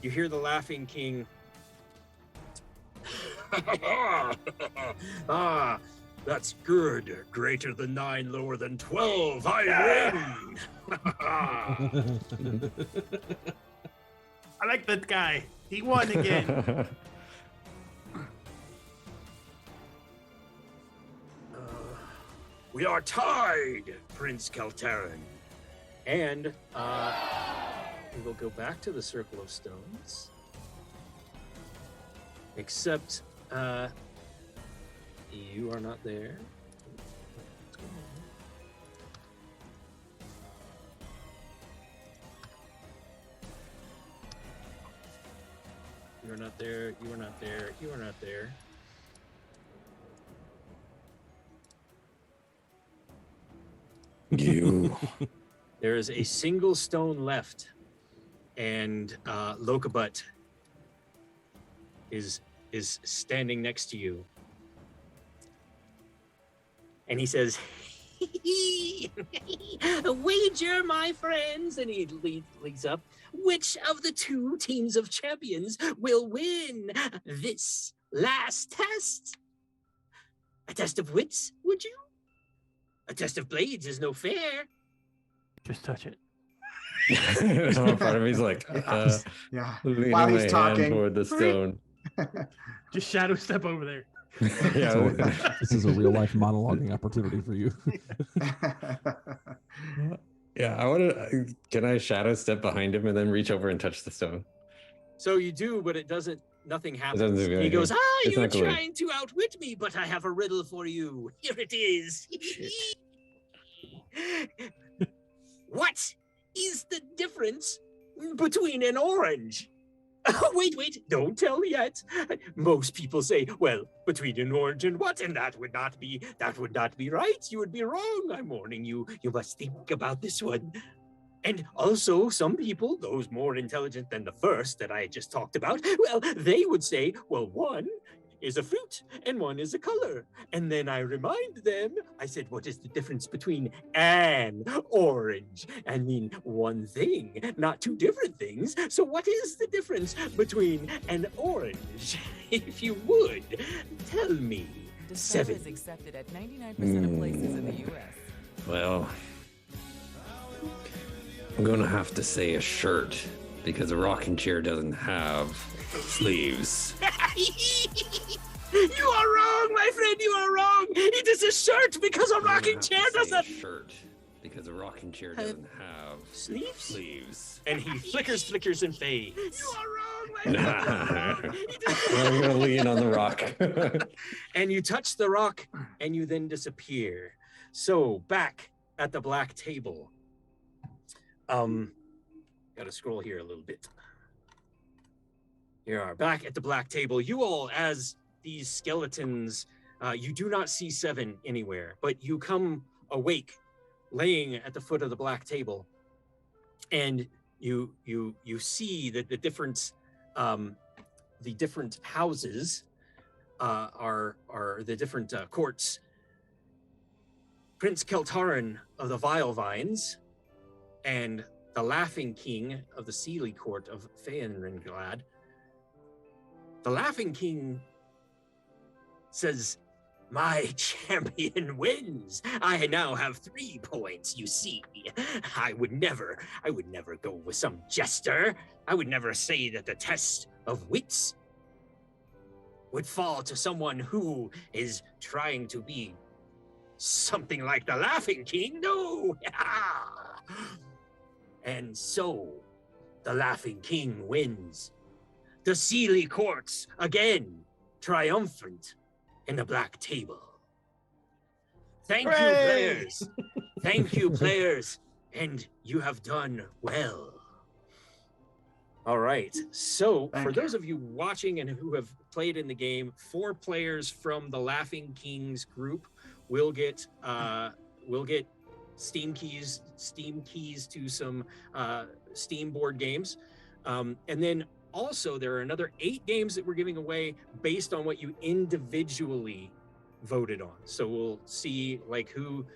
You hear the Laughing King. That's good. Greater than 9, lower than 12. I win. I like that guy. He won again. We are tied, Prince Kaltarin. And we will go back to the Circle of Stones. Except you are not there. What's going on? You are not there, you are not there, you are not there. You. There is a single stone left, and Lokabut is standing next to you. And he says, "A wager, my friends," and he leads up. "Which of the 2 teams of champions will win this last test? A test of wits, would you? A test of blades is no fair." Just touch it. Some part of me's like, Yeah. leaning While my he's hand talking. toward the stone. Just shadow step over there. Yeah. This is a real life monologuing opportunity for you. Yeah, I want to. Can I shadow step behind him and then reach over and touch the stone? So you do, but it doesn't. Nothing happens. doesn't do He goes, anything. It's you're not glued. trying to outwit me, but I have a riddle for you. Here it is. What is the difference between an orange? Wait, don't tell yet. Most people say, well, between an orange and what? And that would not be right. You would be wrong. I'm warning you. You must think about this one. And also, some people, those more intelligent than the first that I just talked about, well, they would say, well, one is a fruit and one is a color. And then I remind them, I said, what is the difference between an orange? I mean, one thing, not 2 different things. So what is the difference between an orange? If you would, tell me. Discover Sevin. is accepted at 99% of places in the U.S. Well, I'm gonna have to say a shirt because a rocking chair doesn't have sleeves. You are wrong, my friend. You are wrong. It is a shirt because a rocking chair doesn't. Shirt because a rocking chair doesn't have sleeves. And he flickers and fades. You are wrong, my friend. I'm gonna lean on the rock. And you touch the rock and you then disappear. So back at the black table. Gotta scroll here a little bit. Here you are, back at the black table. You all, as these skeletons, you do not see Sevin anywhere, but you come awake, laying at the foot of the black table, and you see that the different houses are the different courts. Prince Keltarin of the Vile Vines, and the Laughing King of the Sealy Court of Feanringlad. The Laughing King says, "My champion wins. I now have 3 points, you see. I would never go with some jester. I would never say that the test of wits would fall to someone who is trying to be something like the Laughing King. No." And so, the Laughing King wins. The Sealy Courts, again, triumphant in the black table. Thank you, players. Thank you, players. And you have done well. All right. So, for those of you watching and who have played in the game, 4 players from the Laughing Kings group will get Steam keys to some Steam board games. And then also there are another 8 games that we're giving away based on what you individually voted on. So we'll see like who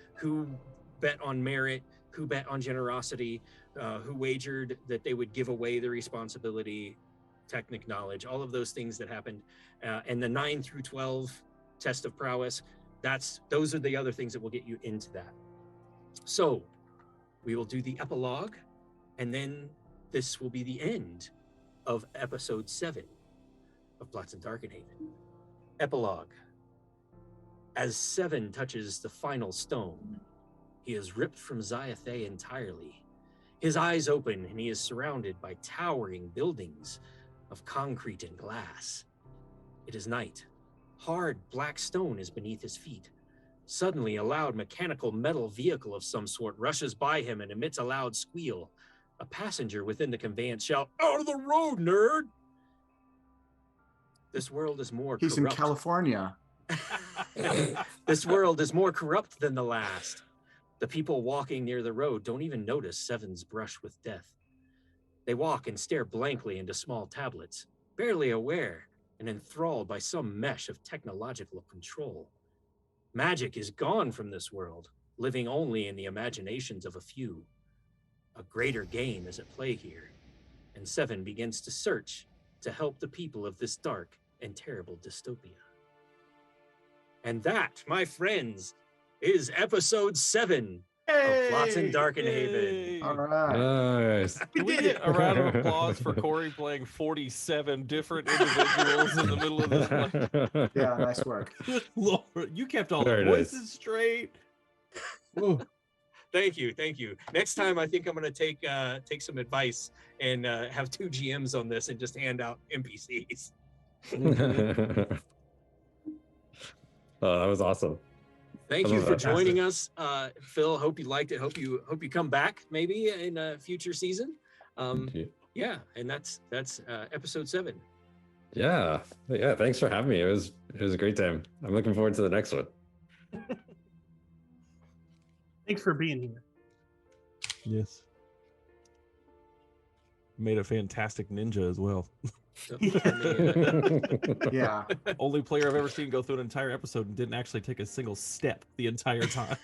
bet on merit, who bet on generosity, who wagered that they would give away the responsibility, technic knowledge, all of those things that happened. And the 9 through 12 test of prowess. those are the other things that will get you into that. So we will do the epilogue, and then this will be the end of episode 7 of Plots in Darkenhaven. Epilogue. As Sevin touches the final stone, he is ripped from Zyathe entirely. His eyes open, and he is surrounded by towering buildings of concrete and glass. It is night. Hard black stone is beneath his feet. Suddenly, a loud mechanical metal vehicle of some sort rushes by him and emits a loud squeal. A passenger within the conveyance shouts, "Out of the road, nerd!" This world is more He's corrupt. in California. This world is more corrupt than the last. The people walking near the road don't even notice Sevin's brush with death. They walk and stare blankly into small tablets, barely aware and enthralled by some mesh of technological control. Magic is gone from this world, living only in the imaginations of a few. A greater game is at play here, and Sevin begins to search to help the people of this dark and terrible dystopia. And that, my friends, is episode 7 of Plots in Darkenhaven. All right. Nice. Can we get a round of applause for Corey playing 47 different individuals in the middle of this one? Yeah, nice work. Good Lord, you kept all Very the nice. voices straight. Ooh. Thank you. Next time, I think I'm going to take some advice and have 2 GMs on this and just hand out NPCs. Oh, that was awesome. Thank I you love for that. joining us, Phil. Hope you liked it. Hope you come back maybe in a future season. Thank you. Yeah, and that's episode 7. Yeah. Thanks for having me. It was a great time. I'm looking forward to the next one. Thanks for being here. Yes. Made a fantastic ninja as well. So, I mean, Yeah. Only player I've ever seen go through an entire episode and didn't actually take a single step the entire time.